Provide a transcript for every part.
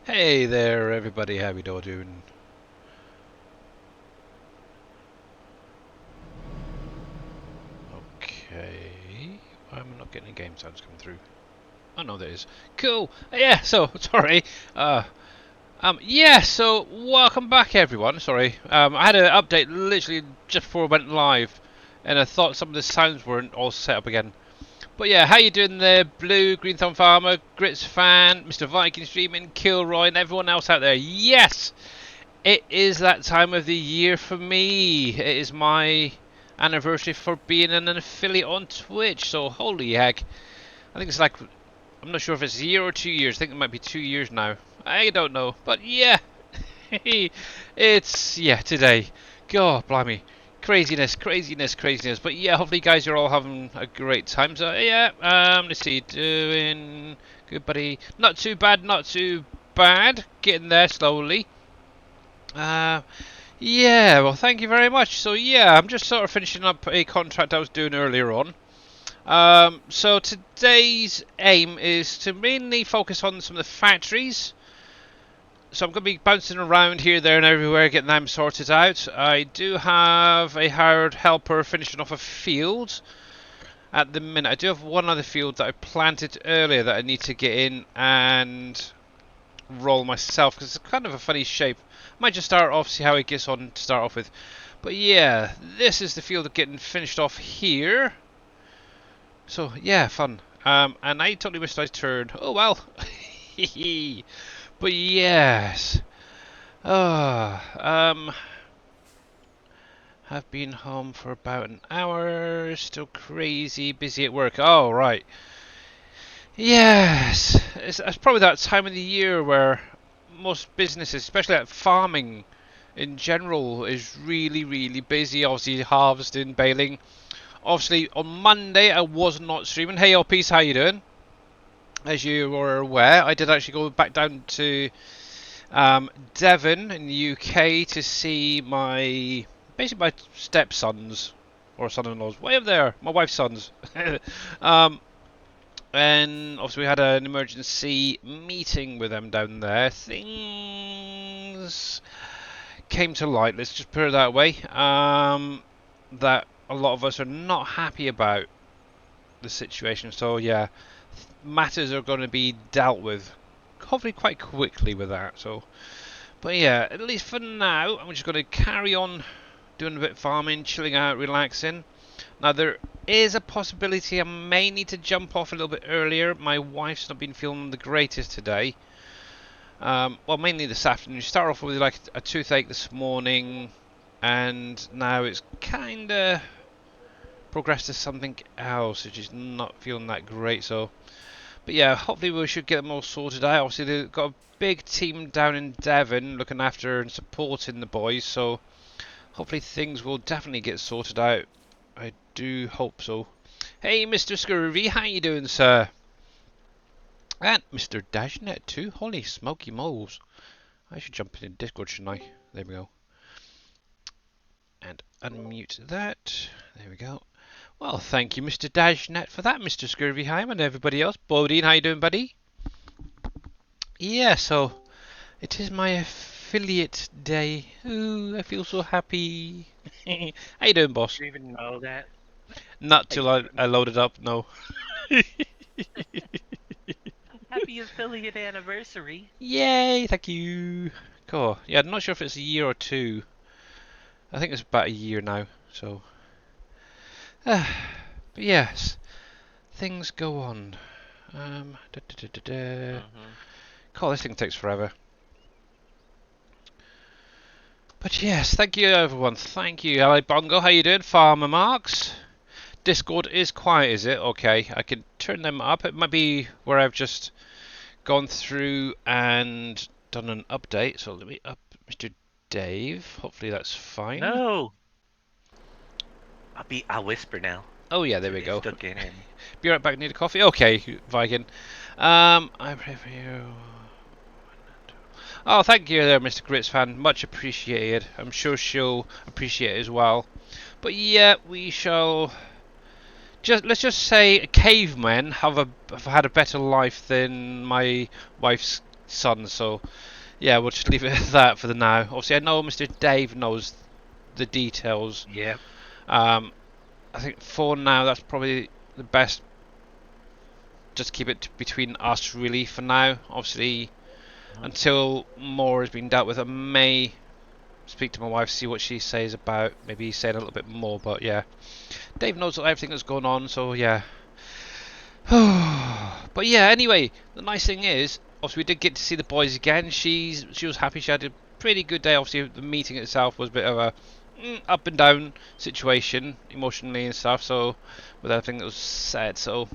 Hey there, everybody. How we all doing? Okay. Why am I not getting any game sounds coming through? Oh no, there is. Cool. Yeah. So sorry. Yeah. So welcome back, everyone. Sorry. I had an update literally just before I went live, and I thought some of the sounds weren't all set up again. But yeah, how you doing there, Blue, Green Thumb Farmer, Grits Fan, Mr. Viking Streaming, Kilroy, and everyone else out there? Yes. It is that time of the year for me. It is my anniversary for being an affiliate on Twitch. So holy heck, I think it's like, I'm not sure if it's a year or 2 years. I think it might be 2 years now. I don't know, but yeah, it's today. God blimey, craziness, craziness, craziness. But yeah, hopefully you guys are all having a great time. So yeah, let's see, doing good, buddy. Not too bad, not too bad. Getting there slowly. Uh, yeah, well, thank you very much. So, yeah, I'm just sort of finishing up a contract I was doing earlier on. So, today's aim is to mainly focus on some of the factories. So, I'm going to be bouncing around here, there, and everywhere, getting them sorted out. I do have a hired helper finishing off a field at the minute. I do have one other field that I planted earlier that I need to get in and roll myself because it's kind of a funny shape. Might just start off, see how it gets on to start off with. But yeah, this is the field getting finished off here. So yeah, fun. And I totally missed my turn. Oh well. But yes. Have been home for about an hour. Still crazy busy at work. Oh right. Yes, it's probably that time of the year where most businesses, especially at farming in general, is really, really busy. Obviously, harvesting, baling. Obviously, on Monday I was not streaming. Hey, all peace, how you doing? As you were aware, I did actually go back down to Devon in the UK to see basically my stepsons or son-in-laws, way up there, my wife's sons. um, And obviously we had an emergency meeting with them down there. Things came to light, let's just put it that way, that a lot of us are not happy about the situation. So yeah, matters are going to be dealt with, hopefully quite quickly with that. So, but yeah, at least for now, I'm just going to carry on doing a bit of farming, chilling out, relaxing. Now there is a possibility I may need to jump off a little bit earlier. My wife's not been feeling the greatest today. Well, mainly this afternoon. She started off with like a toothache this morning, and now it's kind of progressed to something else. So she's not feeling that great. So, but yeah, hopefully we should get them all sorted out. Obviously they've got a big team down in Devon looking after and supporting the boys. So hopefully things will definitely get sorted out. I do hope so. Hey, Mr. Scurvy, how you doing, sir? And Mr. Dajnet too. Holy smoky moles! I should jump in Discord, shouldn't I? There we go. And unmute that. There we go. Well, thank you, Mr. Dajnet, for that, Mr. Scurvyheim, and everybody else. Bodine, how you doing, buddy? Yeah, so it is my affiliate day. Ooh, I feel so happy. How you doing, boss? You even know that? Not till I loaded up, no. Happy affiliate anniversary. Yay, thank you. Cool. Yeah, I'm not sure if it's a year or two. I think it's about a year now, so. But yes, things go on. Da, da, da, da, da. God, this thing takes forever. But yes, thank you everyone. Thank you. Hello Bongo, how you doing? Farmer Marks. Discord is quiet, is it? Okay, I can turn them up. It might be where I've just gone through and done an update. So let me up Mr. Dave. Hopefully that's fine. No. I'll whisper now. Oh yeah, there So we they go. still get in. Be right back. Need a coffee? Okay, Viking. I pray for you. Oh, thank you there, Mr. Grits fan. Much appreciated. I'm sure she'll appreciate it as well. But yeah, we shall. Let's just say cavemen have had a better life than my wife's son. So yeah, we'll just leave it at that for the now. Obviously, I know Mr. Dave knows the details. Yep. Um, I think for now that's probably the best. Just keep it between us, really, for now. Obviously, Mhm. until more has been dealt with, I may speak to my wife, see what she says about maybe saying a little bit more. But yeah, Dave knows everything that's going on, so yeah. But yeah, anyway, the nice thing is, obviously we did get to see the boys again. She was happy. She had a pretty good day. Obviously the meeting itself was a bit of a up and down situation emotionally and stuff. So with everything that was said, so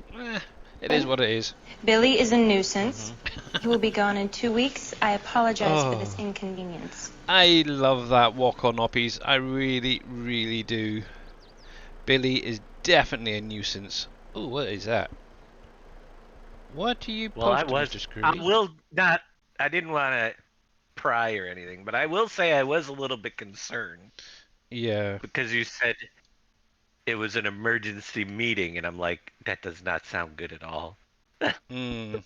it is what it is. Billy is a nuisance. Mhm. He will be gone in 2 weeks. I apologize for this Oh, inconvenience. I love that walk on Oppies. I really, really do. Billy is definitely a nuisance. Oh, what is that? What are you Well, posting, Mr. I Scurvy? will not. I didn't want to pry or anything, but I will say I was a little bit concerned Yeah. because you said it was an emergency meeting, and I'm like, that does not sound good at all. Mm.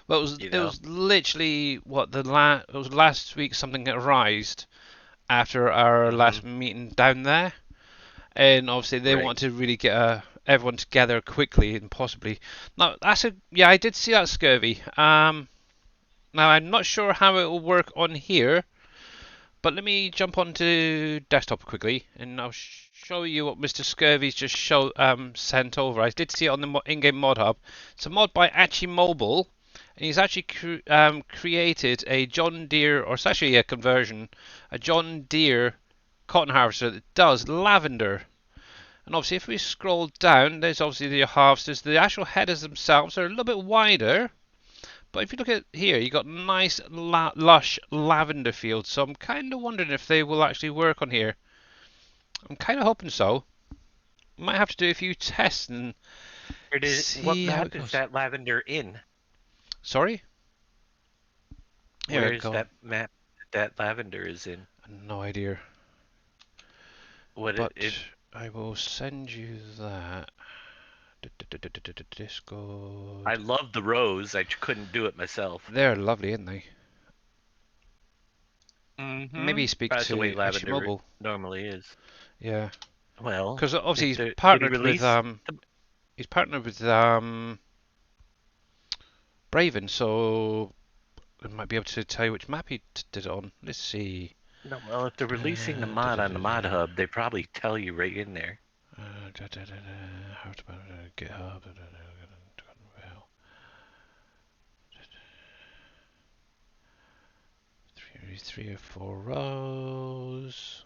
Well, You it know? was literally what it was last week something that arisen after our Hmm. last meeting down there, and obviously they Right. wanted to really get everyone together quickly and possibly. Now that's a yeah, I did see that scurvy. Now I'm not sure how it will work on here, but let me jump onto desktop quickly and I'll show you what Mr. Scurvy's just sent over. I did see it on the in-game mod hub. It's a mod by Achi Mobile, and he's actually created a John Deere, or it's actually a conversion, a John Deere cotton harvester that does lavender. And obviously, if we scroll down, there's obviously the harvesters. The actual headers themselves are a little bit wider, but if you look at here, you got nice lush lavender fields. So I'm kind of wondering if they will actually work on here. I'm kind of hoping so. Might have to do a few tests and What see how it map is goes. that lavender in? Sorry? Here Where we is go. that map that lavender is in? No idea. What But I will send you that. I Discord. love the rose. I couldn't do it myself. They're lovely, aren't they? Hmm. Maybe speak That's the way to lavender Mobile. normally is. Yeah, Well, because obviously if he's the did he partnered with release? Braven, so I might be able to tell you which map he did it on. Let's see. No, well, if they're releasing the Uh, da, mod da, on da, the da. mod hub, they probably tell you right in there. How to GitHub. Three or four rows.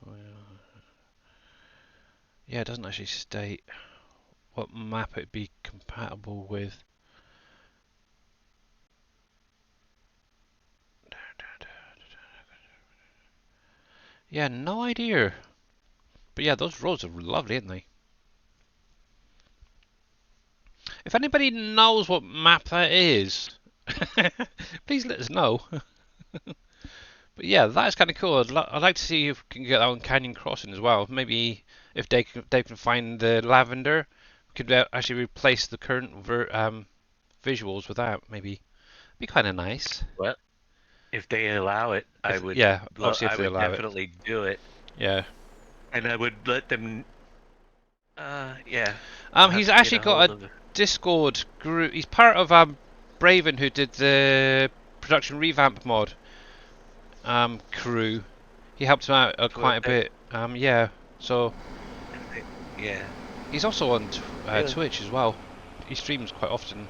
Yeah, it doesn't actually state what map it'd be compatible with. Yeah, no idea. But yeah, those roads are lovely, aren't they? If anybody knows what map that is, please let us know. But yeah, that's kind of cool. I'd like to see if we can get that on Canyon Crossing as well. Maybe if they can find the lavender, we could actually replace the current visuals with that. Maybe be kind of nice. Well, if they allow it, If yeah, obviously if I they would allow it. definitely do it, Yeah. and I would let them. Yeah, I'll have He's to get actually a hold got a of. Discord group. He's part of Braven, who did the production revamp mod crew. He helped him out So quite a bit. Yeah. So yeah. he's also on Yeah. Twitch as well. He streams quite often.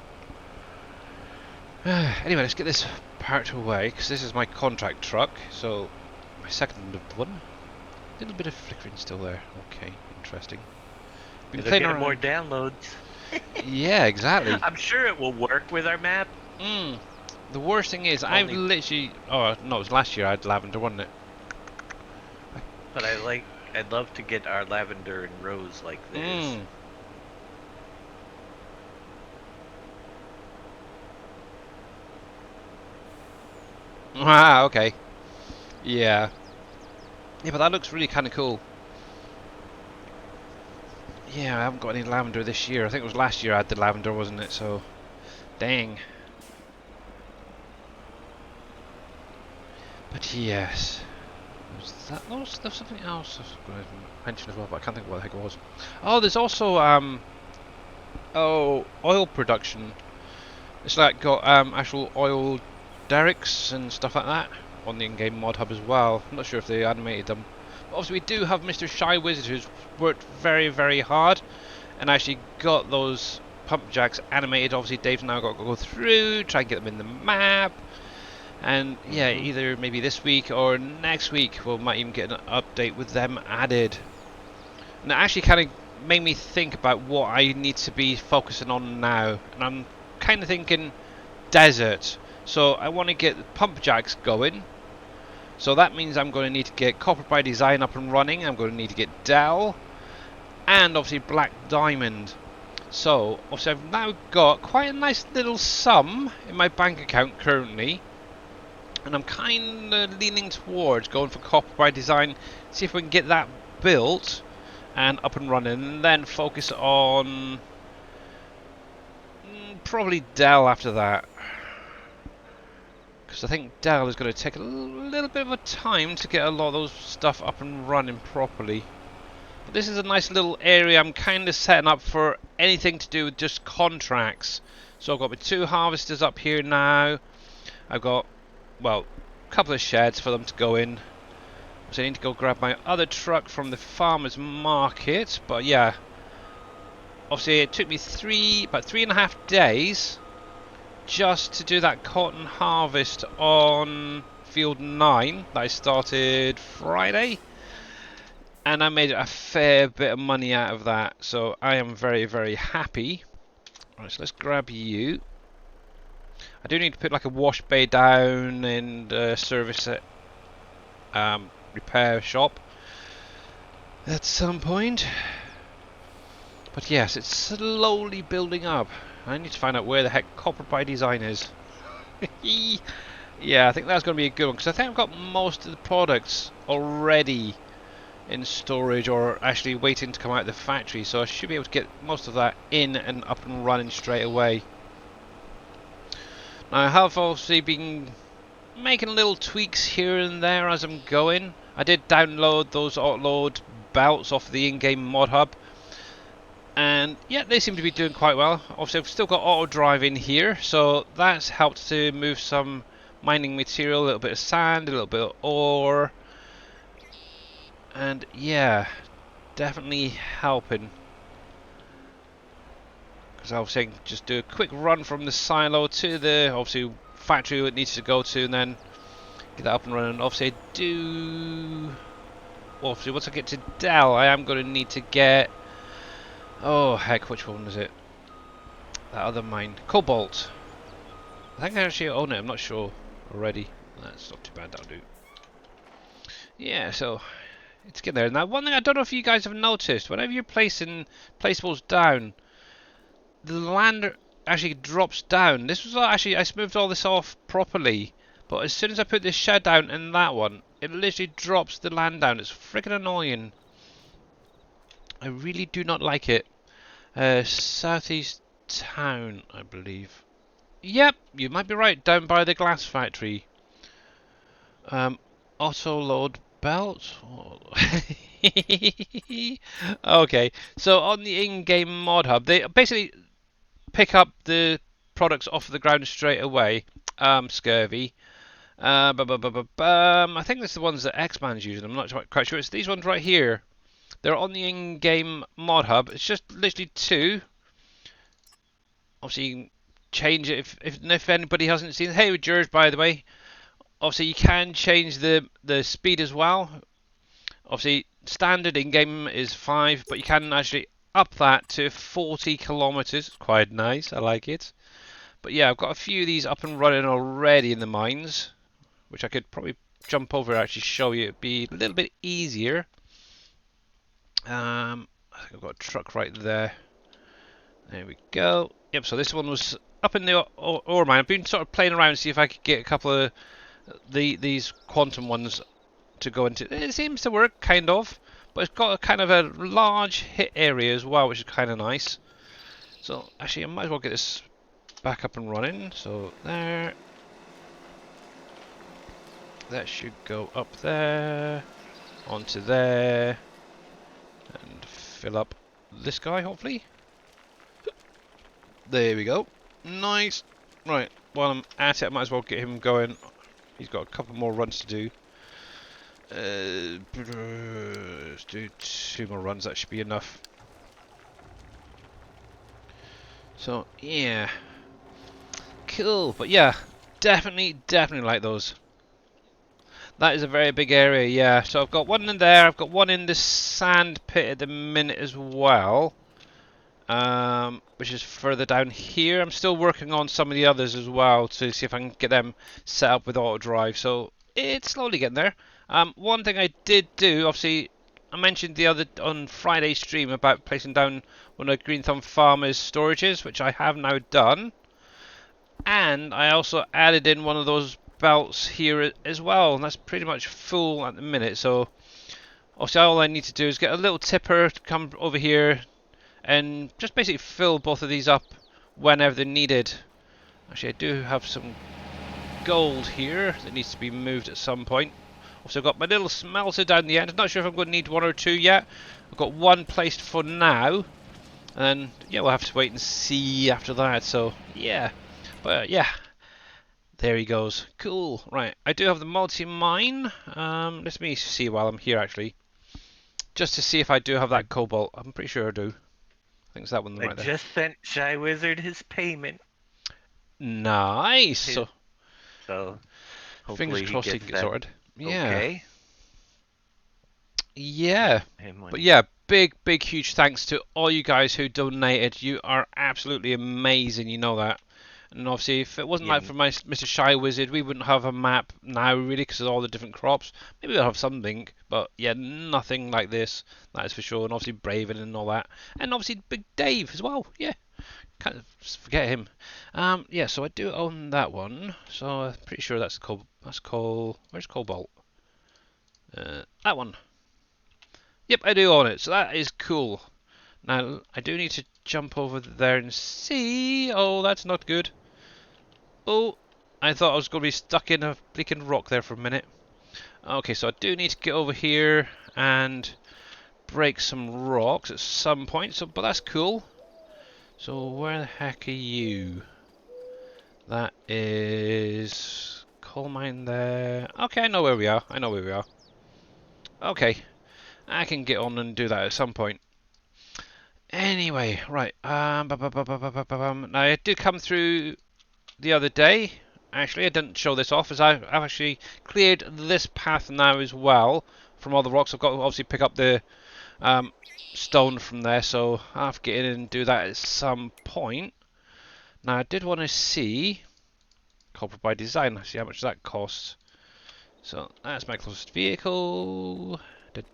Anyway, let's get this part away because this is my contract truck. So my second one. A little bit of flickering still there. Okay, interesting. Been It'll playing get more around. downloads. Yeah, exactly. I'm sure it will work with our map. Mm. The worst thing is, I've Only, literally. Oh no, it was last year I had lavender, wasn't it? but I'd love to get our lavender and rose like theirs. Mm. Ah, okay. Yeah. Yeah, but that looks really kind of cool. Yeah, I haven't got any lavender this year. I think it was last year I had the lavender, wasn't it? So, dang. But yes. There's something else I was going to mention as well, but I can't think of what the heck it was. Oh, there's also oil production. It's like got actual oil derricks and stuff like that on the in-game mod hub as well. I'm not sure if they animated them. But obviously, we do have Mr. Shy Wizard, who's worked very, very hard and actually got those pump jacks animated. Obviously, Dave's now got to go through, try and get them in the map. And yeah, either maybe this week or next week we might even get an update with them added. And it actually kind of made me think about what I need to be focusing on now. And I'm kind of thinking desert. So I want to get the pump jacks going. So that means I'm going to need to get Copper by Design up and running. I'm going to need to get Dell. And obviously Black Diamond. So obviously I've now got quite a nice little sum in my bank account currently. And I'm kind of leaning towards going for Copper by Design, see if we can get that built and up and running, and then focus on probably Dell after that. Because I think Dell is going to take a little bit of a time to get a lot of those stuff up and running properly. But this is a nice little area I'm kind of setting up for anything to do with just contracts. So I've got my 2 harvesters up here now. I've got, well, a couple of sheds for them to go in. So I need to go grab my other truck from the farmer's market. But yeah, obviously it took me about 3.5 days just to do that cotton harvest on field 9 that I started Friday. And I made a fair bit of money out of that. So I am very, very happy. Alright, so let's grab you. I do need to put like a wash bay down and service it, repair shop at some point. But yes, it's slowly building up. I need to find out where the heck Copper by Design is. Yeah, I think that's going to be a good one because I think I've got most of the products already in storage or actually waiting to come out of the factory, so I should be able to get most of that in and up and running straight away. Now, I have obviously been making little tweaks here and there as I'm going. I did download those autoload belts off the in-game mod hub, and yeah, they seem to be doing quite well. Obviously I've still got auto drive in here, so that's helped to move some mining material, a little bit of sand, a little bit of ore, and yeah, definitely helping. Because obviously I can just do a quick run from the silo to the obviously factory it needs to go to, and then get that up and running. Obviously obviously once I get to Dell, I am going to need to get, oh heck, which one is it? That other mine, Cobalt. I think I actually own it, I'm not sure already. That's not too bad, that'll do. Yeah, so it's getting there. Now one thing I don't know if you guys have noticed, whenever you're placing placeables down, the land actually drops down. This was actually, I smoothed all this off properly, but as soon as I put this shed down and that one, it literally drops the land down. It's freaking annoying. I really do not like it. Southeast Town, I believe. Yep, you might be right, down by the glass factory. Auto load belt. Okay, so on the in-game mod hub, they basically pick up the products off the ground straight away. Scurvy. I think that's the ones that X-Man's using. I'm not quite sure. It's these ones right here. They're on the in-game mod hub. It's just literally 2. Obviously, you can change it if anybody hasn't seen. Hey, George, by the way. Obviously, you can change the speed as well. Obviously, standard in-game is 5, but you can actually up that to 40 kilometers. Quite nice. I like it. But yeah, I've got a few of these up and running already in the mines, which I could probably jump over and actually show you. It'd be a little bit easier. I think I've got a truck right there. There we go. Yep, so this one was up in the ore mine. I've been sort of playing around to see if I could get a couple of these quantum ones to go into. It seems to work, kind of. But it's got a kind of a large hit area as well, which is kind of nice. So, actually, I might as well get this back up and running. So, there. That should go up there, onto there, and fill up this guy, hopefully. There we go. Nice. Right, while I'm at it, I might as well get him going. He's got a couple more runs to do. Let's do 2 more runs, that should be enough. So, yeah. Cool, but yeah, definitely like those. That is a very big area, yeah. So I've got one in there, I've got one in this sand pit at the minute as well. Which is further down here. I'm still working on some of the others as well to see if I can get them set up with auto drive. So it's slowly getting there. One thing I did do, obviously, I mentioned the other on Friday's stream about placing down one of Green Thumb Farmers storages, which I have now done. And I also added in one of those belts here as well, and that's pretty much full at the minute. So obviously all I need to do is get a little tipper to come over here and just basically fill both of these up whenever they're needed. Actually, I do have some gold here that needs to be moved at some point. Also got my little smelter down the end. I'm not sure if I'm going to need 1 or 2 yet. I've got 1 placed for now, and yeah, we'll have to wait and see after that. So yeah, but yeah, there he goes. Cool. Right, I do have the multi-mine. Let me see while I'm here actually, just to see if I do have that cobalt. I'm pretty sure I do. I think it's that one I right there. just sent Shy Wizard his payment. Nice. So hopefully fingers he crossed he gets can get that sorted. Yeah. okay. Yeah. But yeah, big, huge thanks to all you guys who donated. You are absolutely amazing, you know that. And obviously, if it wasn't Yeah. like for my Mr. Shy Wizard, we wouldn't have a map now, really, because of all the different crops. Maybe we'll have something, but yeah, nothing like this, that is for sure. And obviously, Braven and all that. And obviously, Big Dave as well, yeah. Can't forget him. Yeah, so I do own that one. So I'm pretty sure that's where's Cobalt? That one. Yep, I do own it. So that is cool. Now I do need to jump over there and see. Oh, that's not good. Oh, I thought I was going to be stuck in a bleaking rock there for a minute. Okay, so I do need to get over here and break some rocks at some point. So, but that's cool. So where the heck are you? That is coal mine there. Okay, I know where we are. Okay, I can get on and do that at some point. Anyway, right. Now it did come through the other day. Actually, I didn't show this off as I've actually cleared this path now as well from all the rocks. I've got to obviously pick up the stone from there, so I'll have to get in and do that at some point. Now I did want to see Copper by Design, see how much that costs. So that's my closest vehicle. Fun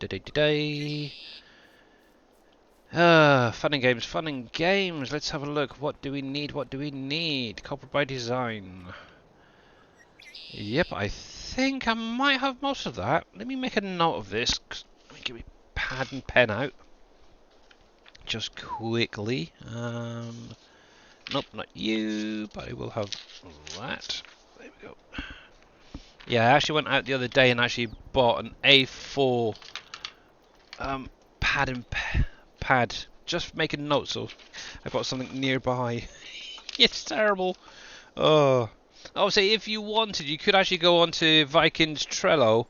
and games. Let's have a look. What do we need? Copper by Design. Yep, I think I might have most of that. Let me make a note of this. Let me get my pad and pen out. Just quickly. Nope, not you, but I will have that. There we go. Yeah, I actually went out the other day and actually bought an A4 pad. Just making notes, so I've got something nearby. It's terrible. Oh. Obviously, if you wanted, you could actually go onto Viking's Trello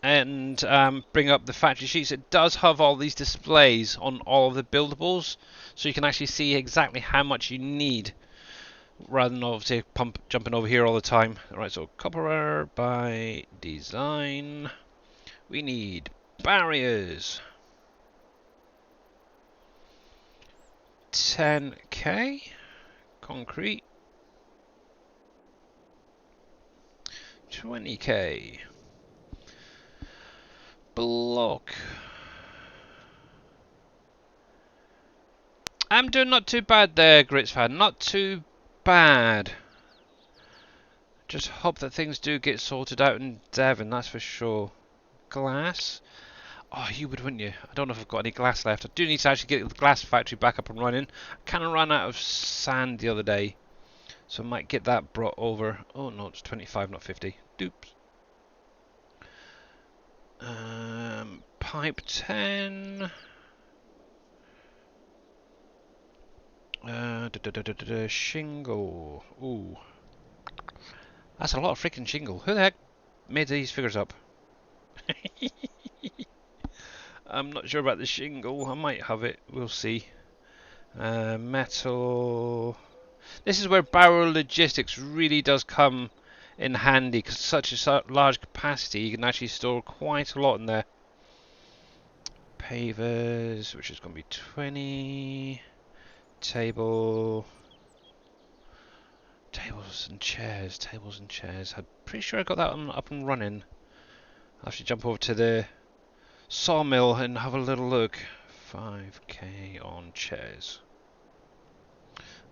and bring up the factory sheets. It does have all these displays on all of the buildables, so you can actually see exactly how much you need, rather than obviously jumping over here all the time. Alright, so Copper by Design. We need barriers. 10k. Concrete. 20k. Block. I'm doing not too bad there, Grits fan. Not too bad. Just hope that things do get sorted out in Devon, that's for sure. Glass. Oh, you would, wouldn't you? I don't know if I've got any glass left. I do need to actually get the glass factory back up and running. I kind of ran out of sand the other day, so I might get that brought over. Oh no, it's 25, not 50. Doops. Pipe 10. Shingle. Ooh. That's a lot of freaking shingle. Who the heck made these figures up? I'm not sure about the shingle. I might have it. We'll see. Metal. This is where Barrel Logistics really does come in handy, because such a large capacity, you can actually store quite a lot in there. Pavers, which is going to be 20. Tables and chairs. I'm pretty sure I got that one up and running. I'll have to jump over to the sawmill and have a little look. 5k on chairs.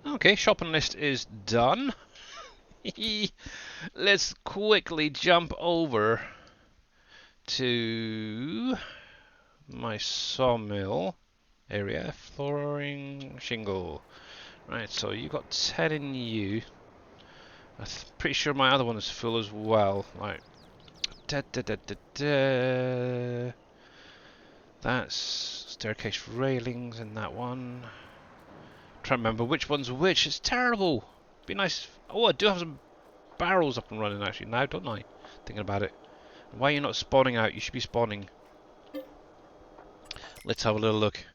Okay, shopping list is done. Let's quickly jump over to my sawmill area. Flooring, shingle. Right, so you got 10 in you. I'm pretty sure my other one is full as well. Right. That's staircase railings in that one. Trying to remember which one's which. It's terrible. Be nice. Oh, I do have some barrels up and running actually now, don't I? Thinking about it. Why are you not spawning out? You should be spawning. Let's have a little look.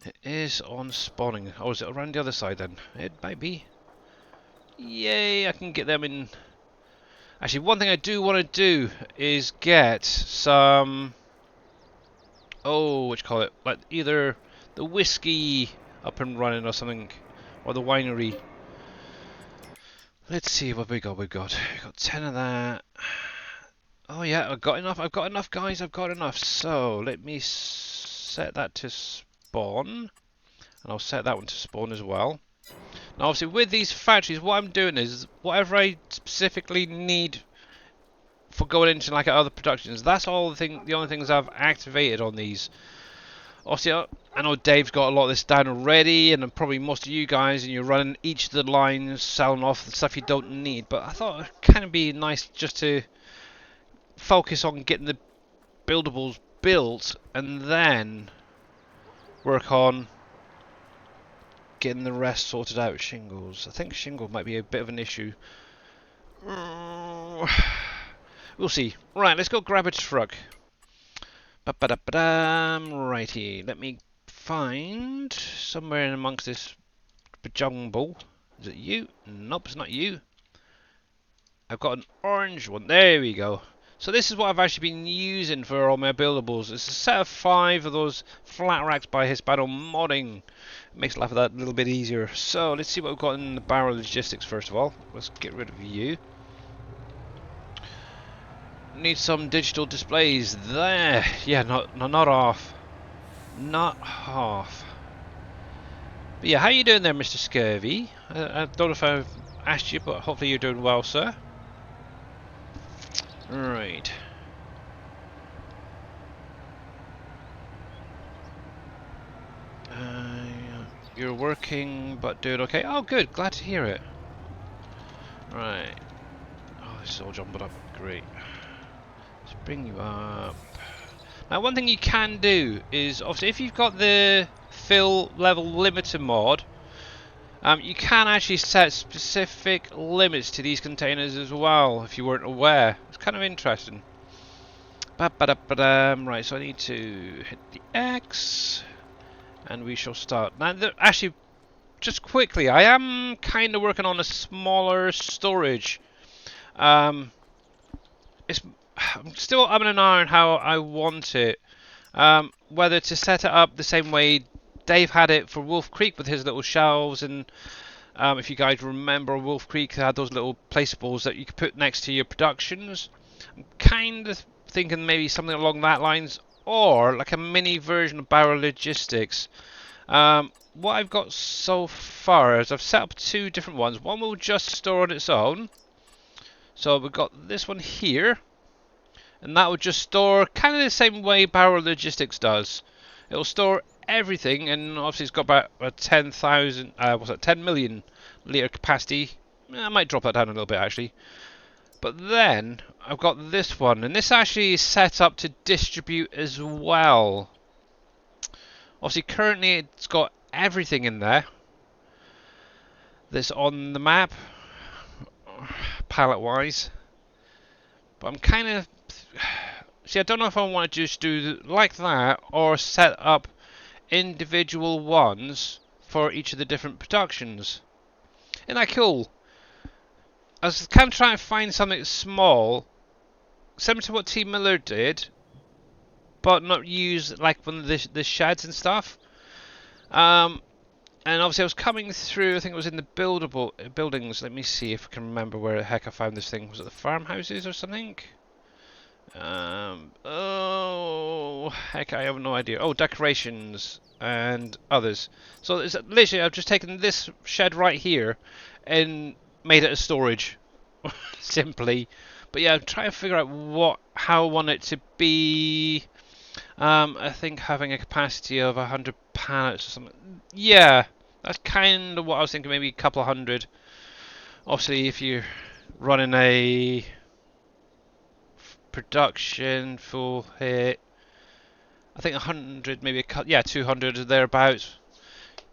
It is on spawning. Oh, is it around the other side then? It might be. Yay, I can get them in. Actually, one thing I do want to do is get some... Oh, what you call it? Like either the whiskey up and running or something. Or the winery. Let's see what we got. We got 10 of that. Oh yeah, I've got enough guys, I've got enough. So, let me set that to spawn. And I'll set that one to spawn as well. Now obviously with these factories, what I'm doing is, whatever I specifically need for going into like other productions, that's all the only things I've activated on these. Obviously, I know Dave's got a lot of this down already, and probably most of you guys, and you're running each of the lines, selling off the stuff you don't need. But I thought it'd kind of be nice just to focus on getting the buildables built, and then work on getting the rest sorted out. Shingles. I think shingle might be a bit of an issue. We'll see. Right, let's go grab a truck. Righty, let me find somewhere in amongst this jumble. Is it you? Nope, it's not you. I've got an orange one. There we go. So this is what I've actually been using for all my buildables. It's a set of 5 of those flat racks by Hispano Modding. It makes life that little bit easier. So let's see what we've got in the Barrel Logistics first of all. Let's get rid of you. Need some digital displays there. Yeah, not off. Not half. But yeah, how you doing there, Mr. Scurvy? I don't know if I've asked you, but hopefully you're doing well, sir. Right. You're working, but doing okay. Oh, good. Glad to hear it. Right. Oh, this is all jumbled up. Great. Let's bring you up. Now, one thing you can do is, obviously, if you've got the fill level limiter mod, you can actually set specific limits to these containers as well, if you weren't aware. It's kind of interesting. Right, so I need to hit the X, and we shall start. Now, actually, just quickly, I am kind of working on a smaller storage. I'm still umming and ahhing how I want it. Whether to set it up the same way Dave had it for Wolf Creek with his little shelves, and if you guys remember, Wolf Creek had those little placeables that you could put next to your productions. I'm kind of thinking maybe something along that lines, or like a mini version of Barrel Logistics. What I've got so far is I've set up 2 different ones. One will just store on its own. So we've got this one here, and that will just store kind of the same way Barrel Logistics does. It'll store everything, and obviously it's got about a 10 million litre capacity. I might drop that down a little bit actually. But then I've got this one, and this actually is set up to distribute as well. Obviously, currently it's got everything in there that's on the map, palette-wise. But I'm kind of... See, I don't know if I want to just do like that, or set up individual ones for each of the different productions. Isn't that cool? I was kind of trying to find something small, similar to what T Miller did, but not use like one of the sheds and stuff. And obviously I was coming through, I think it was in the buildable buildings. Let me see if I can remember where the heck I found this thing. Was it the farmhouses or something? Oh, heck, I have no idea. Oh, decorations and others. So it's literally, I've just taken this shed right here and made it a storage, simply. But yeah, I'm trying to figure out how I want it to be. I think having a capacity of 100 pallets or something. Yeah, that's kind of what I was thinking. Maybe a couple of hundred. Obviously, if you're running a production full hit, I think 100, maybe 200 or thereabouts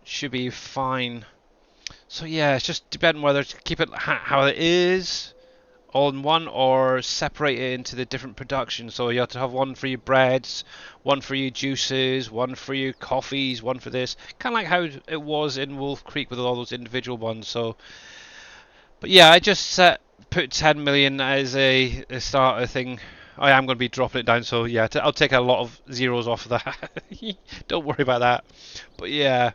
should be fine. So yeah, it's just depending whether to keep it how it is all in one or separate it into the different productions. So you have to have one for your breads, one for your juices, one for your coffees, one for this. Kind of like how it was in Wolf Creek with all those individual ones. So, but yeah, I just put 10 million as a starter thing. I am going to be dropping it down, so yeah, I'll take a lot of zeros off of that. Don't worry about that. But yeah,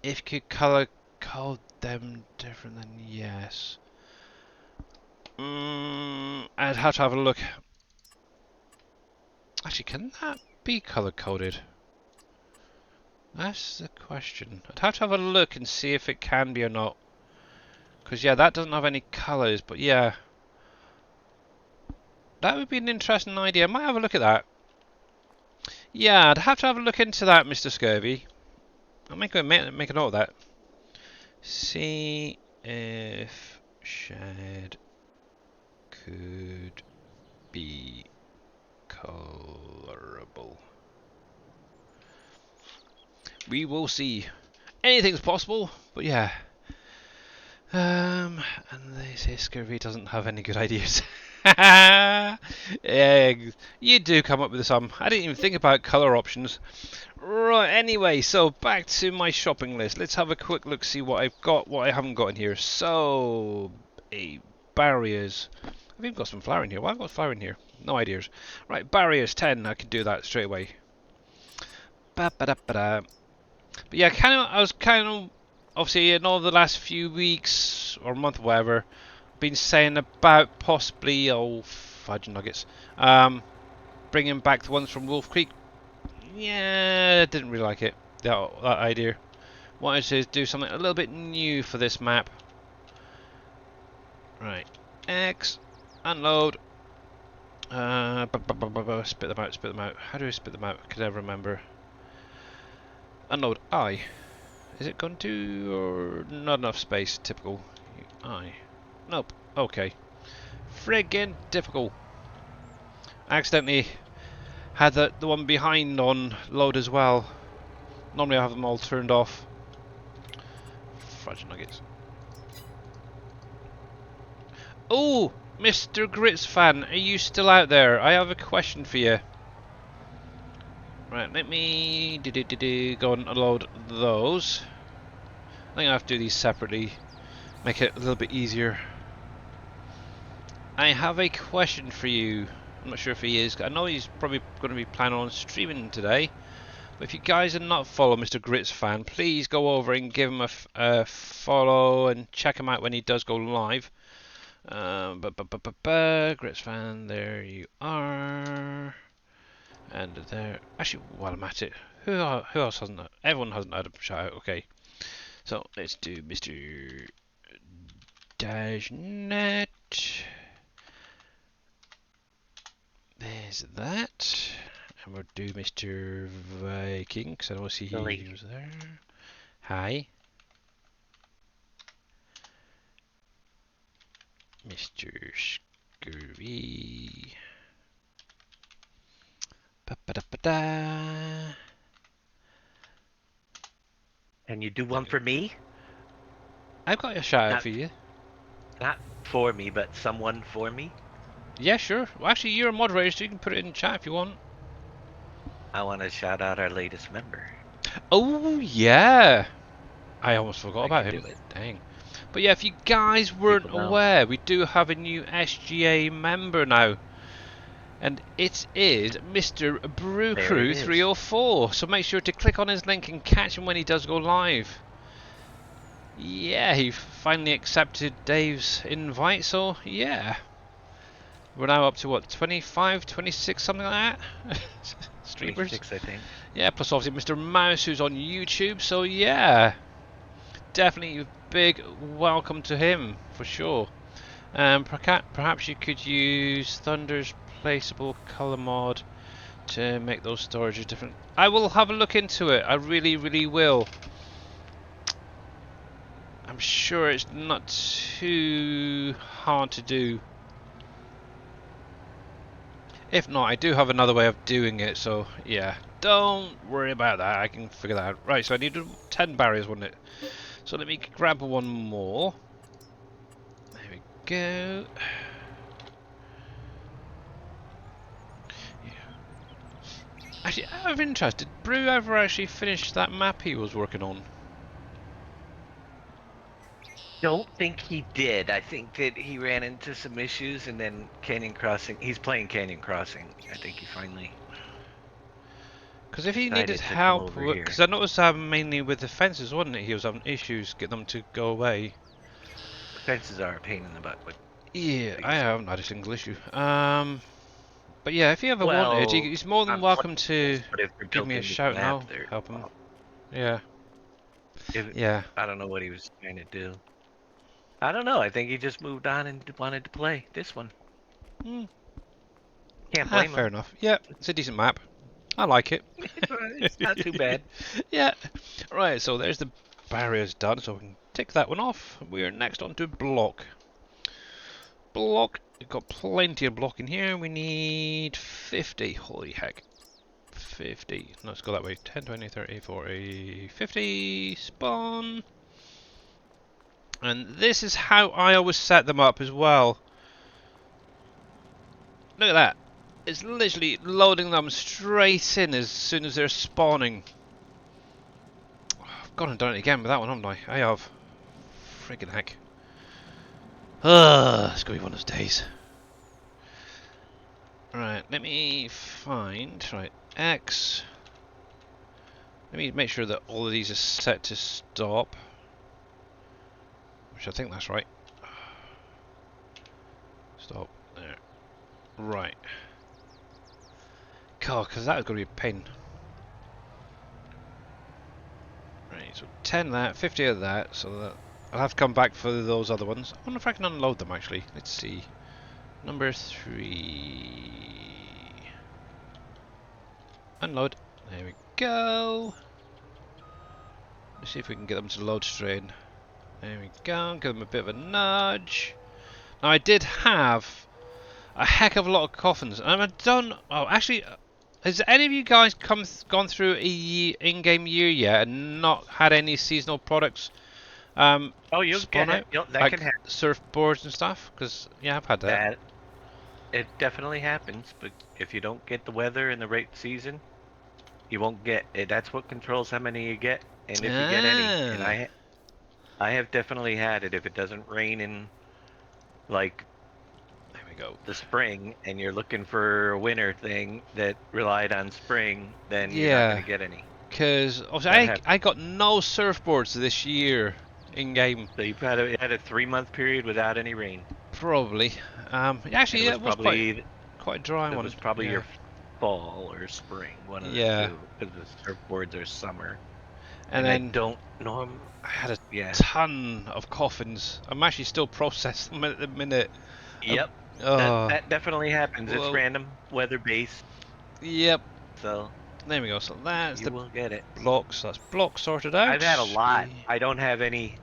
if you could color code them different, then yes. I'd have to have a look. Actually, can that be color coded? That's the question. I'd have to have a look and see if it can be or not. Because yeah, that doesn't have any colors, but yeah. That would be an interesting idea. I might have a look at that. Yeah, I'd have to have a look into that, Mr. Scurvy. I'll make a note of that. See if shed could be colorable. We will see. Anything's possible, but yeah. And they say Scurvy doesn't have any good ideas. Yeah, you do come up with some. I didn't even think about colour options. Right, anyway, so back to my shopping list. Let's have a quick look, see what I've got, what I haven't got in here. So, barriers. I've even got some flour in here. Why have I got flour in here? No ideas. Right, barriers, 10. I can do that straight away. Ba-ba-da-ba-da. But yeah, I was obviously in all the last few weeks or month, or whatever, been saying about possibly, fudge nuggets, bringing back the ones from Wolf Creek. Yeah, didn't really like it, that idea. Wanted to do something a little bit new for this map. Right, X, unload, spit them out. How do I spit them out? I can never remember. Unload I. Is it going to, or not enough space? Typical. I. Nope. Okay. Friggin' difficult. I accidentally had the one behind on load as well. Normally I have them all turned off. Fudge nuggets. Oh, Mr. Grits fan, are you still out there? I have a question for you. Right, let me go and unload those. I think I have to do these separately. Make it a little bit easier. I have a question for you. I'm not sure if he is. I know he's probably going to be planning on streaming today. But if you guys are not following Mr. Grits fan, please go over and give him a follow and check him out when he does go live. Grits fan, there you are. And there. Actually, while I'm at it, who else hasn't? Everyone hasn't had a shout out. Okay. So let's do Mr. Dajnet. There's that. And we'll do Mr. Viking, because I don't see he was there. Hi. Mr. Scurry. Ba-ba-da-ba-da. Can you do one for me? I've got a shout out Not for you. not for me, but someone for me. Yeah, sure. Well, actually, you're a moderator, so you can put it in chat if you want. I want to shout out our latest member. Oh, yeah. I almost forgot I about can him. do it. Dang. But yeah, if you guys weren't People know. aware, we do have a new SGA member now. And it is Mr. Brew There it Crew is. 304. So make sure to click on his link and catch him when he does go live. Yeah, he finally accepted Dave's invite, so yeah. We're now up to what, 25, 26, something like that? Streamers? 26, I think. Yeah, plus obviously Mr. Mouse who's on YouTube, so yeah. Definitely a big welcome to him, for sure. Perhaps you could use Thunder's placeable color mod to make those storages different. I will have a look into it. I really, really will. I'm sure it's not too hard to do. If not, I do have another way of doing it, so yeah. Don't worry about that. I can figure that out. Right, so I need 10 barriers, wasn't it? So let me grab one more. There we go. Actually, out of interest, did Brew ever actually finish that map he was working on? Don't think he did. I think that he ran into some issues, and then Canyon Crossing. He's playing Canyon Crossing. I think he finally Because if he needed decided to come help, over here. because I noticed mainly with the fences, wasn't it? He was having issues getting them to go away. The fences are a pain in the butt, but Yeah, I these- haven't had a single issue. But yeah, if he ever wanted, well, he's more than on welcome to but if they're give built me a into the shout and map, I'll they're help him. well, Yeah, if, yeah. I don't know what he was trying to do. I don't know. I think he just moved on and wanted to play this one. Hmm. Can't blame Fair him. enough. Yeah, it's a decent map. I like it. It's not too bad. Yeah. Right, so there's the barriers done, so we can tick that one off. We are next on to block. Block. We've got plenty of block in here. We need 50. Holy heck. 50. Let's go that way. 10, 20, 30, 40, 50. Spawn. And this is how I always set them up as well. Look at that. It's literally loading them straight in as soon as they're spawning. Oh, I've gone and done it again with that one, haven't I? I have. Friggin' heck. It's gonna be one of those days. Right, let me find. Right, X. Let me make sure that all of these are set to stop. Which I think that's right. Stop. There. Right. God, because that is going to be a pain. Right, so 10 of that, 50 of that, so that I'll have to come back for those other ones. I wonder if I can unload them actually. Let's see. Number 3. Unload. There we go. Let's see if we can get them to load straight in. There we go. Give them a bit of a nudge. Now I did have a heck of a lot of coffins, and I don't. Oh, actually, has any of you guys gone through a in-game year yet and not had any seasonal products Oh, you'll spawn get out, it. That like can happen. surfboards and stuff? Because yeah, I've had that. It definitely happens, but if you don't get the weather in the right season, you won't get it. That's what controls how many you get, and if you get any. And Ah, I have definitely had it. If it doesn't rain in like there we go. the spring, and you're looking for a winter thing that relied on spring, then you're not Yeah, going to get any. because That obviously I got no surfboards this year in game. So you've had a 3-month period without any rain. Probably. And Actually, yeah, it was quite a dry it one. was probably Yeah. your fall or spring, one of the Yeah. two, because the surfboards are summer. And I then don't know 'em- I had a Yeah. ton of coffins. I'm actually still processing them at the minute. Yep. Oh, That definitely happens. It's well, random weather based, yep. so There we go. So that's you the will get it. blocks. That's block sorted out. I've had a lot. I don't have any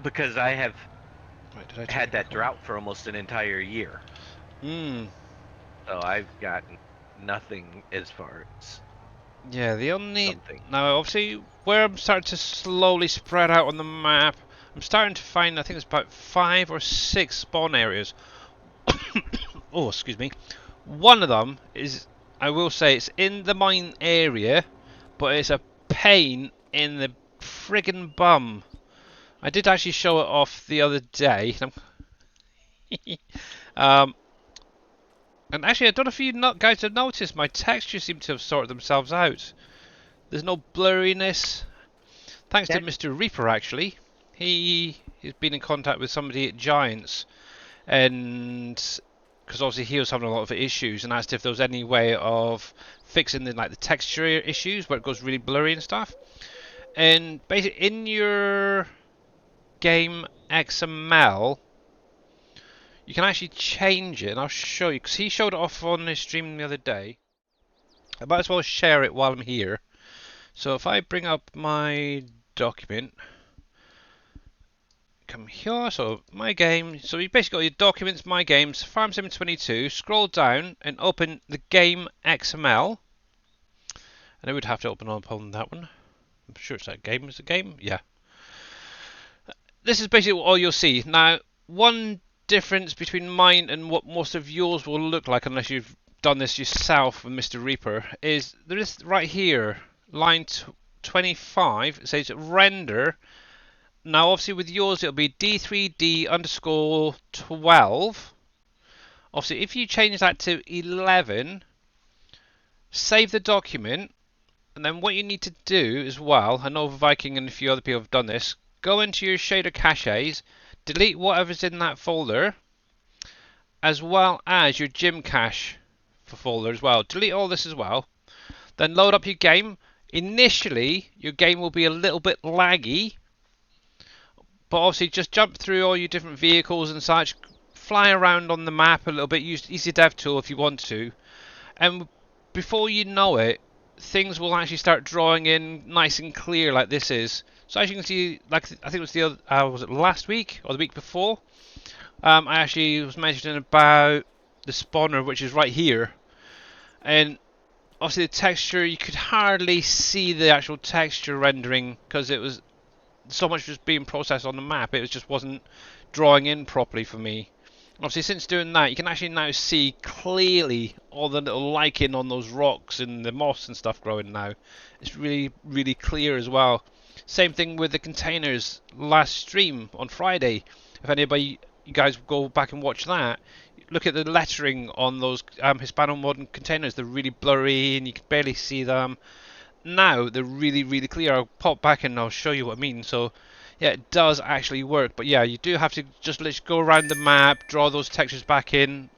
because I have Right, did I take had it that back on? drought for almost an entire year. Hmm. So I've gotten nothing as far as Yeah, the only something. now obviously where I'm starting to slowly spread out on the map, I'm starting to find I think it's about 5 or 6 spawn areas. Oh, excuse me. One of them is, I will say, it's in the mine area, but it's a pain in the friggin' bum. I did actually show it off the other day. um, and actually, I don't know if you guys have noticed, my textures seem to have sorted themselves out. There's no blurriness. Thanks to That Mr. Reaper, actually. He's been in contact with somebody at Giants, and because obviously he was having a lot of issues, and asked if there was any way of fixing the texture issues where it goes really blurry and stuff. And basically, in your game XML, you can actually change it, and I'll show you because he showed it off on his stream the other day. I might as well share it while I'm here. So if I bring up my document, come here, so my game, so you basically got your documents, my games, Farm Sim 22, scroll down and open the game XML, and I would have to open up on that one. I'm sure it's that game, is a game? Yeah. This is basically all you'll see. Now, one difference between mine and what most of yours will look like, unless you've done this yourself with Mr. Reaper, is there is right here, line 25, it says render. Now, obviously, with yours, it'll be D3D underscore 12. Obviously, if you change that to 11, save the document, and then what you need to do as well, I know Viking and a few other people have done this, go into your shader caches, delete whatever's in that folder, as well as your gym cache folder as well. Delete all this as well. Then load up your game. Initially, your game will be a little bit laggy, but obviously just jump through all your different vehicles and such, fly around on the map a little bit, use Easy Dev Tool if you want to, and before you know it, things will actually start drawing in nice and clear like this is. So as you can see, like I think it was the other, was it last week or the week before? I actually was mentioning about the spawner, which is right here, and obviously the texture, you could hardly see the actual texture rendering because it was so much was being processed on the map, it just wasn't drawing in properly for me. Obviously, since doing that, you can actually now see clearly all the little lichen on those rocks and the moss and stuff growing now. It's really, really clear as well. Same thing with the containers last stream on Friday. If anybody, you guys go back and watch that, look at the lettering on those Hispano modern containers. They're really blurry and you can barely see them. Now they're really, really clear. I'll pop back and I'll show you what I mean. So yeah, it does actually work, but yeah, you do have to just literally go around the map, draw those textures back in,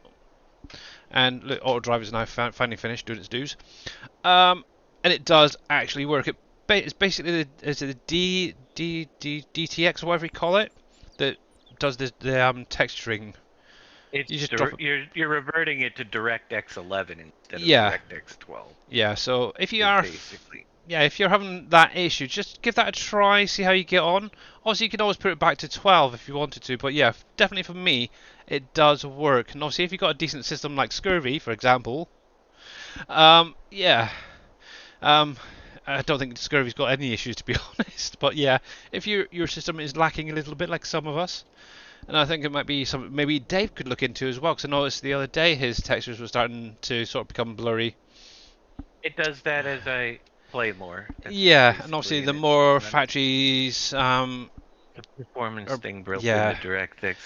and look, auto drive is now finally finished doing its dues. And it does actually work. It's basically the DTX or whatever you call it that does the texturing. You just drop it. You're reverting it to DirectX 11 instead of Yeah, DirectX 12. yeah. So if you Is are basically yeah, if you're having that issue, just give that a try, see how you get on. Obviously, you can always put it back to 12 if you wanted to, but yeah, definitely for me, it does work. And obviously, if you've got a decent system like Scurvy, for example, yeah, um, I don't think Scurvy's got any issues to be honest. But yeah, if your system is lacking a little bit, like some of us, and I think it might be something maybe Dave could look into as well, because I noticed the other day his textures were starting to sort of become blurry. it does that as I play more. That's Yeah, and obviously basically the it. more Not factories, the performance or thing built in yeah, the DirectX.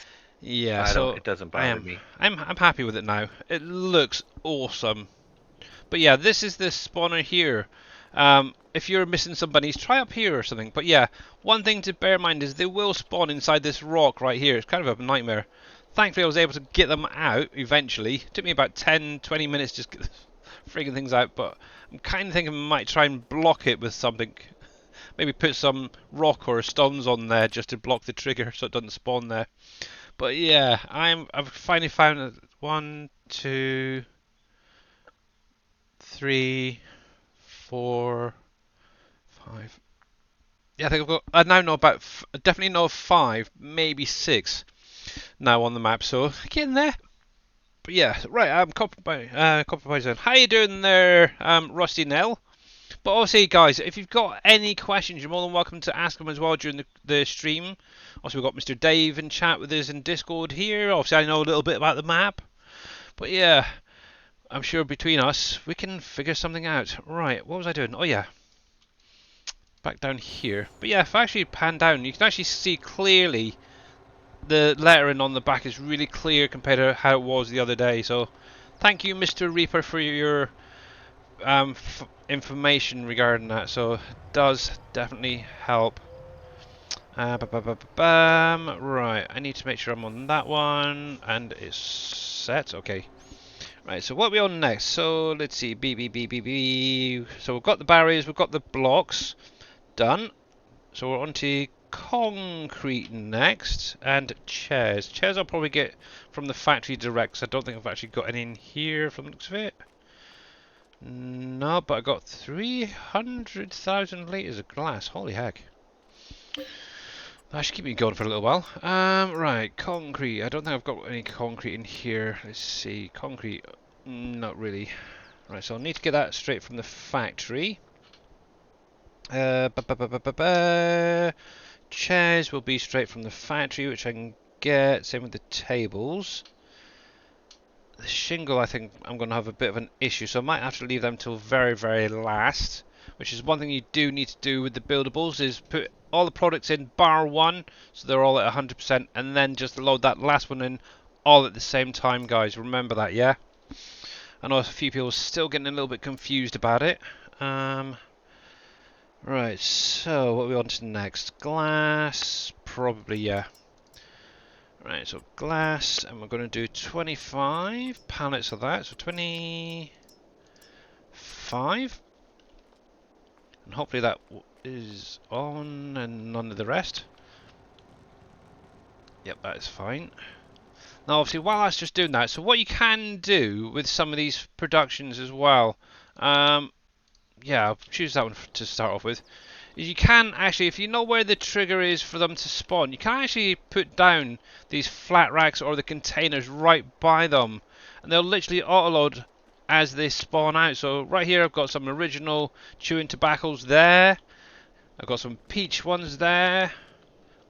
yeah. I don't. So It doesn't I bother am, me. I'm happy with it now. It looks awesome. But yeah, this is the spawner here. If you're missing some bunnies, try up here or something. But yeah, one thing to bear in mind is they will spawn inside this rock right here. It's kind of a nightmare. Thankfully, I was able to get them out eventually. It took me about 10, 20 minutes just to get the frigging things out. But I'm kind of thinking I might try and block it with something. Maybe put some rock or stones on there just to block the trigger so it doesn't spawn there. But yeah, I've finally found 1, 2, 3, 4, 5. Yeah, I think I now know about definitely know 5, maybe 6. now on the map, so getting there. But yeah, right, compromise. How you doing there, Rusty Nell? But obviously, guys, if you've got any questions, you're more than welcome to ask them as well during the stream. Also, we've got Mr. Dave in chat with us in Discord here. Obviously, I know a little bit about the map. But yeah, I'm sure between us, we can figure something out. Right, what was I doing? Oh yeah, back down here. But yeah, if I actually pan down, you can actually see clearly the lettering on the back is really clear compared to how it was the other day. So thank you, Mr. Reaper, for your information regarding that. So it does definitely help. Right, I need to make sure I'm on that one, and it's set. Okay. Right, so what are we on next? So let's see, B. So we've got the barriers, we've got the blocks done. So we're on to concrete next, and chairs. Chairs I'll probably get from the factory direct, 'cause I don't think I've actually got any in here from the looks of it. No, but I got 300,000 litres of glass. Holy heck. That should keep me going for a little while. Right, concrete. I don't think I've got any concrete in here. Let's see, concrete. Not really. Right, so I'll need to get that straight from the factory. Chairs will be straight from the factory, which I can get. Same with the tables. The shingle, I think I'm going to have a bit of an issue, so I might have to leave them till very, very last. Which is one thing you do need to do with the buildables, is put all the products in bar 1, so they're all at 100%, and then just load that last one in all at the same time, guys. Remember that, yeah? I know a few people are still getting a little bit confused about it. Right, so what are we on to next? Glass, probably, yeah. Right, so glass, and we're going to do 25 pallets of that, so 25. And hopefully that is on and none of the rest. Yep, that is fine. Now obviously while that's just doing that, so what you can do with some of these productions as well, yeah, I'll choose that one to start off with, is you can actually, if you know where the trigger is for them to spawn, you can actually put down these flat racks or the containers right by them, and they'll literally auto-load as they spawn out. So right here I've got some original chewing tobaccos there, I've got some peach ones there,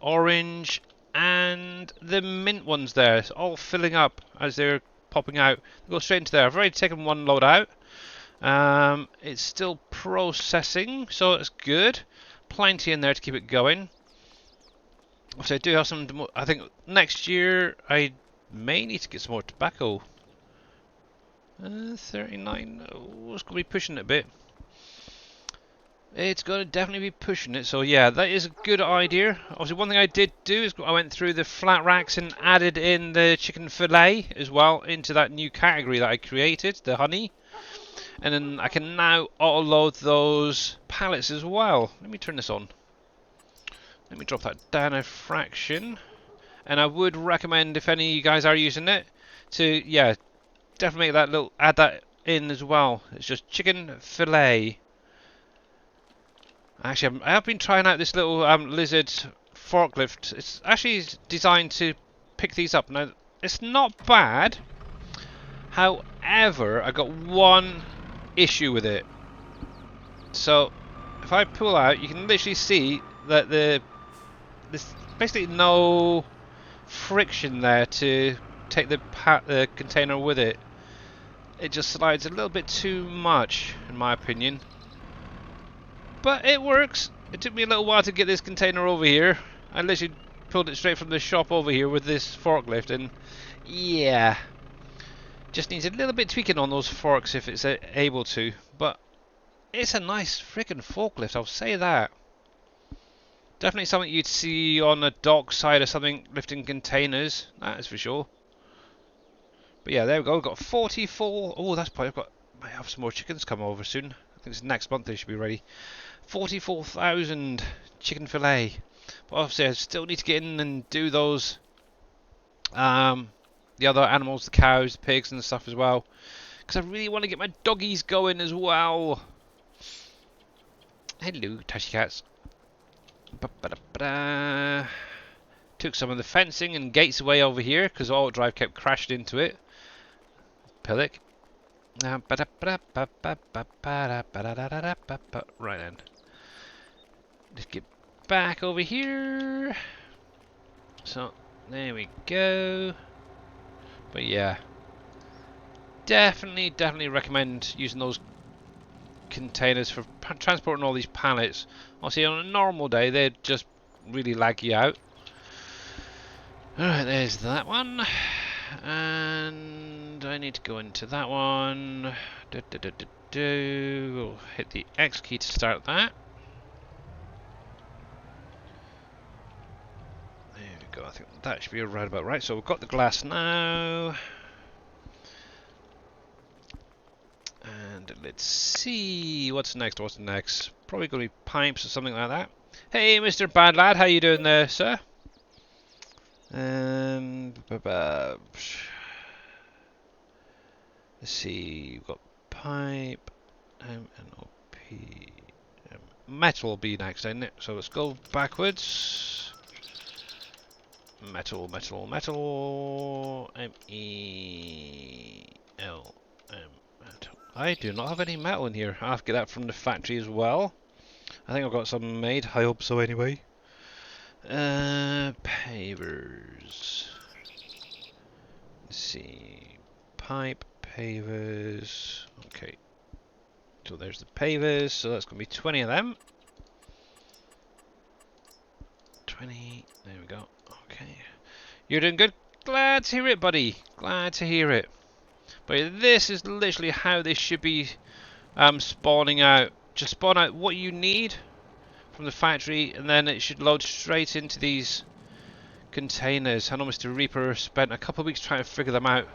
orange, and the mint ones there. It's all filling up as they're popping out. They go straight into there. I've already taken one load out. It's still processing, so it's good. Plenty in there to keep it going. So I do have some. I think next year I may need to get some more tobacco. 39. Oh, it's gonna be pushing it a bit. It's going to definitely be pushing it, so yeah, that is a good idea. Obviously, one thing I did do is I went through the flat racks and added in the chicken fillet as well into that new category that I created, the honey. And then I can now auto-load those pallets as well. Let me turn this on. Let me drop that down a fraction. And I would recommend, if any of you guys are using it, to, yeah, definitely make that little, add that in as well. It's just chicken fillet. Actually, I have been trying out this little lizard forklift. It's actually designed to pick these up. Now, it's not bad. However, I got one issue with it. So, if I pull out, you can literally see that there's basically no friction there to take the container with it. It just slides a little bit too much, in my opinion. But it works. It took me a little while to get this container over here. I literally pulled it straight from the shop over here with this forklift, and yeah, just needs a little bit tweaking on those forks if it's able to. But it's a nice freaking forklift, I'll say that. Definitely something you'd see on a dock side or something, lifting containers, that is for sure. But yeah, there we go. We've got 44. Oh, that's probably. Might have some more chickens come over soon. I think it's next month they should be ready. 44,000 chicken fillet. But obviously I still need to get in and do those the other animals, the cows, the pigs and stuff as well, because I really want to get my doggies going as well. Hello, Tashy cats. Took some of the fencing and gates away over here because auto drive kept crashing into it. Pillock. Right then. Let's get back over here. So, there we go. But yeah. Definitely recommend using those containers for transporting all these pallets. Obviously on a normal day they'd just really lag you out. Alright, there's that one. And I need to go into that one. We'll hit the X key to start that. There we go, I think that should be right about right. So we've got the glass now. And let's see what's next. Probably going to be pipes or something like that. Hey, Mr. Bad Lad, how you doing there, sir? Let's see. We've got pipe, and OP. Metal will be next, isn't it? So let's go backwards. Metal. MEL. Metal. I do not have any metal in here. I'll have to get that from the factory as well. I think I've got some made. I hope so anyway. Pavers. Let's see. Pipe, pavers. Okay. So there's the pavers. So that's going to be 20 of them. 20. There we go. Okay. You're doing good. Glad to hear it, buddy. Glad to hear it. But this is literally how this should be spawning out. Just spawn out what you need from the factory, and then it should load straight into these containers. I know Mr. Reaper spent a couple of weeks trying to figure them out,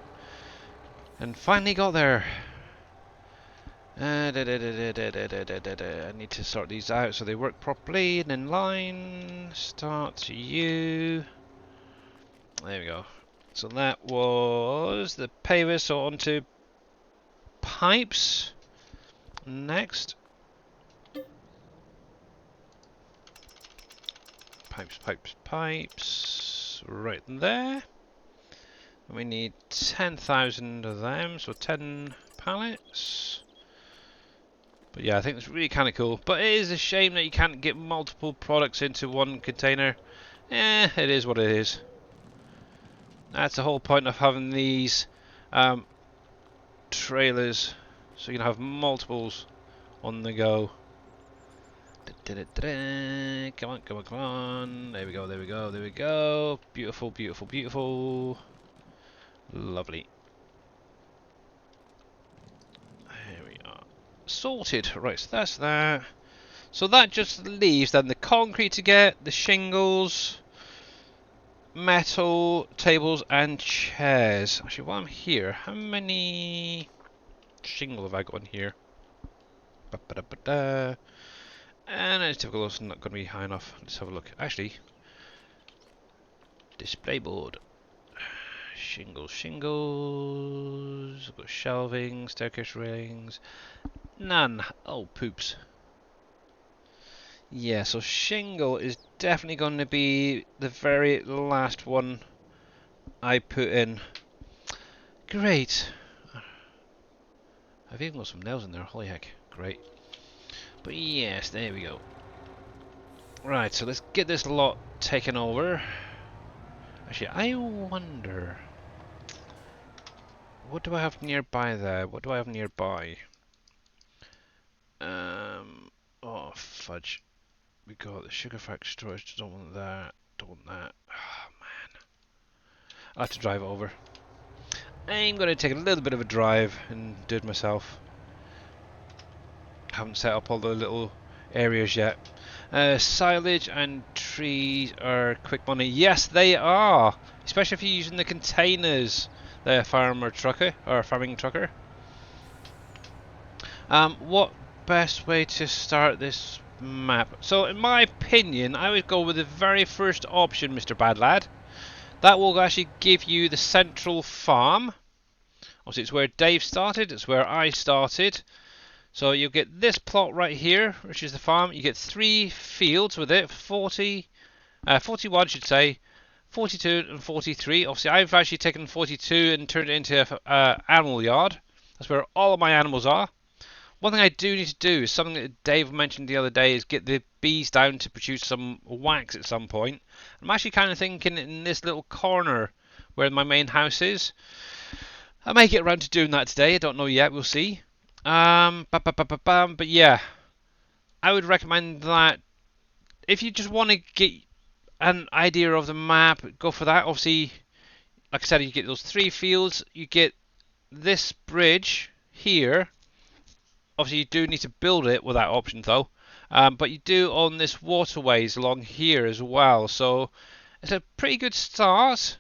and finally got there. I need to sort these out so they work properly and in line. Start to you. There we go. So that was the pavers. So on to pipes next. Pipes. Right there. And we need 10,000 of them, so 10 pallets. But yeah, I think it's really kind of cool. But it is a shame that you can't get multiple products into one container. It is what it is. That's the whole point of having these trailers, so you can have multiples on the go. Come on. There we go. Beautiful. Lovely. There we are. Sorted. Right, so that's that. So that just leaves then the concrete to get, the shingles, metal, tables and chairs. Actually, while I'm here, how many shingle have I got in here? And it's typical, it's not going to be high enough. Let's have a look. Actually, display board. Shingles. I've got shelving, staircase railings. None. Oh, poops. Yeah, so shingle is definitely going to be the very last one I put in. Great. I've even got some nails in there. Holy heck. Great. But yes, there we go. Right, so let's get this lot taken over. Actually, I wonder, what do I have nearby there? Oh fudge. We got the sugar factory storage. Don't want that. Oh man. I'll have to drive over. I'm going to take a little bit of a drive and do it myself. Haven't set up all the little areas yet. Silage and trees are quick money. Yes, they are. Especially if you're using the containers. The farming trucker. What best way to start this map? So, in my opinion, I would go with the very first option, Mr. Bad Lad. That will actually give you the central farm. Obviously, it's where Dave started. It's where I started. So you'll get this plot right here, which is the farm. You get 3 fields with it, 41 should say, 42 and 43. Obviously, I've actually taken 42 and turned it into a animal yard. That's where all of my animals are. One thing I do need to do is something that Dave mentioned the other day is get the bees down to produce some wax at some point. I'm actually kind of thinking in this little corner where my main house is. I may get around to doing that today. I don't know yet. We'll see. But yeah, I would recommend that if you just want to get an idea of the map, go for that. Obviously, like I said, you get those 3 fields. You get this bridge here. Obviously, you do need to build it with that option though. But you do own this waterways along here as well. So it's a pretty good start.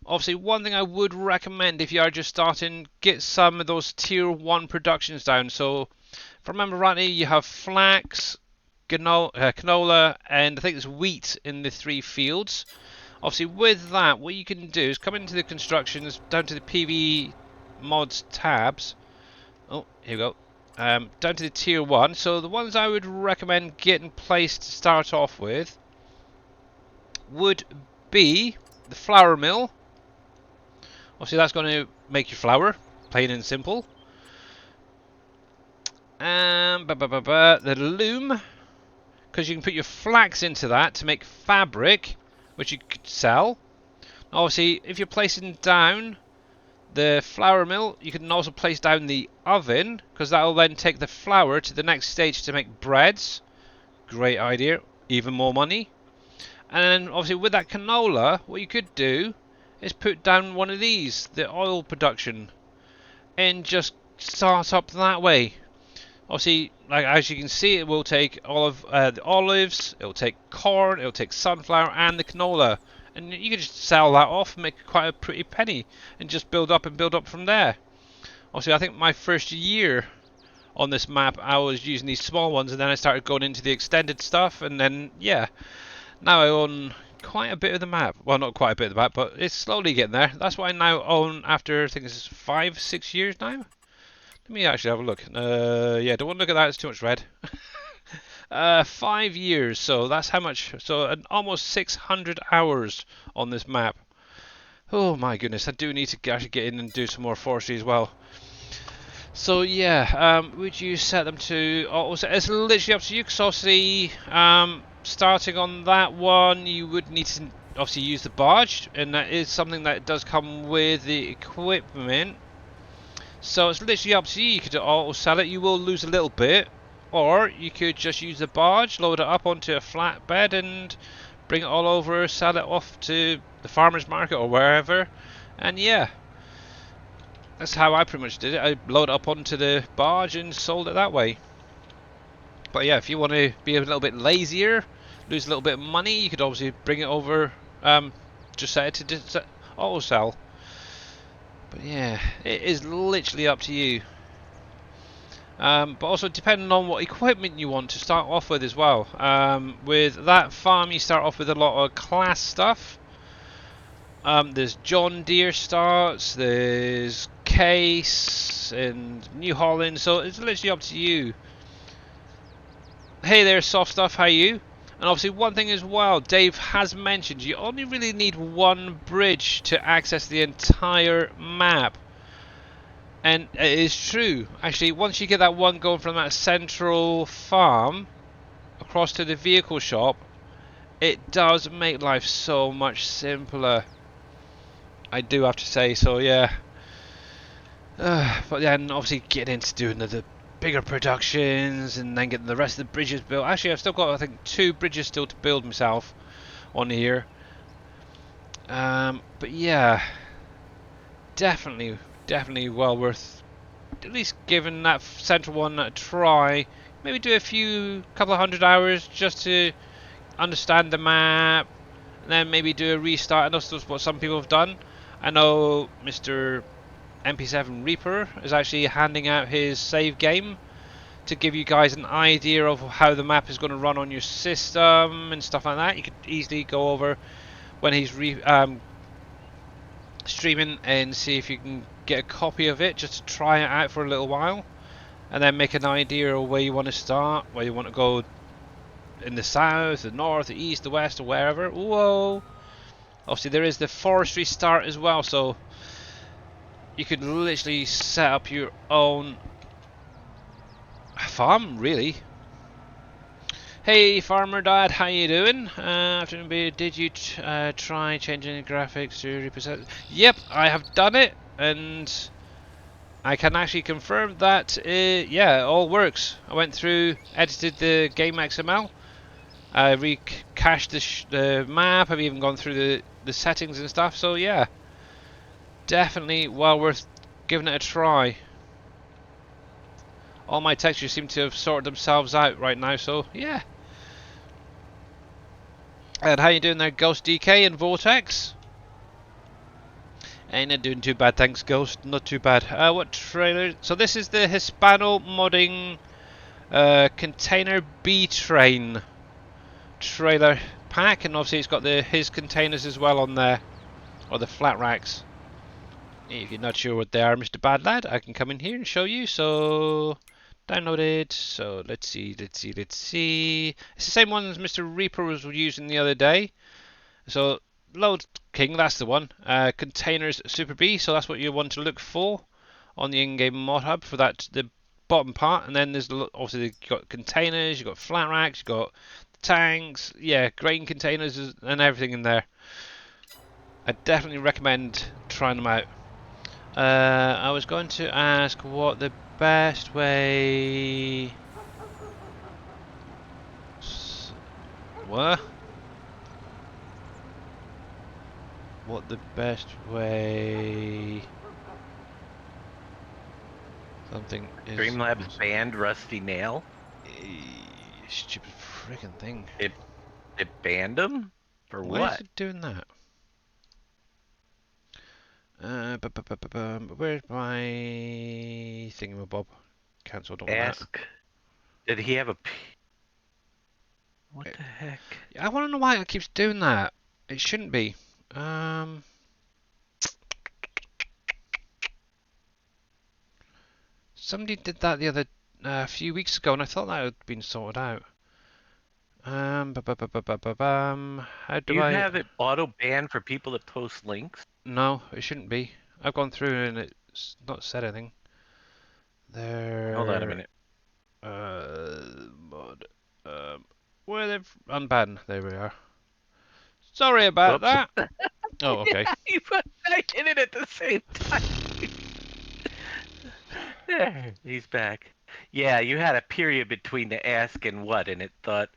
Obviously, one thing I would recommend if you are just starting, get some of those tier 1 productions down. So if I remember rightly, you have flax, canola, and I think there's wheat in the 3 fields. Obviously, with that, what you can do is come into the constructions, down to the PV mods tabs. Oh, here we go. Down to the tier 1. So the ones I would recommend getting placed to start off with would be the flour mill. Obviously, that's going to make you flour, plain and simple. The loom, because you can put your flax into that to make fabric, which you could sell. Obviously, if you're placing down the flour mill, you can also place down the oven, because that will then take the flour to the next stage to make breads. Great idea, even more money. And then obviously with that canola, what you could do is put down one of these, the oil production, and just start up that way. Obviously, like as you can see, it will take all of the olives, it will take corn, it will take sunflower and the canola, and you can just sell that off and make quite a pretty penny and just build up from there. Obviously, I think my first year on this map I was using these small ones, and then I started going into the extended stuff, and then yeah, now I own quite a bit of the map. Well, not quite a bit of the map, but it's slowly getting there. That's what I now own after, I think it's 5-6 years now. Let me actually have a look. Yeah, don't want to look at that, it's too much red. 5 years, so that's how much. So almost 600 hours on this map. Oh my goodness, I do need to actually get in and do some more forestry as well. So yeah, would you set them to auto set? It's literally up to you, because obviously starting on that one you would need to obviously use the barge, and that is something that does come with the equipment. So it's literally up to you. You could auto sell it, you will lose a little bit, or you could just use the barge, load it up onto a flatbed and bring it all over, sell it off to the farmer's market or wherever, and yeah, that's how I pretty much did it. I loaded it up onto the barge and sold it that way. But yeah, if you want to be a little bit lazier, lose a little bit of money, you could obviously bring it over, just set it to auto sell. But yeah, it is literally up to you. But also depending on what equipment you want to start off with as well. With that farm, you start off with a lot of class stuff. There's John Deere starts, there's Case and New Holland, so it's literally up to you. Hey there, soft stuff, how are you? And obviously one thing as well, Dave has mentioned, you only really need one bridge to access the entire map. And it is true. Actually, once you get that one going from that central farm across to the vehicle shop, it does make life so much simpler. I do have to say so, yeah. But then obviously getting into doing the bigger productions and then getting the rest of the bridges built. Actually, I've still got, I think, 2 bridges still to build myself on here. But yeah, definitely well worth at least giving that central one a try. Maybe do a couple of 100 hours just to understand the map, and then maybe do a restart. And that's what some people have done. I know Mr. MP7 Reaper is actually handing out his save game to give you guys an idea of how the map is going to run on your system and stuff like that. You could easily go over when he's streaming and see if you can get a copy of it just to try it out for a little while, and then make an idea of where you want to start, where you want to go in the south, the north, the east, the west, or wherever. Whoa! Obviously, there is the forestry start as well, so you could literally set up your own farm, really. Hey, Farmer Dad, how you doing? Afternoon, did you try changing the graphics to represent? Yep, I have done it, and I can actually confirm that, yeah, it all works. I went through, edited the game XML, I recached the map, I've even gone through the settings and stuff, so yeah, definitely well worth giving it a try. All my textures seem to have sorted themselves out right now, so yeah. And how you doing there, Ghost DK and Vortex? Ain't not doing too bad, thanks, Ghost. Not too bad. What trailer? So this is the Hispano modding container B train trailer pack, and obviously it's got his containers as well on there, or the flat racks. If you're not sure what they are, Mr. Bad Lad, I can come in here and show you. So downloaded. So let's see. It's the same one as Mr. Reaper was using the other day. So Load King, that's the one. Containers Super B, so that's what you want to look for on the in-game mod hub for that, the bottom part. And then there's obviously you've got containers, you've got flat racks, you've got tanks, yeah, grain containers and everything in there. I definitely recommend trying them out. I was going to ask what the best way. What? What the best way? Something is. Streamlabs banned Rusty Nail. Stupid freaking thing. It banned him for Why what? is it doing that? Where's my thingamabob? Cancel, don't want that. Ask. Did he have a? What the heck? I want to know why it keeps doing that. It shouldn't be. Somebody did that the other few weeks ago, and I thought that had been sorted out. How do You I have it auto banned for people that post links? No, it shouldn't be. I've gone through and it's not said anything. There. Hold on a minute. Mod. Where they've unbanned. There we are. Sorry about Whoops. that. Oh, okay. I did it at the same time. There, he's back. Yeah, you had a period between the ask and what, and it thought,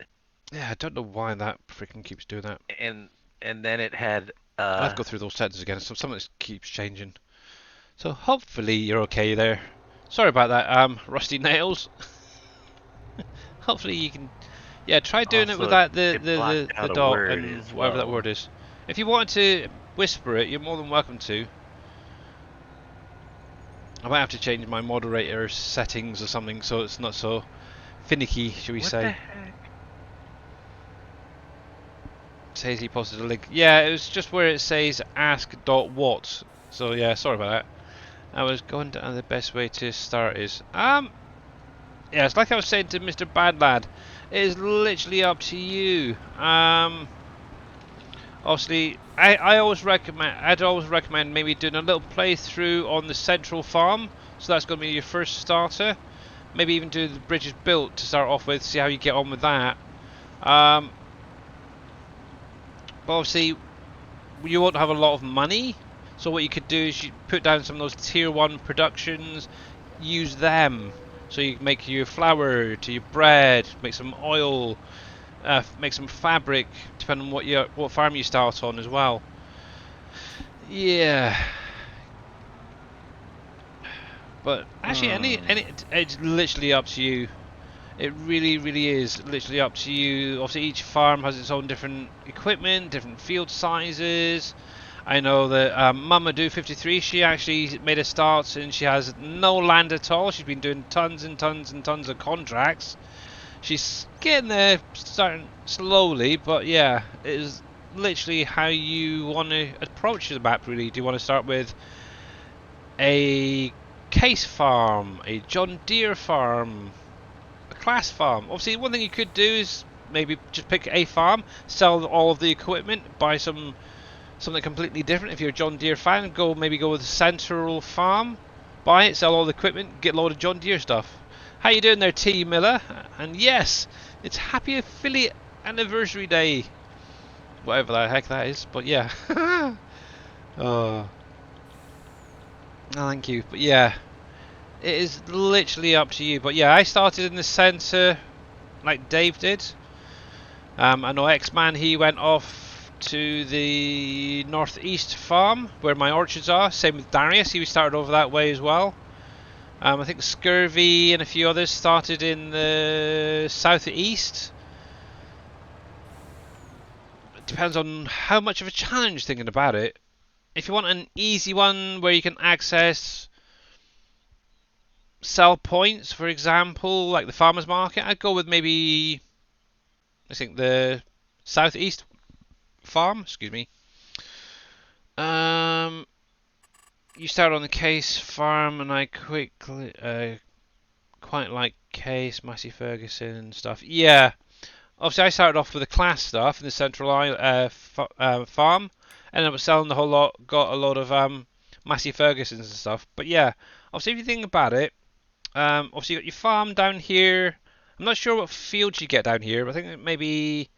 Yeah, I don't know why that freaking keeps doing that. and then it had. I'll have to go through those settings again. So some of this keeps changing. So hopefully you're okay there. Sorry about that, Rusty Nails. Hopefully you can. Yeah, try doing it Also, without it blocked the out a dot word and as whatever that well. word is. If you wanted to whisper it, you're more than welcome to. I might have to change my moderator settings or something so it's not so finicky, shall we What say. the heck? Says he posted a link. Yeah, it was just where it says ask.what. So yeah, sorry about that. I was going down the best way to start is yeah, it's like I was saying to Mr. Bad Lad. It is literally up to you. Obviously, I'd always recommend maybe doing a little playthrough on the central farm. So that's going to be your first starter. Maybe even do the bridges built to start off with. See how you get on with that. But obviously, you won't have a lot of money. So what you could do is you put down some of those tier 1 productions. Use them. So you can make your flour to your bread. Make some oil. Make some fabric, depending on what farm you start on as well. Yeah. But actually, it's literally up to you. It really is literally up to you. Obviously, each farm has its own different equipment, different field sizes. I know that Mamadou53, she actually made a start and she has no land at all. She's been doing tons and tons and tons of contracts. She's getting there, starting slowly, but yeah, it is literally how you want to approach the map, really. Do you want to start with a case farm, a John Deere farm, a class farm? Obviously, one thing you could do is maybe just pick a farm, sell all of the equipment, buy some something completely different. If you're a John Deere fan, maybe go with Central Farm, buy it, sell all the equipment, get a load of John Deere stuff. How you doing there, T Miller? And yes, it's Happy Affiliate Anniversary Day, whatever the heck that is. But yeah, oh, thank you. But yeah, it is literally up to you. But yeah, I started in the centre, like Dave did. I know X-Man, he went off to the northeast farm where my orchards are. Same with Darius, he started over that way as well. I think Scurvy and a few others started in the southeast. It depends on how much of a challenge, thinking about it. If you want an easy one where you can access sell points, for example, like the farmers market, I'd go with maybe, I think, the southeast farm. Excuse me. You start on the Case farm, and I quickly quite like Case, Massey Ferguson and stuff. Yeah, obviously I started off with the class stuff in the Central farm, and I was selling the whole lot. Got a lot of Massey Fergusons and stuff. But yeah, obviously if you think about it, obviously you got your farm down here. I'm not sure what fields you get down here, but I think maybe,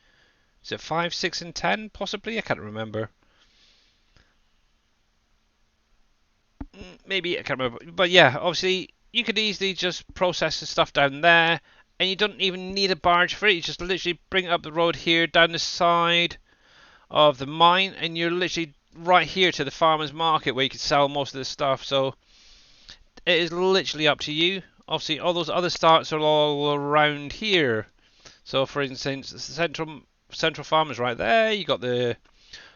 is it 5, 6, and 10 possibly? I can't remember. Maybe I can't remember, but yeah, obviously you could easily just process the stuff down there, and you don't even need a barge for it. You just literally bring it up the road here, down the side of the mine, and you're literally right here to the farmers market where you could sell most of the stuff. So it is literally up to you. Obviously all those other starts are all around here. So for instance, the central farm is right there. You got the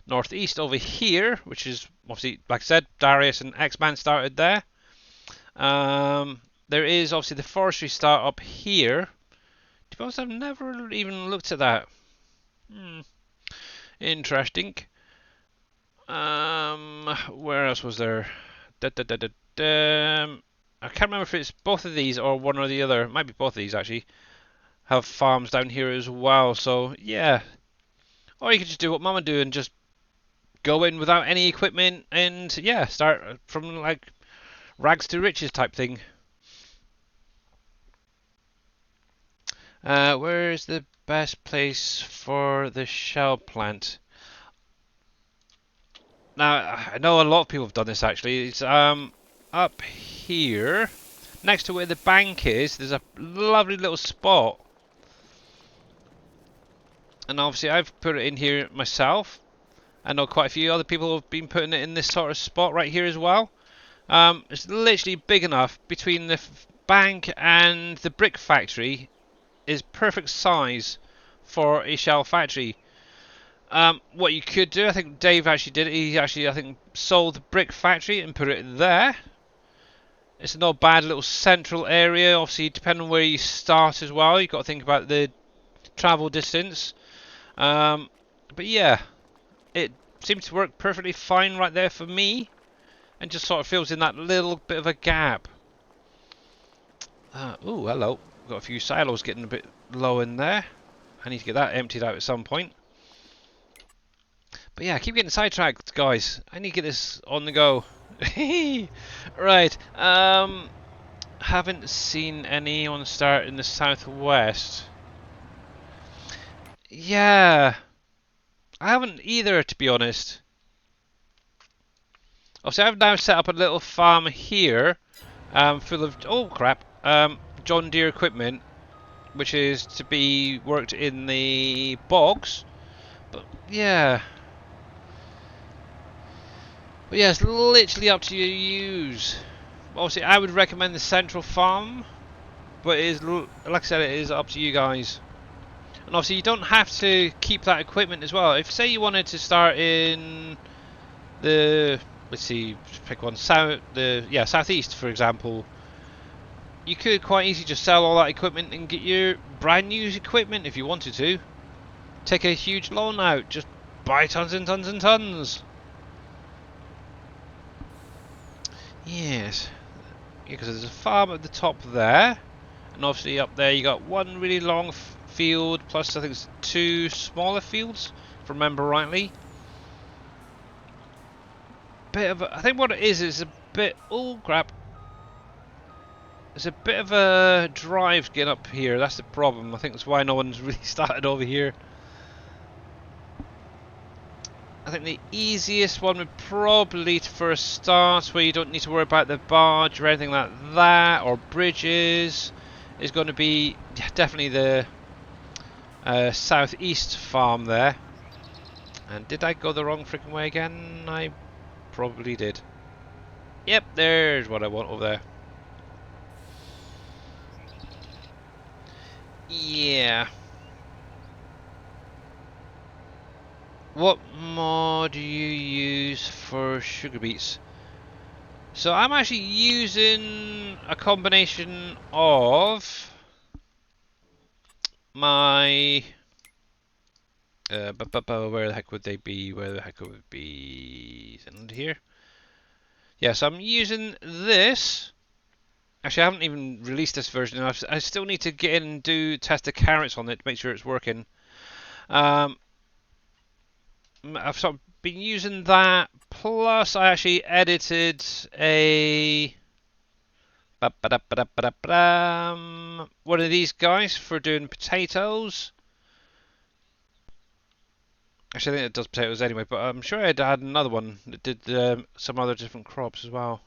northeast over here, which is obviously, like I said, Darius and X-Man started there. There is obviously the forestry start up here. To be honest, I've never even looked at that. Interesting. Where else was there? I can't remember if it's both of these or one or the other. It might be both of these actually. Have farms down here as well. So yeah. Or you could just do what Mama do and just go in without any equipment and yeah, start from like rags to riches type thing. Where's the best place for the shell plant? Now I know a lot of people have done this actually. It's up here next to where the bank is. There's a lovely little spot, and obviously I've put it in here myself. I know quite a few other people have been putting it in this sort of spot right here as well. It's literally big enough between the bank and the brick factory. Is perfect size for a shell factory. What you could do, I think Dave actually did it. He actually, I think, sold the brick factory and put it there. It's a not bad little central area. Obviously, depending on where you start as well, you've got to think about the travel distance. But yeah, it seems to work perfectly fine right there for me, and just sort of fills in that little bit of a gap. Oh, hello. Got a few silos getting a bit low in there. I need to get that emptied out at some point. But yeah, I keep getting sidetracked, guys. I need to get this on the go. Right. Haven't seen anyone start in the southwest. Yeah. I haven't either, to be honest. Obviously, I've now set up a little farm here, full of, oh crap, John Deere equipment, which is to be worked in the bogs. But yeah, it's literally up to you to use. Obviously, I would recommend the central farm, but it is, like I said, it is up to you guys. And obviously, you don't have to keep that equipment as well. If say you wanted to start in the, let's see, pick one, southeast, for example. You could quite easily just sell all that equipment and get your brand new equipment if you wanted to. Take a huge loan out, just buy tons and tons and tons. Yes, because there's a farm at the top there, and obviously up there you got one really long field, plus I think it's 2 smaller fields, if I remember rightly. bit of a, I think what it is a bit, oh crap, it's a bit of a drive to get up here. That's the problem. I think that's why no one's really started over here. I think the easiest one would probably, for a start, where you don't need to worry about the barge or anything like that, or bridges, is going to be definitely the southeast farm there. And did I go the wrong freaking way again? I probably did. Yep, there's what I want over there. Yeah. What mod do you use for sugar beets? So I'm actually using a combination of my where the heck would they be? Where the heck would it be? Is it under here? Yes, I'm using this. Actually, I haven't even released this version. I still need to get in and test the carrots on it to make sure it's working. I've sort of been using that. Plus, I actually edited a one of these guys for doing potatoes. Actually, I think it does potatoes anyway, but I'm sure I had another one that did some other different crops as well.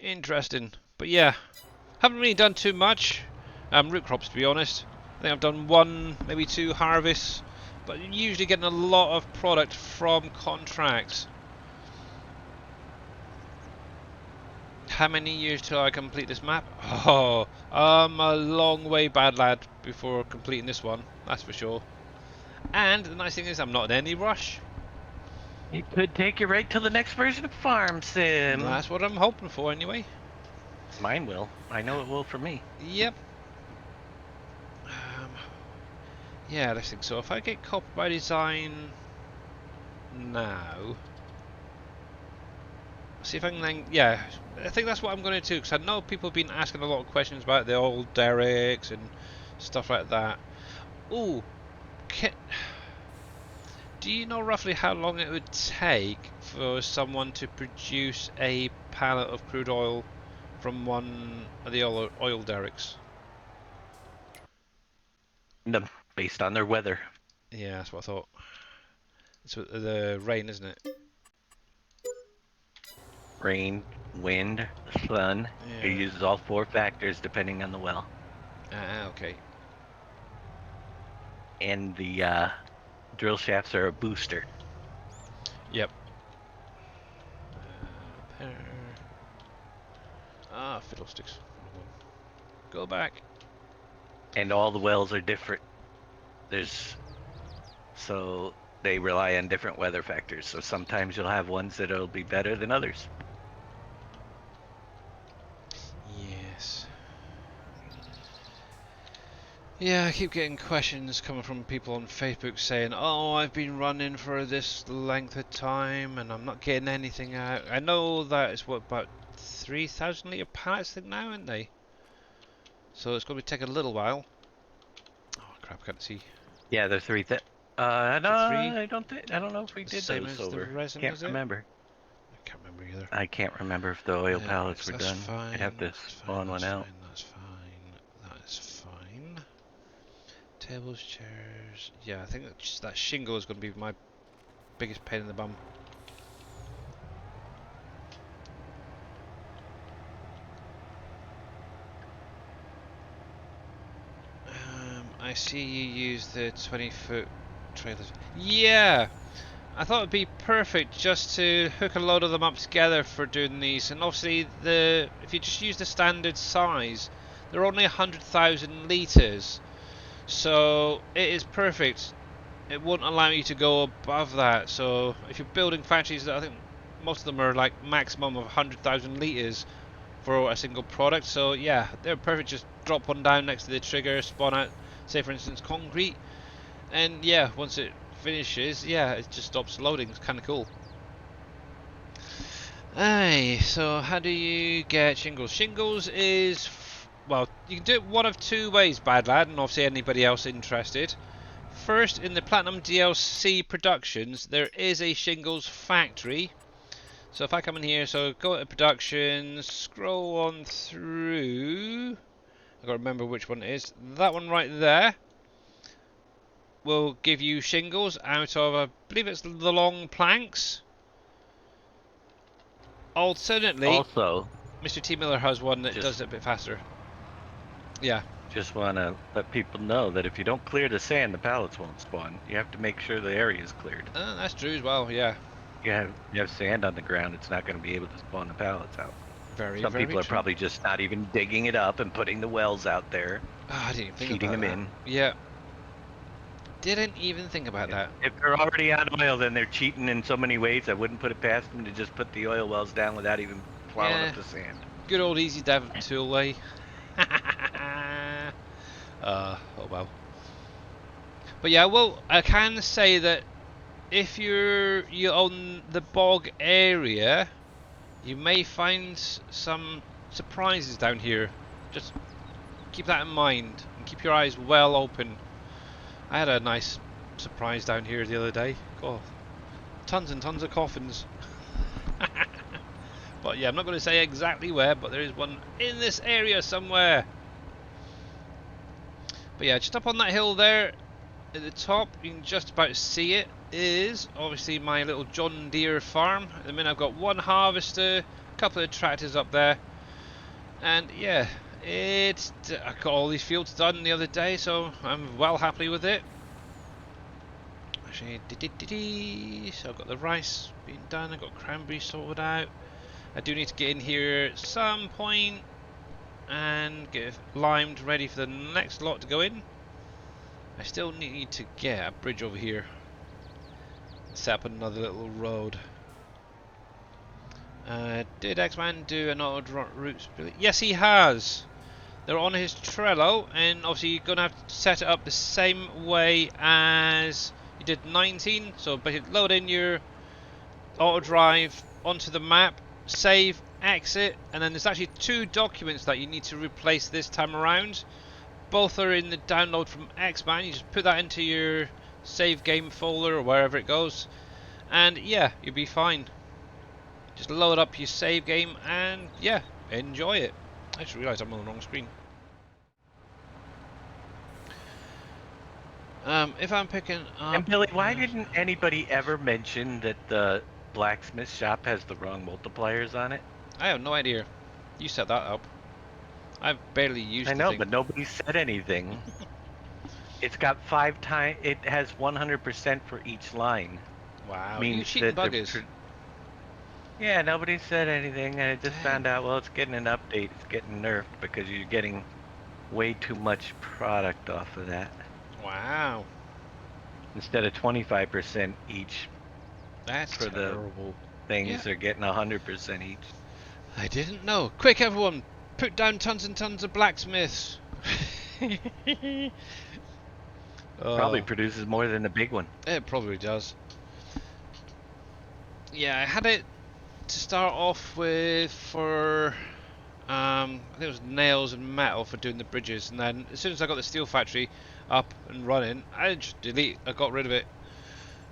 Interesting. But yeah, haven't really done too much. Root crops, to be honest. I think I've done one, maybe two harvests, but usually getting a lot of product from contracts. How many years till I complete this map? Oh, I'm a long way, bad lad, before completing this one. That's for sure. And the nice thing is, I'm not in any rush. It could take you right to the next version of Farm Sim. That's what I'm hoping for, anyway. Mine will. I know it will for me. Yep. Yeah, let's think. So if I get copy by design now, see if I can then, yeah, I think that's what I'm going to do, because I know people have been asking a lot of questions about the old derricks and stuff like that. Ooh, do you know roughly how long it would take for someone to produce a pallet of crude oil from one of the oil derricks? Based on their weather. Yeah, that's what I thought. It's the rain, isn't it? Rain, wind, sun. Yeah. It uses all 4 factors depending on the well. Okay. And the drill shafts are a booster. Yep. Fiddlesticks. Go back. And all the wells are different. So they rely on different weather factors. So sometimes you'll have ones that'll be better than others. Yes. Yeah, I keep getting questions coming from people on Facebook saying, oh, I've been running for this length of time and I'm not getting anything out. I know that it's what, about 3,000 litre pallets I think now, aren't they? So it's going to take a little while. Oh crap, I can't see. Yeah, they're 3. No, I don't know if we did Same those as the over. resin, Can't is it? remember. I can't remember either. I can't remember if the oil pallets were that's done. fine, I'd have to that's spawn fine, one out. That's fine. That's fine. Tables, chairs. Yeah, I think that shingle is going to be my biggest pain in the bum. I see you use the 20-foot trailers. Yeah! I thought it'd be perfect just to hook a load of them up together for doing these. And obviously, if you just use the standard size, they're only 100,000 litres. So it is perfect. It won't allow you to go above that. So if you're building factories, I think most of them are like maximum of 100,000 litres for a single product. So yeah, they're perfect. Just drop one down next to the trigger, spawn out, say for instance, concrete. And yeah, once it finishes, yeah, it just stops loading. It's kind of cool. Aye, so how do you get shingles? Shingles is, well, you can do it one of two ways, bad lad, and obviously anybody else interested. First, in the Platinum DLC Productions, there is a shingles factory. So if I come in here, so go to production, scroll on through. I gotta remember which one it is. That one right there will give you shingles out of, I believe it's the long planks. Alternately, Also, Mr. T Miller has one that just does it a bit faster. Yeah. just want to let people know that if you don't clear the sand, the pallets won't spawn. You have to make sure the area is cleared. That's true as well. Yeah. You have sand on the ground, it's not going to be able to spawn the pallets out. Very, Some very people are true. probably just not even digging it up and putting the wells out there, I didn't even think feeding about them that. in. Yeah. Didn't even think about that. If they're already on oil, then they're cheating in so many ways. I wouldn't put it past them to just put the oil wells down without even plowing Yeah. up the sand. Good old easy dev tool, eh? Oh well. But yeah, well, I can say that if you own the bog area, you may find some surprises down here. Just keep that in mind and keep your eyes well open. I had a nice surprise down here the other day. Oh, tons and tons of coffins. But yeah, I'm not going to say exactly where, but there is one in this area somewhere. But yeah, just up on that hill there at the top, you can just about see it, is obviously my little John Deere farm. At the minute I've got one harvester, a couple of tractors up there, and yeah, I got all these fields done the other day, so I'm well happy with it. Actually, so I've got the rice being done, I've got cranberry sorted out. I do need to get in here at some point and get it limed ready for the next lot to go in. I still need to get a bridge over here and set up another little road. Did X-Man do an auto route split? Yes, he has. They're on his Trello, and obviously you're gonna have to set it up the same way as you did 19. So basically, load in your auto drive onto the map, save, exit, and then there's actually 2 documents that you need to replace this time around. Both are in the download from X-Man. You just put that into your save game folder or wherever it goes, and yeah, you'll be fine. Just load up your save game and yeah, enjoy it. I just realised I'm on the wrong screen. If I'm picking up... And Billy, why didn't anybody ever mention that the blacksmith shop has the wrong multipliers on it? I have no idea. You set that up. I've barely used I the know, thing. but nobody said anything. It's got 5 times. It has 100% for each line. Wow, Means you cheating that buggers. yeah, nobody said anything, and I just Dang. found out. Well, it's getting an update. It's getting nerfed because you're getting way too much product off of that. Wow, Instead of 25% each that's for terrible. the things, they're getting 100% each. I didn't know. Quick, everyone, put down tons and tons of blacksmiths. Probably produces more than the big one. It probably does. Yeah, I had it to start off with for I think it was nails and metal for doing the bridges, and then as soon as I got the steel factory up and running, I just I got rid of it.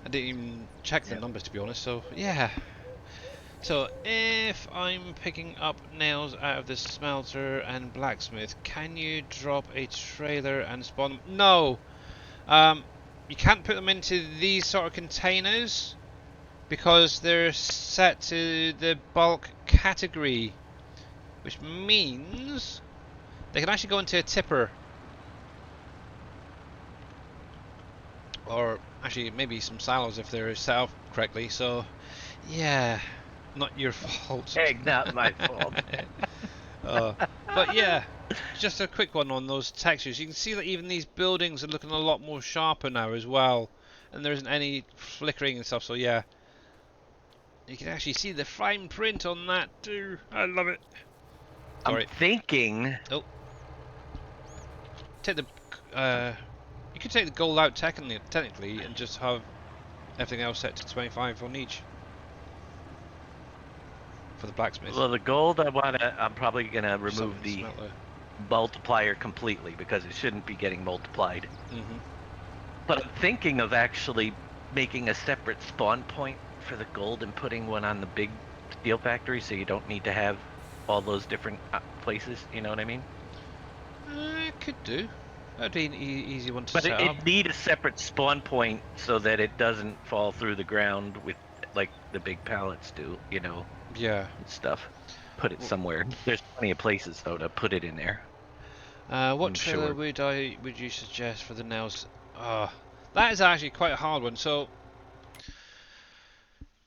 I didn't even check the numbers, to be honest. So yeah. So if I'm picking up nails out of the smelter and blacksmith, can you drop a trailer and spawn them? No. You can't put them into these sort of containers because they're set to the bulk category, which means they can actually go into a tipper, or actually maybe some silos if they're set up correctly. So yeah, not your fault. Hey, not my fault. But yeah, just a quick one on those textures. You can see that even these buildings are looking a lot more sharper now as well, and there isn't any flickering and stuff. So yeah, you can actually see the fine print on that too. I love it. Sorry. I'm thinking. Oh, take the you could take the gold out technically and just have everything else set to 25 on each for the blacksmith. Well, the gold I'm probably gonna remove the Smelter. multiplier completely because it shouldn't be getting multiplied. But I'm thinking of actually making a separate spawn point for the gold and putting one on the big steel factory, so you don't need to have all those different places. You know what I mean? Could do. That'd be an easy one to But set up. it need a separate spawn point so that it doesn't fall through the ground with like the big pallets do, you know, Yeah. and stuff. Put it somewhere. There's plenty of places though to put it in there. What I'm trailer sure. would you suggest for the nails? That is actually quite a hard one. So,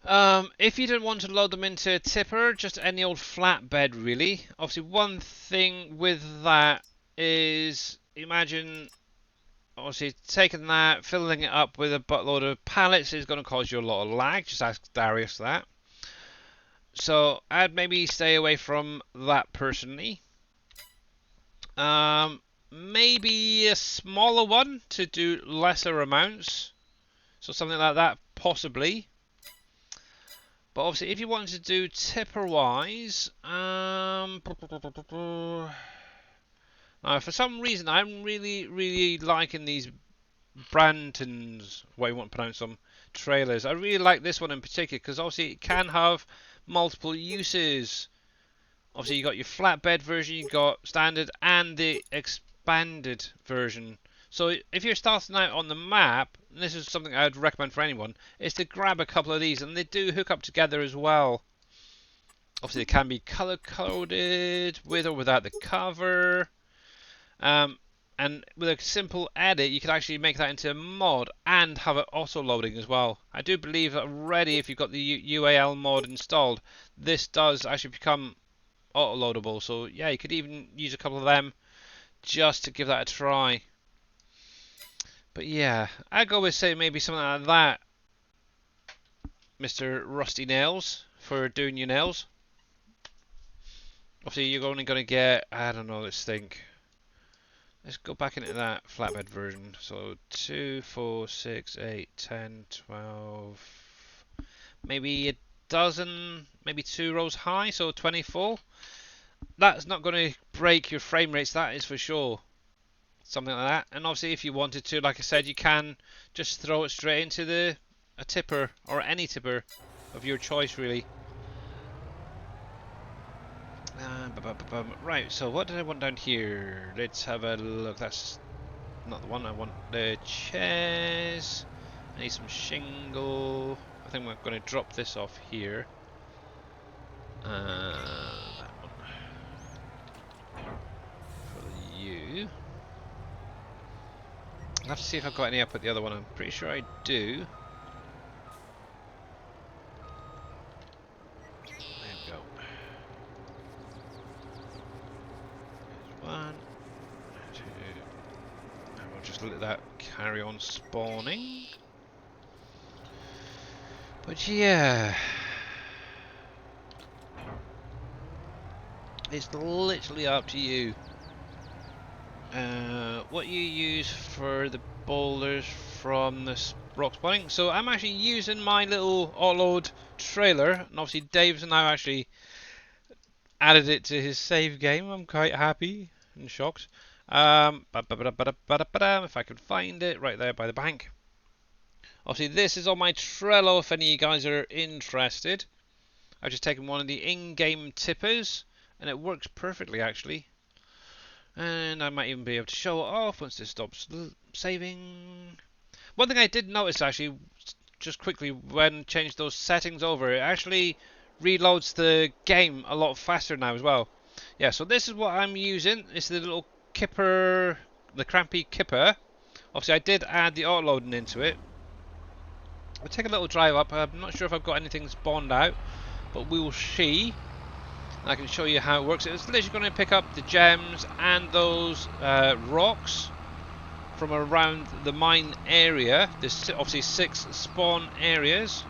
if you didn't want to load them into a tipper, just any old flatbed, really. Obviously, one thing with that is imagine, obviously, taking that, filling it up with a buttload of pallets is going to cause you a lot of lag. Just ask Darius that. So, I'd maybe stay away from that personally. Maybe a smaller one to do lesser amounts. So something like that, possibly. But obviously, if you wanted to do tipper-wise, for some reason, I'm really liking these Brantons, what you want to pronounce them, trailers. I really like this one in particular because obviously it can have multiple uses. Obviously, you got your flatbed version, you got standard, and the expanded version. So if you're starting out on the map, and this is something I'd recommend for anyone, is to grab a couple of these, and they do hook up together as well. Obviously, they can be color coded with or without the cover. And with a simple edit, you can actually make that into a mod and have it auto loading as well. I do believe that already, if you've got the UAL mod installed, this does actually become auto loadable. So yeah, you could even use a couple of them just to give that a try. But yeah, I'd go with say maybe something like that, Mr. Rusty Nails, for doing your nails. Obviously, you're only going to get, I don't know, let's think. Let's go back into that flatbed version. So 2, 4, 6, 8, 10, 12, maybe a dozen, maybe 2 rows high, so 24. That's not going to break your frame rates, that is for sure. Something like that. And obviously, if you wanted to, like I said, you can just throw it straight into a tipper or any tipper of your choice, really. Right, so what did I want down here? Let's have a look. That's not the one. I want the chairs. I need some shingle. I think we're going to drop this off here. That one. For you. I'll have to see if I've got any up at the other one. I'm pretty sure I do. There we go. There's 1, 2. And we'll just let that carry on spawning. But yeah. It's literally up to you. What you use for the boulders from this rock spawning. So I'm actually using my little auto-load trailer, and obviously Dave's now actually added it to his save game. I'm quite happy and shocked. If I can find it, right there by the bank. Obviously this is on my Trello if any of you guys are interested. I've just taken one of the in-game tippers, and it works perfectly actually. And I might even be able to show it off once this stops saving. One thing I did notice actually, just quickly, when I changed those settings over, it actually reloads the game a lot faster now as well. Yeah, so this is what I'm using. It's the little kipper, the crampy kipper. Obviously I did add the auto-loading into it. I'll take a little drive up. I'm not sure if I've got anything spawned out, but we will see. I can show you how it works. It's literally going to pick up the gems and those rocks from around the mine area. There's obviously 6 spawn areas.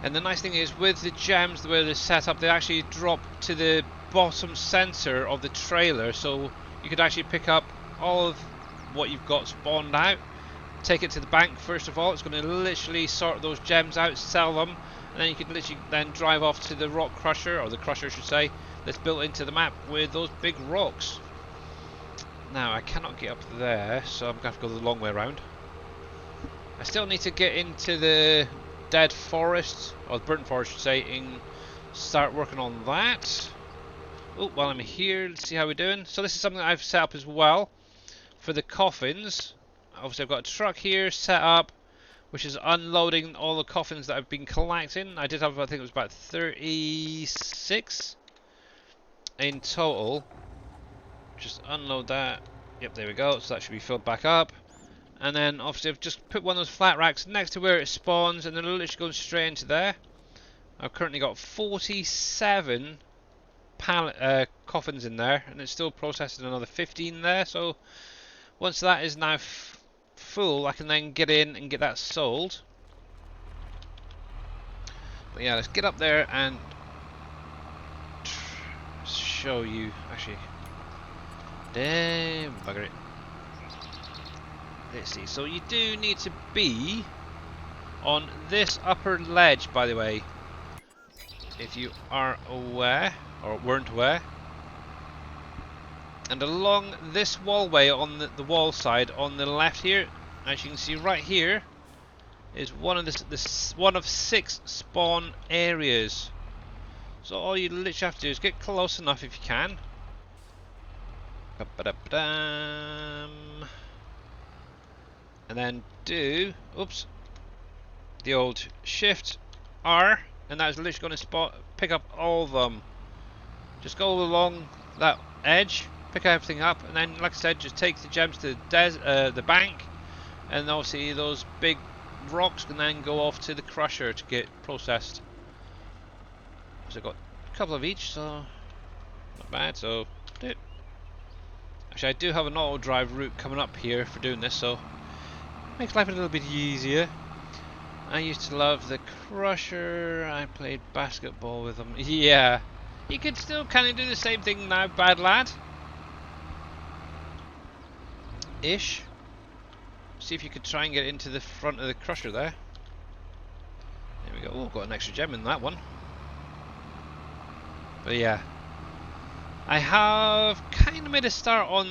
And the nice thing is with the gems, the way they're set up, they actually drop to the bottom sensor of the trailer. So you could actually pick up all of what you've got spawned out. Take it to the bank first of all. It's going to literally sort those gems out, sell them. And then you can literally then drive off to the rock crusher, or the crusher I should say, that's built into the map with those big rocks. Now I cannot get up there, so I'm going to have to go the long way around. I still need to get into the dead forest, or the burnt forest, I should say, and start working on that. Oh, while I'm here, let's see how we're doing. So this is something that I've set up as well for the coffins. Obviously, I've got a truck here set up, which is unloading all the coffins that I've been collecting. I did have, I think it was about 36 in total. Just unload that. Yep, there we go. So that should be filled back up. And then obviously I've just put one of those flat racks next to where it spawns, and then it'll literally go straight into there. I've currently got 47 coffins in there, and it's still processing another 15 there. So once that is now full, I can then get in and get that sold. But yeah, let's get up there and show you. Actually, damn bugger it. Let's see. So you do need to be on this upper ledge, by the way, if you are aware or weren't aware. And along this wallway on the wall side on the left here, as you can see right here, is one of one of 6 spawn areas. So all you literally have to do is get close enough if you can. And then do, oops, the old Shift R, and that is literally going to pick up all of them. Just go along that edge, pick everything up, and then, like I said, just take the gems to the bank, and obviously those big rocks can then go off to the crusher to get processed. So I've got a couple of each, so not bad. So do it. Actually, I do have an auto drive route coming up here for doing this, so makes life a little bit easier. I used to love the crusher. I played basketball with them. Yeah, you could still kind of do the same thing now, bad lad. Ish. See if you could try and get into the front of the crusher there. There we go. Oh, got an extra gem in that one. But yeah, I have kind of made a start on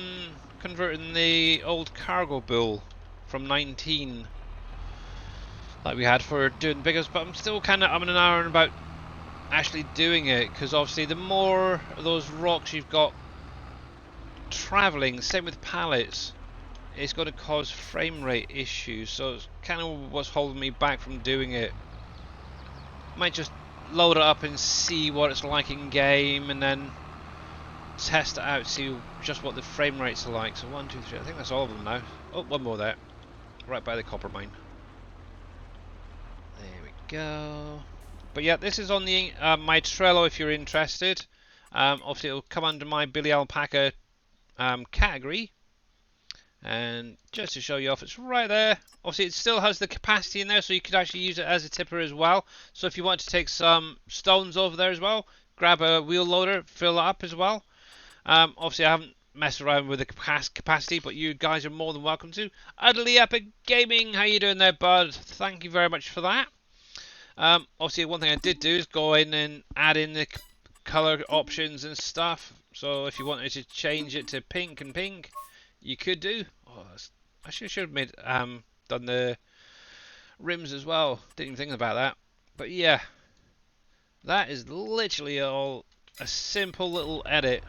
converting the old cargo bull from 19 that we had for doing biggers, but I'm still kind of umming and ahhing about actually doing it, because obviously the more of those rocks you've got travelling, same with pallets, it's going to cause frame rate issues. So it's kind of what's holding me back from doing it. Might just load it up and see what it's like in game, and then test it out, see just what the frame rates are like. So 1, 2, 3, I think that's all of them now. Oh, one more there, right by the copper mine. There we go. But yeah, this is on the my Trello if you're interested. Obviously it'll come under my Billy Alpaca category. And just to show you off, it's right there. Obviously it still has the capacity in there, so you could actually use it as a tipper as well. So if you want to take some stones over there as well, grab a wheel loader, fill it up as well. Obviously I haven't messed around with the capacity, but you guys are more than welcome to. Utterly Epic Gaming, how you doing there, bud? Thank you very much for that. Obviously one thing I did do is go in and add in the color options and stuff. So if you wanted to change it to pink and pink, you could do. Oh, I should have made done the rims as well. Didn't even think about that. But yeah, that is literally all a simple little edit.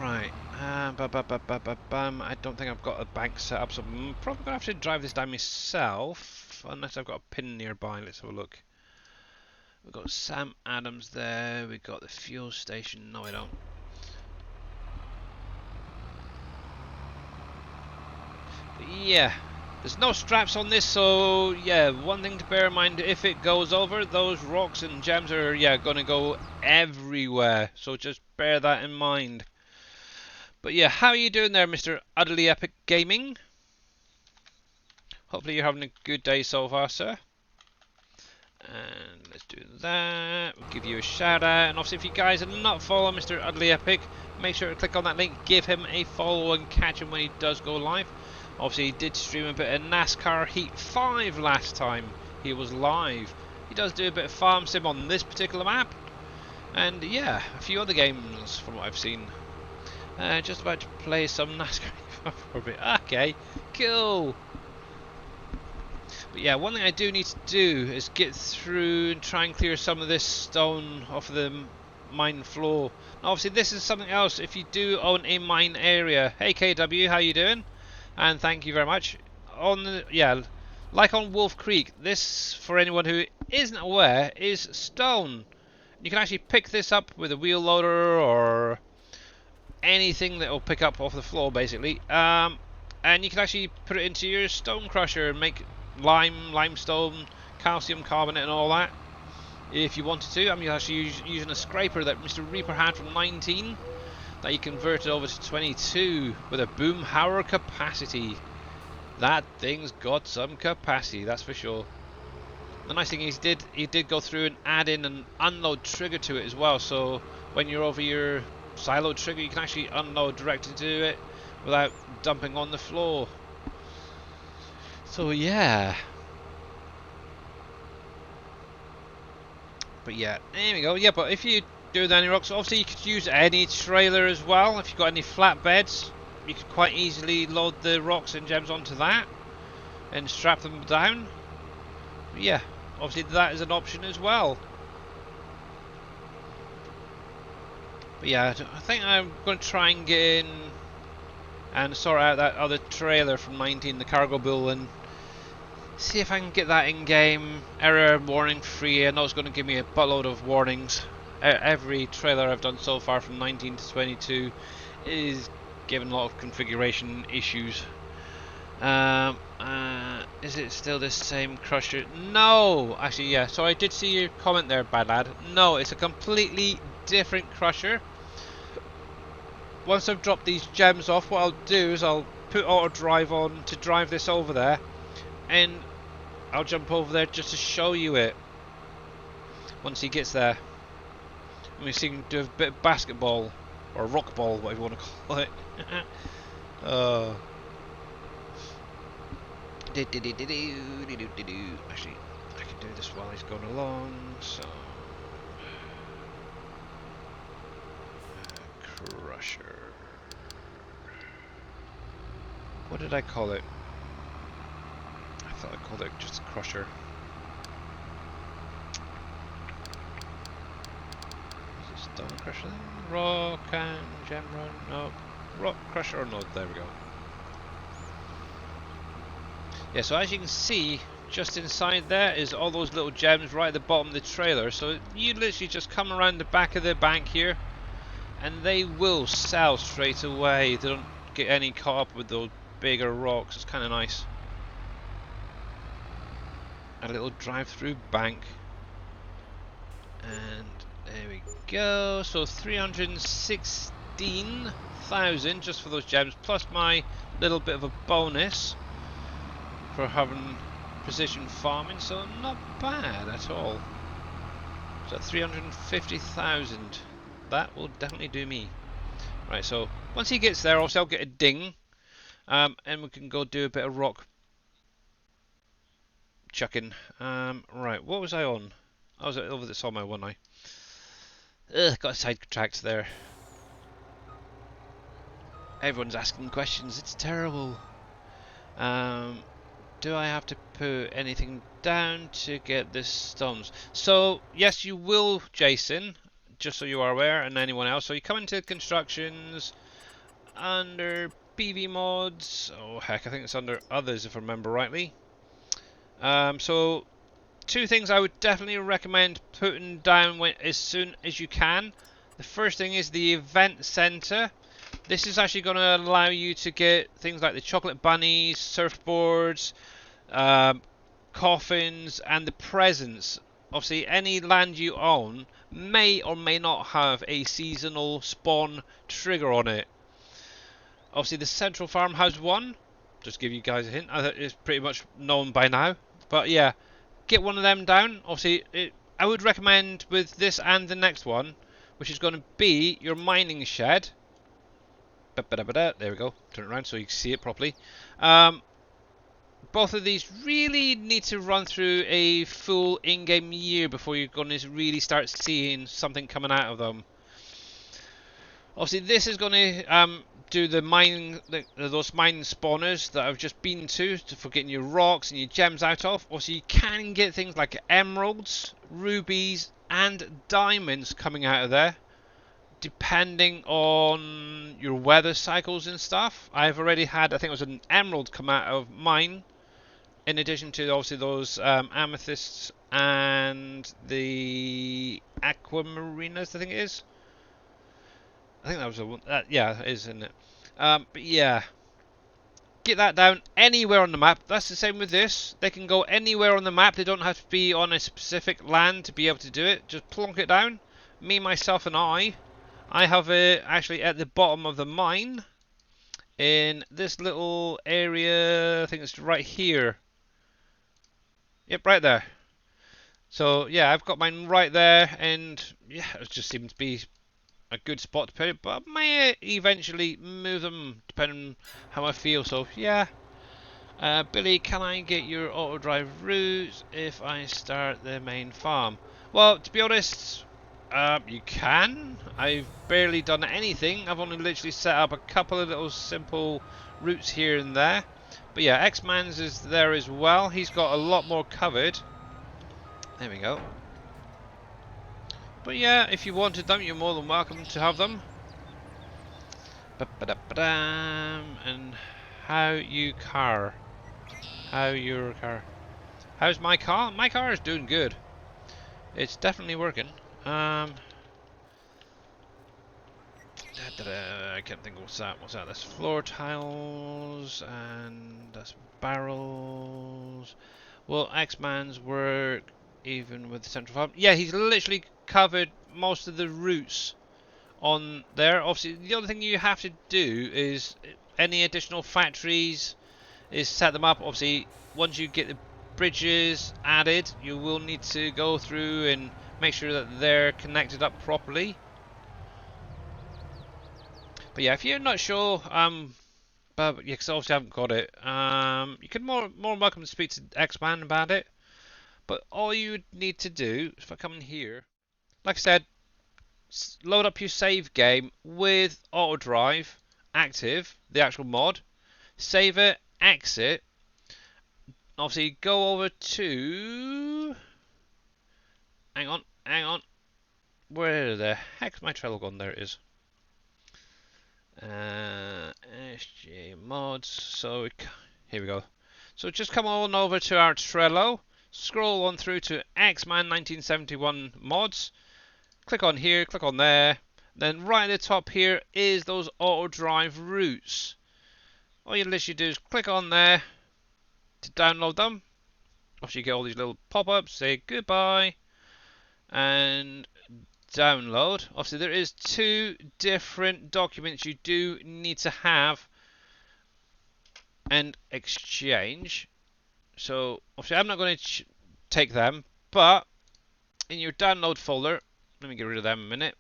Right. I don't think I've got a bank set up, so I'm probably gonna have to drive this down myself, unless I've got a pin nearby. Let's have a look. We've got Sam Adams there. We've got the fuel station. No, we don't. Yeah, there's no straps on this, so yeah, one thing to bear in mind, if it goes over, those rocks and gems are gonna go everywhere, so just bear that in mind. But yeah, how are you doing there, Mr. Utterly Epic Gaming? Hopefully you're having a good day so far, sir. And let's do that. We'll give you a shout out. And obviously if you guys are not following Mr. Utterly Epic, make sure to click on that link, give him a follow and catch him when he does go live. Obviously he did stream a bit of NASCAR Heat 5 last time he was live. He does do a bit of farm sim on this particular map. And yeah, a few other games from what I've seen. Just about to play some NASCAR for a bit. Okay, cool. But yeah, one thing I do need to do is get through and try and clear some of this stone off of the mine floor. Now, obviously, this is something else. If you do own a mine area, hey KW, how you doing? And thank you very much. On the like on Wolf Creek, this, for anyone who isn't aware, is stone. You can actually pick this up with a wheel loader or anything that will pick up off the floor, basically. And you can actually put it into your stone crusher and make limestone, calcium carbonate, and all that. If you wanted to, I'm actually using a scraper that Mr. Reaper had from 19 that he converted over to 22 with a boom hour capacity. That thing's got some capacity, that's for sure. The nice thing is he did go through and add in an unload trigger to it as well, so when you're over your silo trigger you can actually unload direct into it without dumping on the floor. So yeah. But yeah, there we go. Yeah, but if you do any rocks, obviously you could use any trailer as well. If you've got any flatbeds, you could quite easily load the rocks and gems onto that and strap them down. But yeah, obviously that is an option as well. But yeah, I think I'm going to try and get in and sort out that other trailer from 19, the cargo bill, and see if I can get that in-game error warning free. I know it's going to give me a buttload of warnings. Every trailer I've done so far from 19 to 22 is giving a lot of configuration issues. Is it still the same crusher? No! Actually, yeah. So I did see your comment there, bad lad. No, it's a completely different crusher. Once I've dropped these gems off, what I'll do is I'll put auto drive on to drive this over there, and I'll jump over there just to show you it once he gets there. And we see him do a bit of basketball or rock ball, whatever you want to call it. Actually, I can do this while he's going along. So, crusher. What did I call it? I thought I called it just a crusher. Is it stone crusher then? Rock and gem run? No. Rock crusher or no? There we go. Yeah, so as you can see, just inside there is all those little gems right at the bottom of the trailer. So you literally just come around the back of the bank here, and they will sell straight away. They don't get any caught up with those bigger rocks. It's kind of nice. A little drive-through bank, and there we go. So 316,000 just for those gems, plus my little bit of a bonus for having precision farming, so not bad at all. So 350,000, that will definitely do me. Right, so once he gets there, obviously I'll get a ding, and we can go do a bit of rock chucking. Right, what was I on? I was over the sawmill, wasn't I? Ugh, got sidetracked there. Everyone's asking questions, it's terrible. Do I have to put anything down to get the stones? So, yes, you will, Jason, just so you are aware, and anyone else. So you come into constructions, under PV mods, oh heck, I think it's under others if I remember rightly. So, two things I would definitely recommend putting down as soon as you can. The first thing is the event center. This is actually going to allow you to get things like the chocolate bunnies, surfboards, coffins, and the presents. Obviously, any land you own may or may not have a seasonal spawn trigger on it. Obviously, the central farm has one. Just give you guys a hint. It's pretty much known by now. But yeah, get one of them down. Obviously, I would recommend with this and the next one, which is going to be your mining shed. There we go. Turn it around so you can see it properly. Both of these really need to run through a full in-game year before you're going to really start seeing something coming out of them. Obviously, this is going to do the mine, those mine spawners that I've just been to for getting your rocks and your gems out of. Also, you can get things like emeralds, rubies, and diamonds coming out of there, depending on your weather cycles and stuff. I've already had, I think it was an emerald come out of mine, in addition to obviously those amethysts and the aquamarinas, I think it is. I think that was a one. Yeah, it is, isn't it? But yeah, get that down anywhere on the map. That's the same with this. They can go anywhere on the map. They don't have to be on a specific land to be able to do it. Just plonk it down. Me, myself, and I have it actually at the bottom of the mine in this little area. I think it's right here. Yep, right there. So yeah, I've got mine right there, and yeah, it just seems to be a good spot to put it, but I may eventually move them depending on how I feel. So yeah, Billy, can I get your auto drive routes if I start the main farm? Well, to be honest, you can. I've barely done anything. I've only literally set up a couple of little simple routes here and there. But yeah, X-Man's is there as well. He's got a lot more covered. There we go. But yeah, if you wanted them, you're more than welcome to have them. And how you car? How your car? How's my car? My car is doing good. It's definitely working. I can't think of what's that. What's that? That's floor tiles and that's barrels. Will X-Man's work even with the central farm? Yeah, he's literally covered most of the routes on there. Obviously, the other thing you have to do is any additional factories is set them up. Obviously, once you get the bridges added, you will need to go through and make sure that they're connected up properly. But yeah, if you're not sure, but yeah, because obviously I haven't got it, you can more welcome to speak to X-Man about it. But all you would need to do, if I come in here, like I said, load up your save game with auto drive active, the actual mod, save it, exit, obviously go over to, hang on, where the heck's my Trello gone? There it is. SGA mods, so here we go. So just come on over to our Trello, scroll on through to X-Man 1971 mods, click on here, click on there, then right at the top here is those auto drive routes. All you literally do is click on there to download them. Obviously you get all these little pop-ups, say goodbye, and download. Obviously there is two different documents you do need to have and exchange. So obviously I'm not going to take them, but in your download folder, let me get rid of them a minute.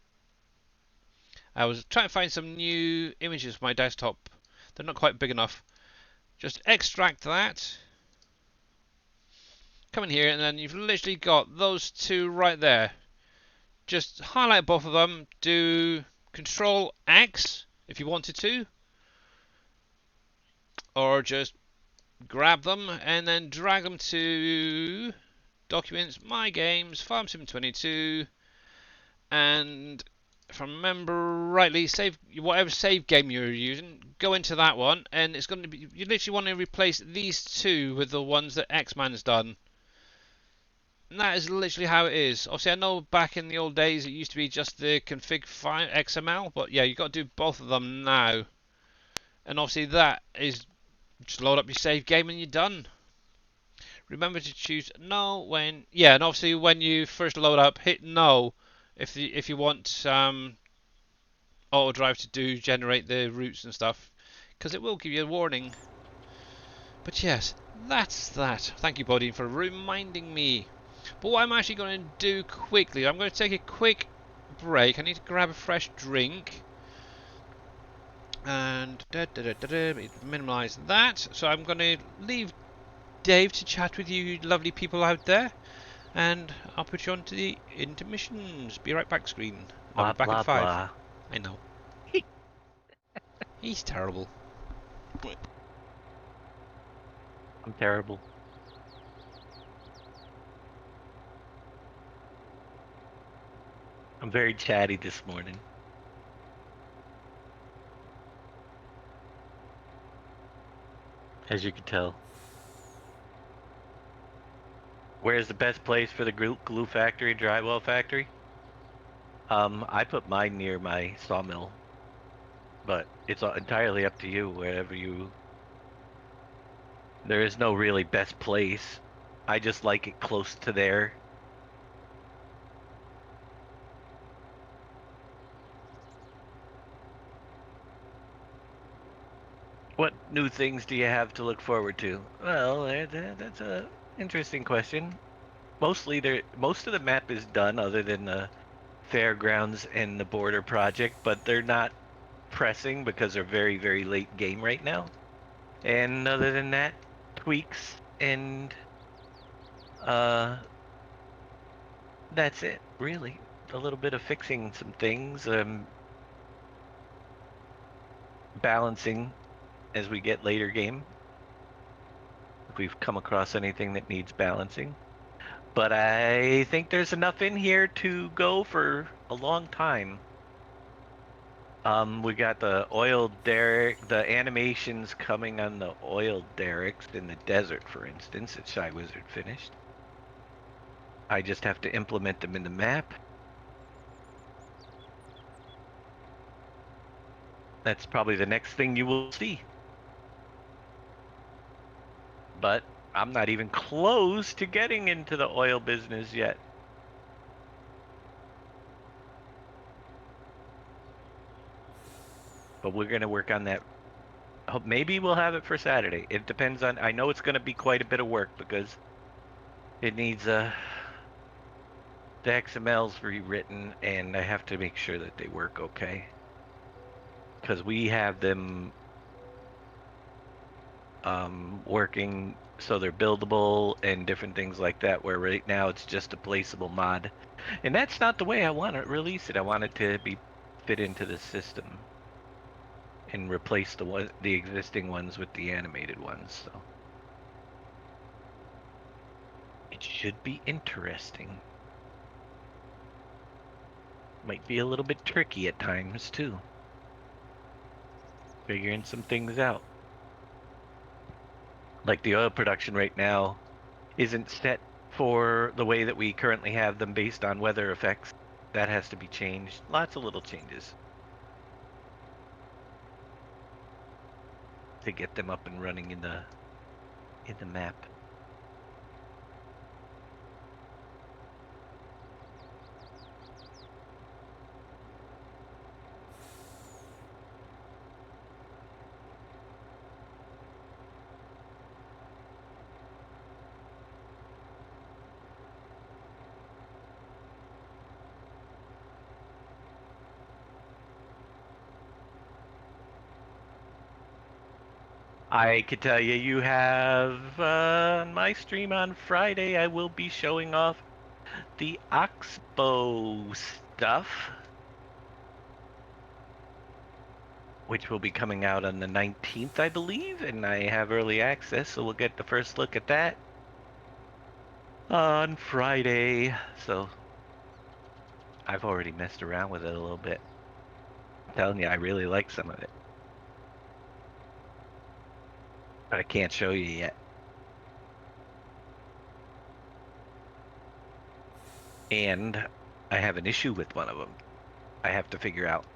I was trying to find some new images for my desktop. They're not quite big enough. Just extract that. Come in here and then you've literally got those two right there. Just highlight both of them. Do Control X if you wanted to. Or just grab them and then drag them to Documents, My Games, Farm Sim 22. And if I remember rightly, save whatever save game you're using, go into that one, and it's going to be, you literally want to replace these two with the ones that X-Man's done. And that is literally how it is. Obviously, I know back in the old days it used to be just the config file XML, but yeah, you've got to do both of them now. And obviously that is, just load up your save game and you're done. Remember to choose no when, yeah, and obviously when you first load up, hit no if you want auto drive to generate the routes and stuff, because it will give you a warning. But yes, that's that. Thank you, Buddy, for reminding me. But what I'm actually going to do quickly, I'm going to take a quick break. I need to grab a fresh drink and minimize that. So I'm going to leave Dave to chat with you lovely people out there, and I'll put you on to the intermissions. Be right back, screen. I'll be back at 5. I know. He's terrible. I'm terrible. I'm very chatty this morning. As you can tell. Where's the best place for the glue factory, drywall factory? I put mine near my sawmill, but it's entirely up to you, wherever you. There is no really best place. I just like it close to there. What new things do you have to look forward to? Well, that's a interesting question. Most of the map is done, other than the fairgrounds and the border project, but they're not pressing because they're very, very late game right now. And other than that, tweaks and uh, that's it, really. A little bit of fixing some things, balancing as we get later game. If we've come across anything that needs balancing. But I think there's enough in here to go for a long time. We got the oil derrick, the animations coming on the oil derricks in the desert, for instance, that Shy Wizard finished. I just have to implement them in the map. That's probably the next thing you will see. But I'm not even close to getting into the oil business yet. But we're going to work on that. Maybe we'll have it for Saturday. It depends on, I know it's going to be quite a bit of work because it needs the XMLs rewritten, and I have to make sure that they work okay. Because we have them working so they're buildable and different things like that, where right now it's just a placeable mod. And that's not the way I want to release it. I want it to be fit into the system and replace the existing ones with the animated ones. So it should be interesting. Might be a little bit tricky at times too. Figuring some things out. Like the oil production right now isn't set for the way that we currently have them based on weather effects. That has to be changed. Lots of little changes to get them up and running in the map. I could tell you, you have on my stream on Friday, I will be showing off the Oxbow stuff, which will be coming out on the 19th, I believe, and I have early access, so we'll get the first look at that on Friday. So I've already messed around with it a little bit. I'm telling you, I really like some of it, but I can't show you yet. And I have an issue with one of them. I have to figure out.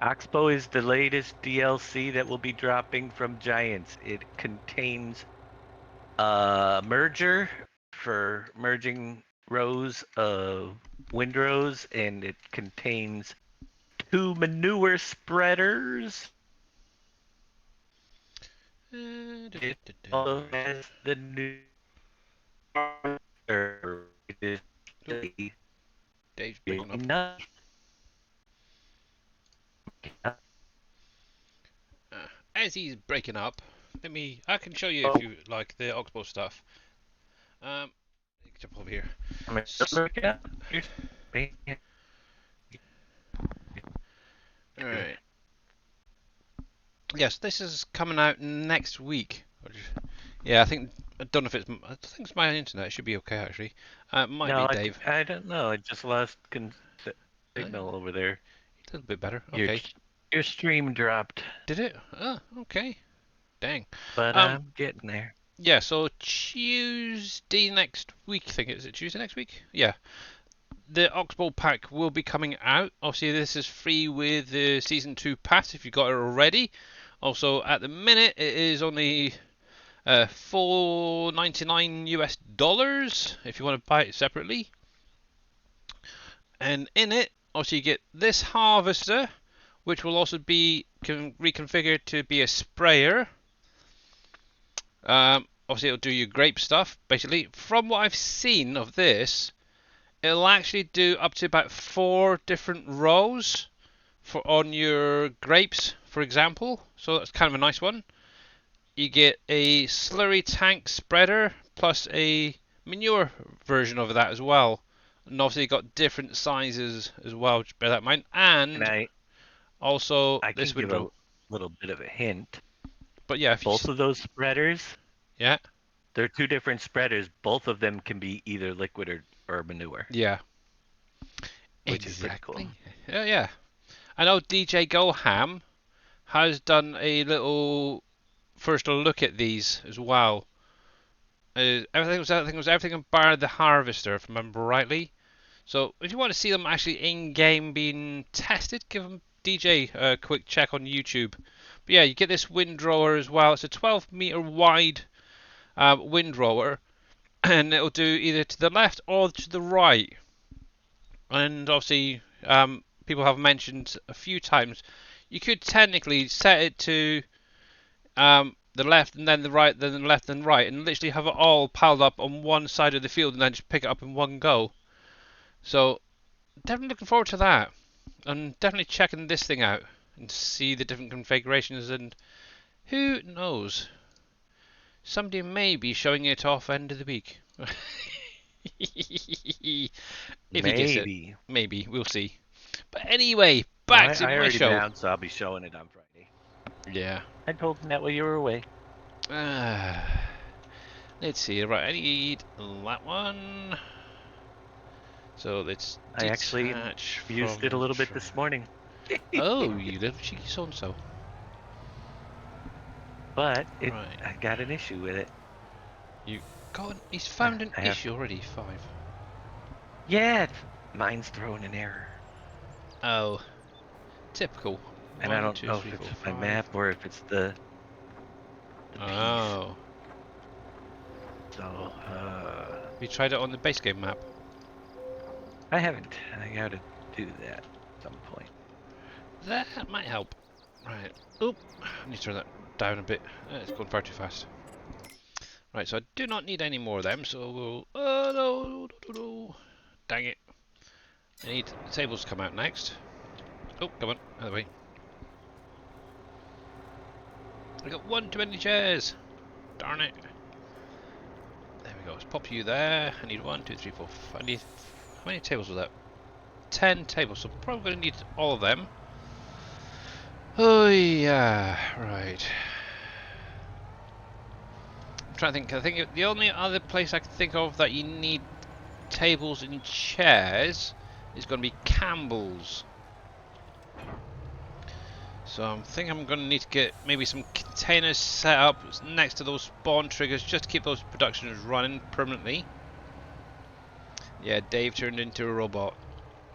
Oxbow is the latest DLC that will be dropping from Giants. It contains a merger for merging rows of windrows, and it contains 2 manure spreaders. It also has the new it is really, Dave's breaking really up. nice. As he's breaking up, I can show you if Oh, you like the Oxbow stuff. Jump over here. I S- mean, Alright. Yes, this is coming out next week. Yeah, I don't know if it's. I think it's my internet. It should be okay actually. It might No, be Dave. I don't know. I just lost A signal over there. little bit better. Your Okay. your stream dropped, Did it? Oh, okay. Dang. but Um. I'm getting there. Yeah. So Tuesday next week. I think is it Tuesday next week? Yeah. The Oxbow pack will be coming out. Obviously, this is free with the season 2 pass if you got it already. Also, at the minute, it is only $4.99 US if you want to buy it separately. And in it, also you get this harvester, which will also be reconfigured to be a sprayer. Obviously, it'll do your grape stuff. Basically, from what I've seen of this, it'll actually do up to about 4 different rows for on your grapes, for example. So that's kind of a nice one. You get a slurry tank spreader plus a manure version of that as well. And obviously you got different sizes as well, just bear that in mind. And And also I can this give a windrow. little bit of a hint. But yeah, if you Both of those spreaders, yeah, they're two different spreaders. Both of them can be either liquid or manure, yeah, which is pretty cool. exactly. Yeah, yeah. I know DJ Goham has done a little first look at these as well. Everything bar the harvester, if I remember rightly. So if you want to see them actually in game being tested, give them DJ a quick check on YouTube. But yeah, you get this windrower as well. It's a 12-meter wide windrower, and it'll do either to the left or to the right. And obviously, people have mentioned a few times you could technically set it to the left and then the right, then the left and right, and literally have it all piled up on one side of the field and then just pick it up in one go. So definitely looking forward to that. I'm definitely checking this thing out and see the different configurations, and who knows, somebody may be showing it off end of the week. If he gets it, Maybe. maybe we'll see. But anyway, No, back to I my already show. bounced, so I'll be showing it on Friday. Yeah. I told Net while you were away. Uh, let's see. Right, I need that one. So let's I actually detach used from it a little bit tr- this morning. Oh, you little cheeky so-and-so. But Right. I got an issue with it. You he's found an I have- issue already. 5. Yeah, mine's throwing an error. Oh, typical. And I don't know if it's my map or if it's the piece. Oh, So, we tried it on the base game map. I haven't. I gotta do that at some point. That might help. Right. Oop. I need to turn that down a bit. It's going far too fast. Right, so I do not need any more of them, so we'll... Oh, no, no, no. Dang it. I need the tables to come out next. Oh, come on, out of the way. I got one too many chairs. Darn it. There we go. Let's pop you there. I need 1, 2, 3, 4, 5. I need... How many tables was that? 10 tables, so probably going to need all of them. Oh, yeah. Right. I'm trying to think. I think the only other place I can think of that you need tables and chairs is going to be Campbell's. So I think I'm going to need to get maybe some containers set up next to those spawn triggers just to keep those productions running permanently. Yeah, Dave turned into a robot.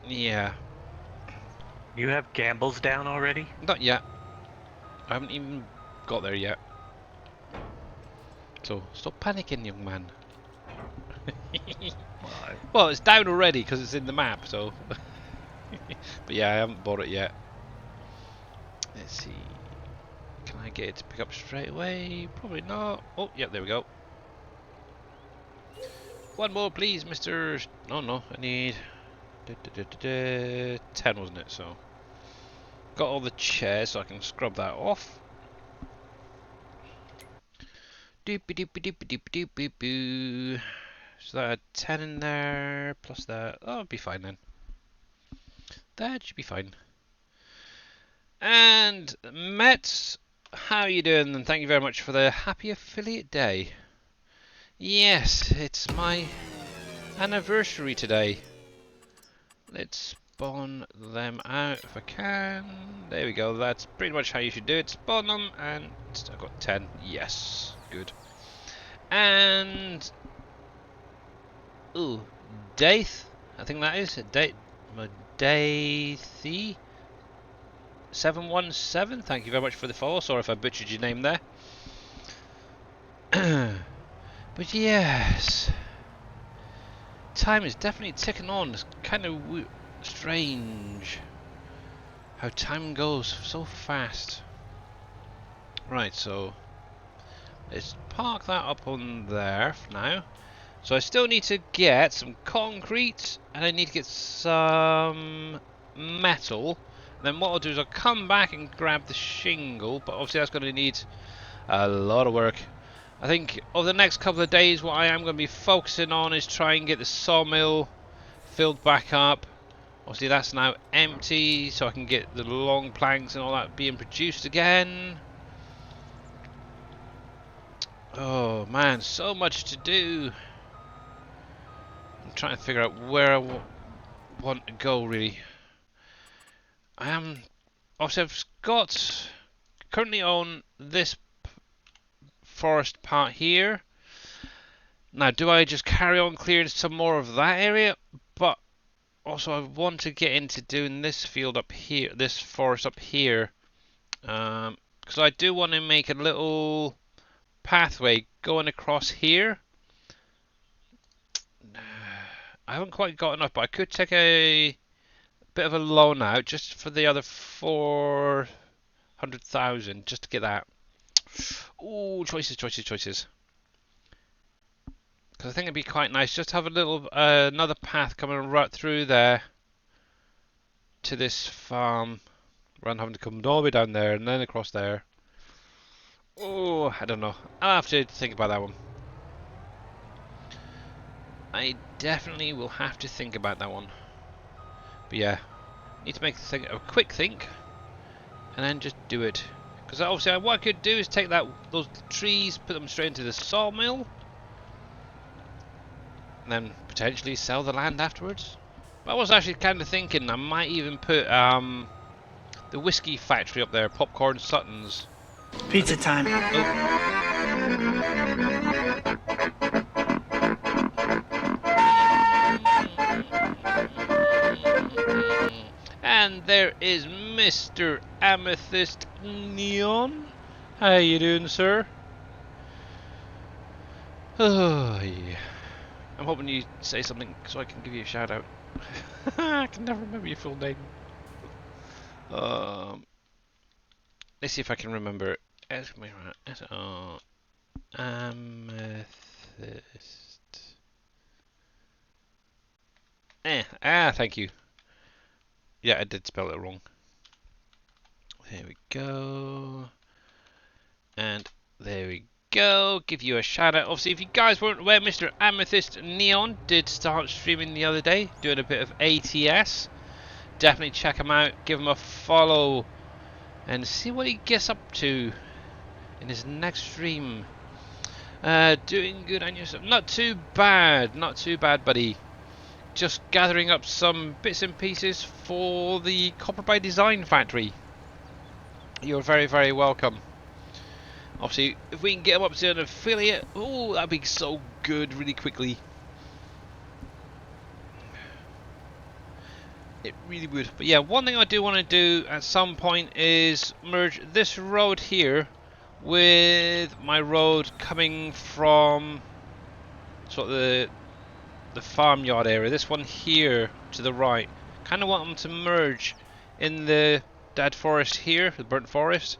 Yeah. You have Gambles down already? Not yet. I haven't even got there yet. So stop panicking, young man. Well, it's down already because it's in the map, so. But yeah, I haven't bought it yet. Let's see. Can I get it to pick up straight away? Probably not. Oh, yeah, there we go. One more, please, Mr. Oh, no, I need 10, wasn't it? So, got all the chairs, so I can scrub that off. Doopy doopy doopy doopy doopy boo. So that had 10 in there, plus that. Oh, it'll be fine then. That should be fine. And Mets, how are you doing? And thank you very much for the happy affiliate day. Yes, it's my anniversary today. Let's spawn them out if I can. There we go. That's pretty much how you should do it. Spawn them, and I've got 10. Yes, good. And ooh, Daith, I think that is Daithy 717. Thank you very much for the follow. Sorry if I butchered your name there. But yes, time is definitely ticking on. It's kind of strange how time goes so fast. Right, so let's park that up on there for now. So I still need to get some concrete, and I need to get some metal. And then what I'll do is I'll come back and grab the shingle, but obviously that's going to need a lot of work. I think over the next couple of days what I am going to be focusing on is try and get the sawmill filled back up. Obviously that's now empty, so I can get the long planks and all that being produced again. Oh man, so much to do. I'm trying to figure out where I want to go really. I am obviously I've got currently on this forest part here. Now do I just carry on clearing some more of that area, but also I want to get into doing this field up here, this forest up here, because I do want to make a little pathway going across here. I haven't quite got enough, but I could take a bit of a loan out just for the other 400,000 just to get that. Ooh, choices. Because I think it'd be quite nice just to have a little another path coming right through there to this farm, rather than having to come all the way down there and then across there. Oh, I don't know. I'll have to think about that one. I definitely will have to think about that one. But yeah, need to make a quick think and then just do it. Because obviously what I could do is take those trees, put them straight into the sawmill, and then potentially sell the land afterwards. But I was actually kind of thinking I might even put the whiskey factory up there, Popcorn Sutton's. Pizza time. And there is Mr. Amethyst Neon. How you doing, sir? Oh, yeah. I'm hoping you say something so I can give you a shout out. I can never remember your full name. Let's see if I can remember it. Amethyst. Thank you. Yeah, I did spell it wrong. There we go. And there we go. Give you a shout out. Obviously, if you guys weren't aware, Mr. Amethyst Neon did start streaming the other day, doing a bit of ATS. Definitely check him out. Give him a follow. And see what he gets up to in his next stream. Doing good on yourself. Not too bad, buddy. Just gathering up some bits and pieces for the Copper by Design factory. You're very, very welcome. Obviously, if we can get him up to an affiliate, oh, that'd be so good really quickly. It really would. But yeah, one thing I do want to do at some point is merge this road here with my road coming from sort of the farmyard area. This one here to the right. Kind of want them to merge in the dead forest here, the burnt forest,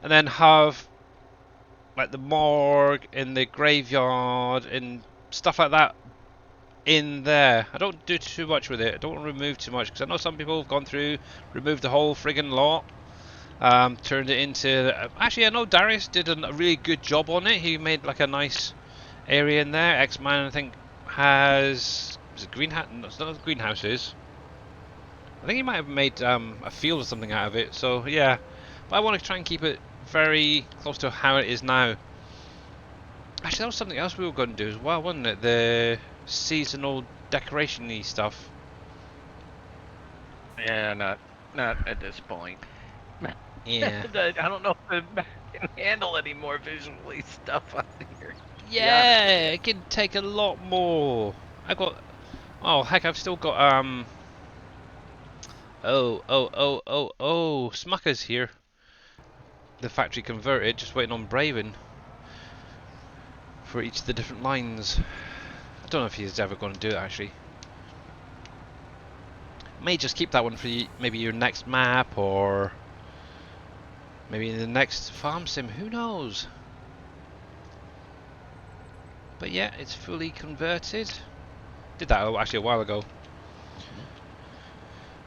and then have like the morgue and the graveyard and stuff like that in there. I don't do too much with it. I don't want to remove too much because I know some people have gone through, removed the whole friggin' lot, turned it into. Actually, I know Darius did a really good job on it. He made like a nice area in there. X-Man, I think, has. Is it greenhouse? No, it's not greenhouses. I think he might have made a field or something out of it. So yeah, but I want to try and keep it very close to how it is now. Actually, that was something else we were going to do as well, wasn't it? The seasonal decoration-y stuff. Yeah, not at this point. Yeah. I don't know if I can handle any more visually stuff on here. Yeah, it can take a lot more. I got. Oh heck, I've still got Oh, Smucker's here. The factory converted, just waiting on Braven for each of the different lines. I don't know if he's ever going to do it actually. May just keep that one for maybe your next map or maybe in the next farm sim. Who knows? But yeah, it's fully converted. Did that actually a while ago.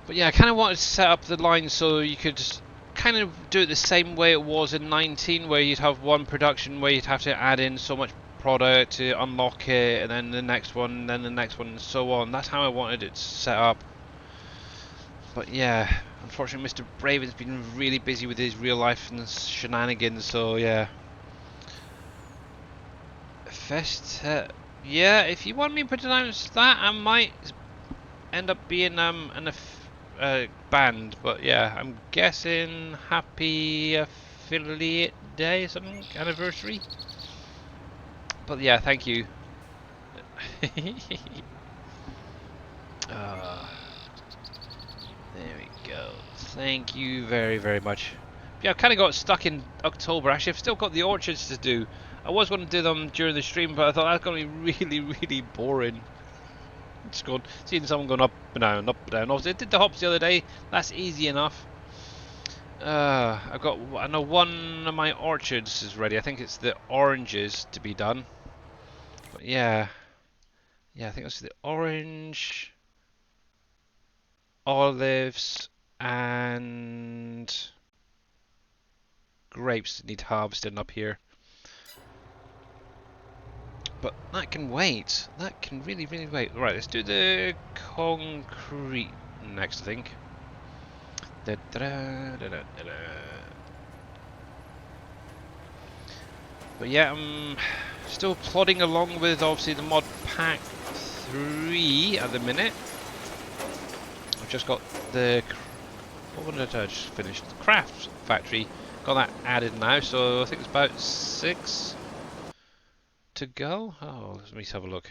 But yeah, I kind of wanted to set up the line so you could kind of do it the same way it was in 19, where you'd have one production where you'd have to add in so much product to unlock it, and then the next one, then the next one, and so on. That's how I wanted it set up. But yeah, unfortunately, Mr. Braven's been really busy with his real life and shenanigans, so yeah. Yeah, if you want me to pronounce that, I might end up being banned, but yeah, I'm guessing happy affiliate day, something anniversary. But yeah, thank you. uh, there we go. Thank you very, very much. Yeah, I've kind of got stuck in October. Actually, I've still got the orchards to do. I was going to do them during the stream, but I thought that's going to be really, really boring. Just going, seeing someone going up and down, up and down. Obviously, I did the hops the other day. That's easy enough. I know one of my orchards is ready. I think it's the oranges to be done. But yeah, I think it's the orange, olives, and grapes that need harvesting up here. But that can wait. That can really, really wait. Right, let's do the concrete next, I think. Da -da -da. But yeah, I'm still plodding along with obviously the mod pack 3 at the minute. I've just got the what did I just finish? The craft factory. Got that added now, so I think it's about 6 to go. Oh, let me have a look.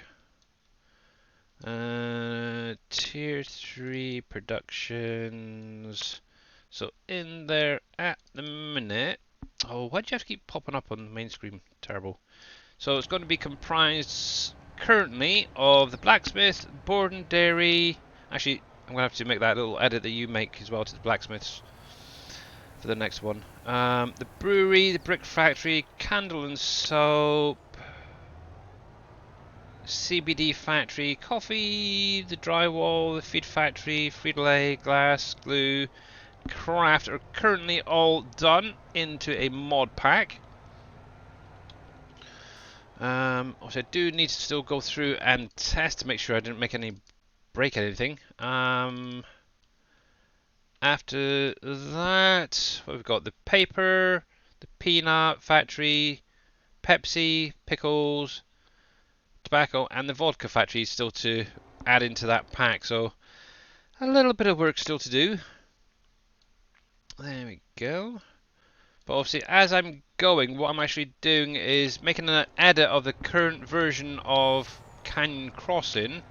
Tier 3 productions. So in there at the minute. Oh, why do you have to keep popping up on the main screen? Terrible. So it's going to be comprised currently of the blacksmith, board and dairy. Actually, I'm going to have to make that little edit that you make as well to the blacksmiths for the next one. The brewery, the brick factory, candle and soap, CBD factory, coffee, the drywall, the feed factory, Frito-Lay, glass, glue, craft are currently all done into a mod pack. Also, I do need to still go through and test to make sure I didn't break anything. After that, what we've got the paper, the peanut factory, Pepsi, pickles, tobacco, and the vodka factory still to add into that pack. So a little bit of work still to do. There we go. But obviously, as I'm going, what I'm actually doing is making an edit of the current version of Canyon Crossing,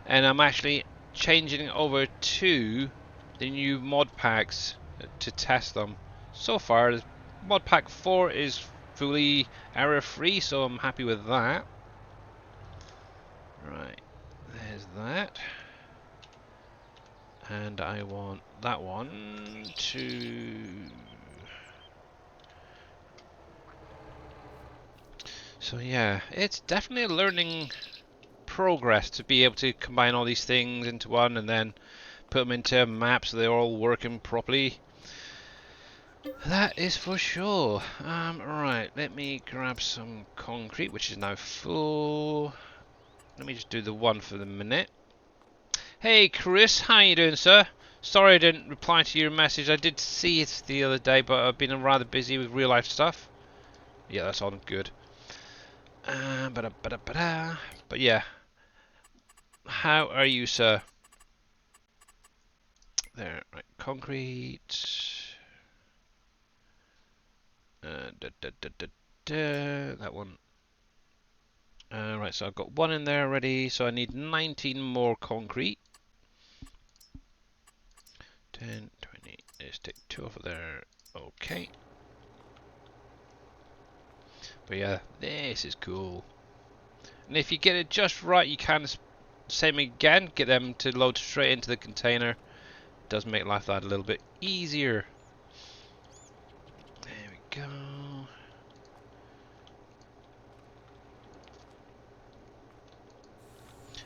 and I'm actually changing it over to the new mod packs to test them. So far, mod pack 4 is fully error free, so I'm happy with that. Right, there's that. And I want that one to... So yeah, it's definitely a learning progress to be able to combine all these things into one and then put them into a map so they're all working properly. That is for sure. Right, let me grab some concrete, which is now full. Let me just do the one for the minute. Hey Chris, how you doing, sir? Sorry I didn't reply to your message. I did see it the other day, but I've been rather busy with real life stuff. Yeah, that's all good. But yeah, how are you, sir? There, right, concrete. That one. Right, so I've got one in there already, so I need 19 more concrete. 10, 20, let's take 2 off of there. Okay. But yeah, this is cool. And if you get it just right, you can, same again, get them to load straight into the container. Does make life that a little bit easier. There we go.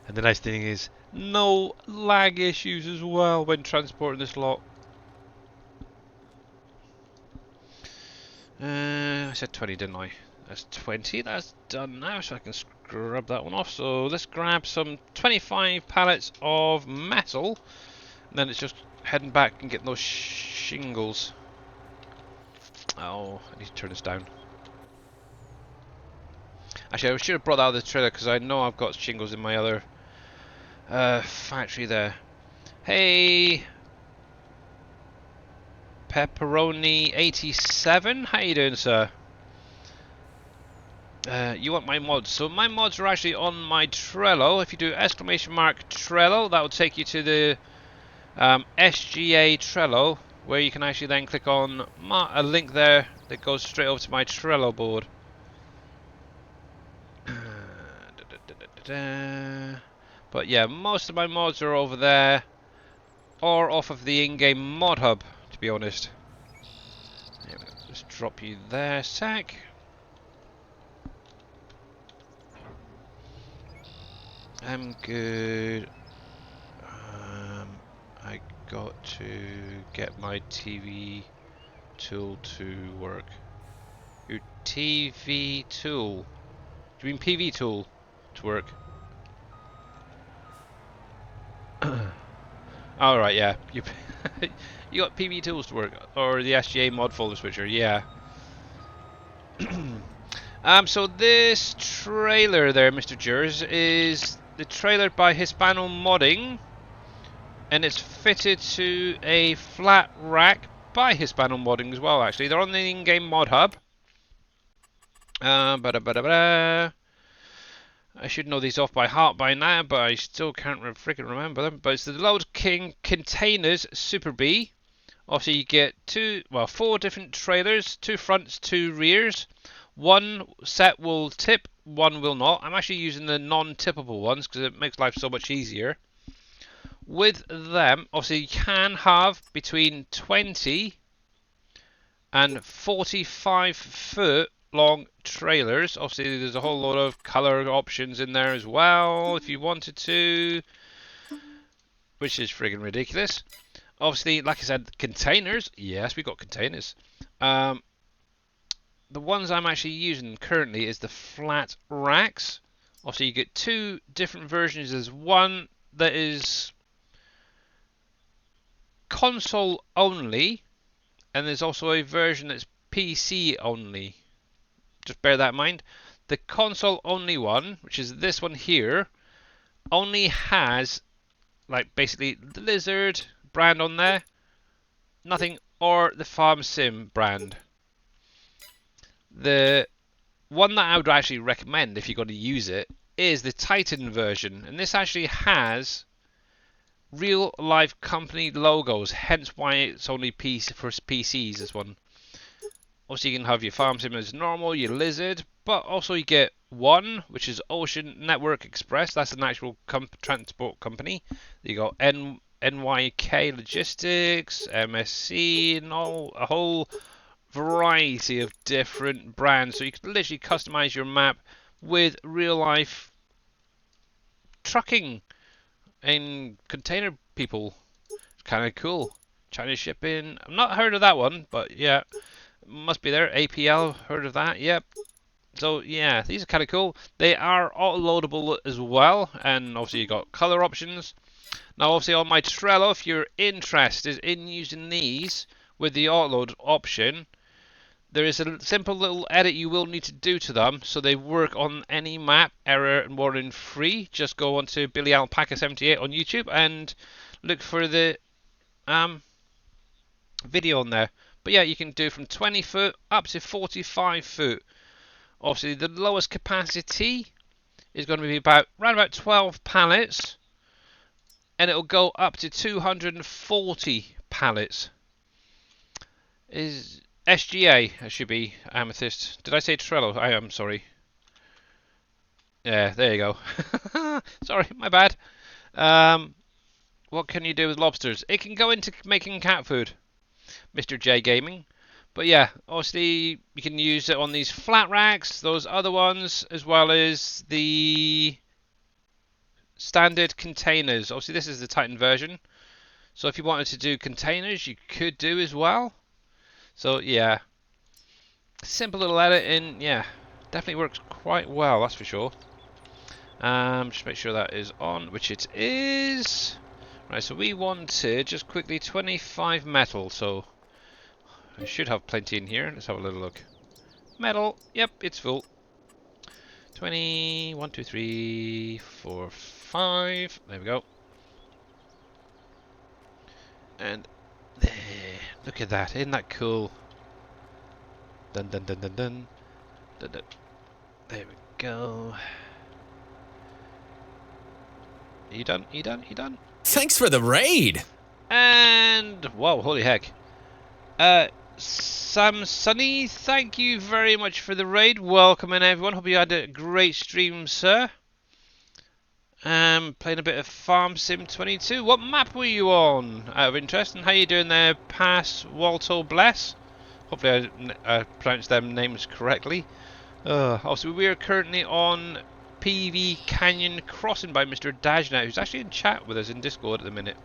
And the nice thing is, no lag issues as well when transporting this lot. I said 20, didn't I? That's 20. That's done now, so I can scrub that one off. So let's grab some 25 pallets of metal. And then it's just heading back and getting those shingles. Oh, I need to turn this down. Actually, I should have brought that out of the trailer because I know I've got shingles in my other factory there. Hey, Pepperoni 87, how you doing, sir? You want my mods? So my mods are actually on my Trello. If you do exclamation mark Trello, that will take you to the SGA Trello, where you can actually then click on a link there that goes straight over to my Trello board. But yeah, most of my mods are over there, or off of the in-game mod hub, to be honest. There we go. Just drop you there, sec. I'm good. I got to get my TV tool to work. Your TV tool? Do you mean PV tool to work? Alright, yeah. You got PV tools to work, or the SGA mod folder switcher, yeah. So this trailer there, Mr. Jers, is the trailer by Hispano Modding, and it's fitted to a flat rack by Hispano Modding as well, actually. They're on the in-game mod hub. I should know these off by heart by now, but I still can't freaking remember them. But it's the Load King Containers Super B. Obviously, you get 4 different trailers, 2 fronts, 2 rears. One set will tip, one will not. I'm actually using the non-tippable ones because it makes life so much easier. With them, obviously, you can have between 20 and 45 foot long trailers. Obviously, there's a whole lot of color options in there as well if you wanted to, which is friggin' ridiculous. Obviously, like I said, containers. Yes, we got containers. The ones I'm actually using currently is the flat racks. Obviously, you get 2 different versions. There's one that is console only, and there's also a version that's PC only. Just bear that in mind. The console only one, which is this one here, only has like basically the Lizard brand on there, nothing, or the Farm Sim brand. The one that I would actually recommend if you're going to use it is the Titan version, and this actually has real life company logos, hence why it's only for PCs, this one. Obviously, you can have your Farm Sim as normal, your Lizard, but also you get one, which is Ocean Network Express. That's an actual transport company. You got NYK Logistics, MSC, and a whole variety of different brands. So you can literally customize your map with real life trucking and container people. It's kind of cool. China shipping. I've not heard of that one, but yeah. Must be there. APL, heard of that? Yep. So yeah, these are kind of cool. They are auto-loadable as well, and obviously you got color options. Now, obviously, on my Trello, if you're interested in using these with the autoload option, there is a simple little edit you will need to do to them so they work on any map, error and warning free. Just go onto Billy Alpaca 78 on YouTube and look for the video on there. But yeah, you can do from 20 foot up to 45 foot. Obviously, the lowest capacity is going to be around about 12 pallets, and it'll go up to 240 pallets. Is SGA, it should be Amethyst. Did I say Trello? I am sorry. Yeah, there you go. Sorry, my bad. What can you do with lobsters? It can go into making cat food, Mr. J Gaming. But yeah, obviously you can use it on these flat racks, those other ones, as well as the standard containers. Obviously this is the Titan version. So if you wanted to do containers, you could do as well. So yeah, simple little edit, and yeah, definitely works quite well, that's for sure. Just make sure that is on, which it is. Right, so we wanted just quickly 25 metal, so I should have plenty in here. Let's have a little look. Metal, yep, it's full. 20, 1, 2, 3, 4, 5. There we go. And there, look at that, isn't that cool? Dun dun dun dun dun. Dun, dun. There we go. Are you done? Are you done? Are you done? Thanks for the raid. And whoa, holy heck. Sam Sunny, thank you very much for the raid. Welcome in everyone. Hope you had a great stream, sir. Playing a bit of Farm Sim 22. What map were you on? Out of interest. And how you doing there, Pass Walto Bless? Hopefully I pronounced them names correctly. Also, we are currently on PV Canyon Crossing by Mr. Dajnet, who's actually in chat with us in Discord at the minute.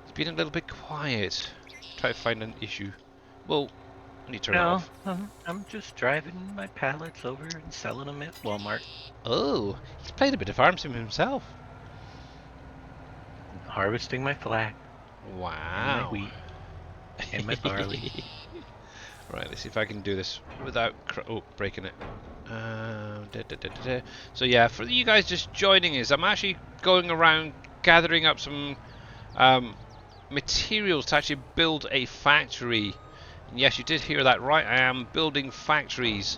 He's been a little bit quiet. Try to find an issue. Well, I need to turn it off. I'm just driving my pallets over and selling them at Walmart. Oh, he's played a bit of Farm Sim himself. Harvesting my flax. Wow. And my wheat. And my barley. Right, let's see if I can do this without breaking it. So yeah, for you guys just joining us, I'm actually going around gathering up some materials to actually build a factory. And yes, you did hear that right. I am building factories.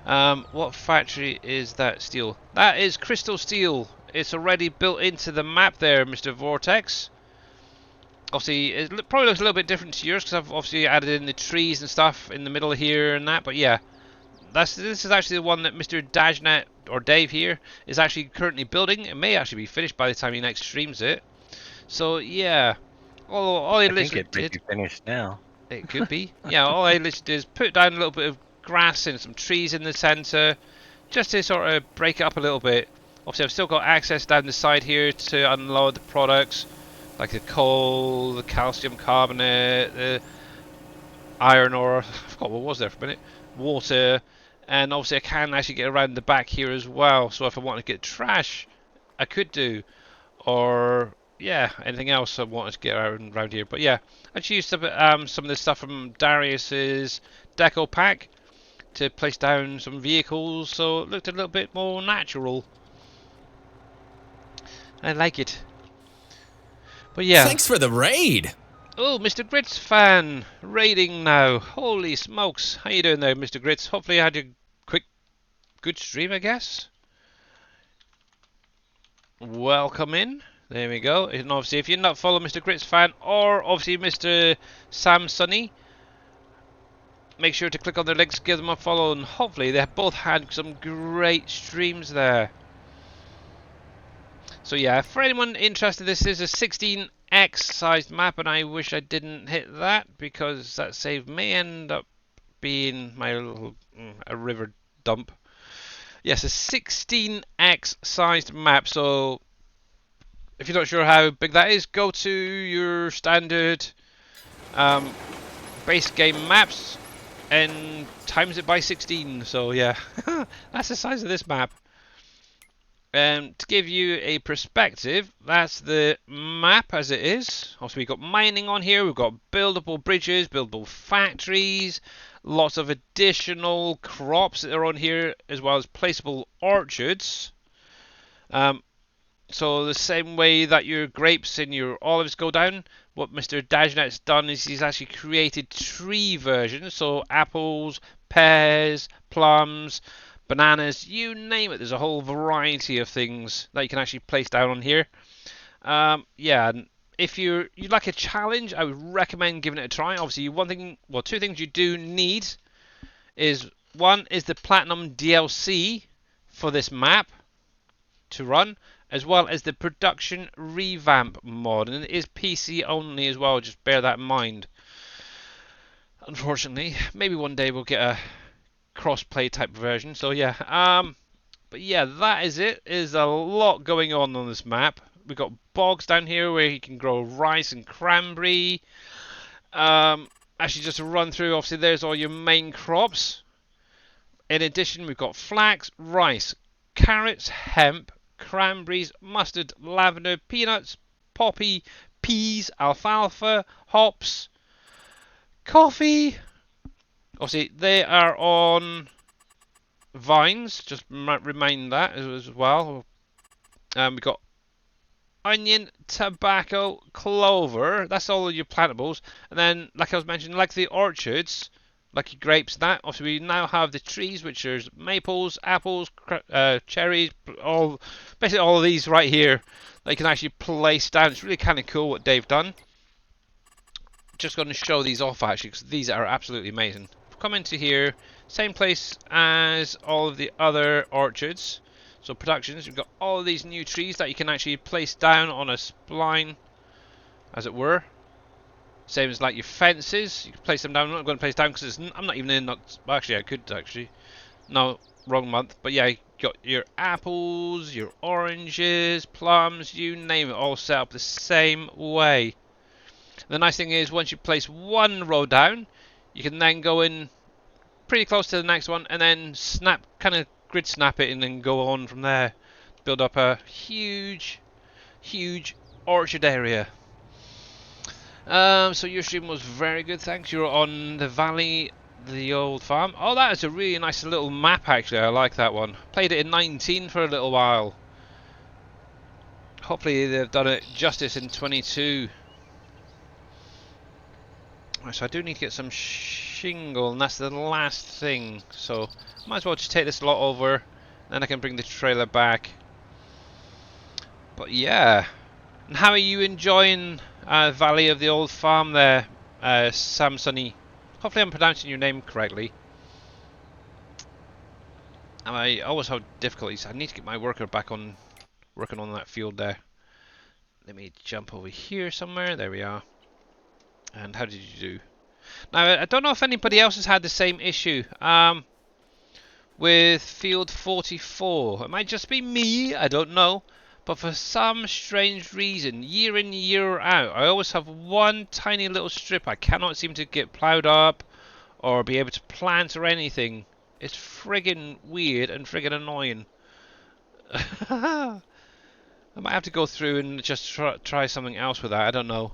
What factory is that steel? That is crystal steel. It's already built into the map there, Mr. Vortex. Obviously, it probably looks a little bit different to yours because I've obviously added in the trees and stuff in the middle here and that. But yeah, this is actually the one that Mr. Dajnet, or Dave here, is actually currently building. It may actually be finished by the time he next streams it. So yeah, all I literally think it might be finished now. It could be. Yeah, all I literally did is put down a little bit of grass and some trees in the centre, just to sort of break it up a little bit. Obviously, I've still got access down the side here to unload the products, like the coal, the calcium carbonate, the iron ore, I forgot what was there for a minute, water, and obviously I can actually get around the back here as well, so if I want to get trash, I could do, or yeah, anything else I wanted to get around here. But yeah, I just used some of the stuff from Darius's deco pack to place down some vehicles, so it looked a little bit more natural. I like it. But yeah. Thanks for the raid. Oh, Mr. Grits fan raiding now. Holy smokes! How you doing there, Mr. Grits? Hopefully you had a good stream, I guess. Welcome in. There we go. And obviously, if you're not following Mr. Grits fan or obviously Mr. Sam Sunny, make sure to click on their links, give them a follow, and hopefully they both had some great streams there. So yeah, for anyone interested, this is a 16x sized map, and I wish I didn't hit that because that save may end up being my little a river dump. Yes, a 16x sized map. So if you're not sure how big that is, go to your standard base game maps and times it by 16. So yeah, that's the size of this map. To give you a perspective, that's the map as it is. Also, we've got mining on here, we've got buildable bridges, buildable factories, lots of additional crops that are on here, as well as placeable orchards. So the same way that your grapes and your olives go down, what Mr. Dajnet's done is he's actually created tree versions, so apples, pears, plums, bananas, you name it. There's a whole variety of things that you can actually place down on here. Yeah, and if you like a challenge, I would recommend giving it a try. Obviously, two things you do need is one is the Platinum DLC for this map to run, as well as the production revamp mod, and it is PC only as well. Just bear that in mind. Unfortunately, maybe one day we'll get a cross-play type version. So yeah, but yeah, that is it. There's a lot going on this map. We've got bogs down here where you can grow rice and cranberry. Actually, just to run through, obviously there's all your main crops. In addition, we've got flax, rice, carrots, hemp, cranberries, mustard, lavender, peanuts, poppy, peas, alfalfa, hops, coffee. Obviously, they are on vines, just remind that as well. We've got onion, tobacco, clover. That's all of your plantables. And then, like I was mentioning, like the orchards, like your grapes, that obviously we now have the trees, which are maples, apples, cherries, basically all of these right here that you can actually place down. It's really kind of cool what they've done. Just going to show these off actually, because these are absolutely amazing. Come into here, same place as all of the other orchards. So productions, we've got all of these new trees that you can actually place down on a spline, as it were. Same as like your fences, you can place them down. I'm not going to place down because I'm not even in. Well, actually, I could actually. No, wrong month. But yeah, you got your apples, your oranges, plums, you name it, all set up the same way. The nice thing is, once you place one row down, you can then go in pretty close to the next one and then kind of grid snap it and then go on from there. Build up a huge orchard area. So your stream was very good, thanks. You're on the Valley, the old farm. Oh, that is a really nice little map actually. I like that one. Played it in 19 for a little while. Hopefully they've done it justice in 22. Right, so I do need to get some shingle, and that's the last thing. So might as well just take this lot over, then I can bring the trailer back. But yeah, and how are you enjoying Valley of the Old Farm there, Sam Sunny? Hopefully I'm pronouncing your name correctly. I always have difficulties. I need to get my worker back on working on that field there. Let me jump over here somewhere. There we are. And how did you do? Now, I don't know if anybody else has had the same issue with field 44. It might just be me, I don't know. But for some strange reason, year in, year out, I always have one tiny little strip I cannot seem to get ploughed up or be able to plant or anything. It's friggin' weird and friggin' annoying. I might have to go through and just try something else with that, I don't know.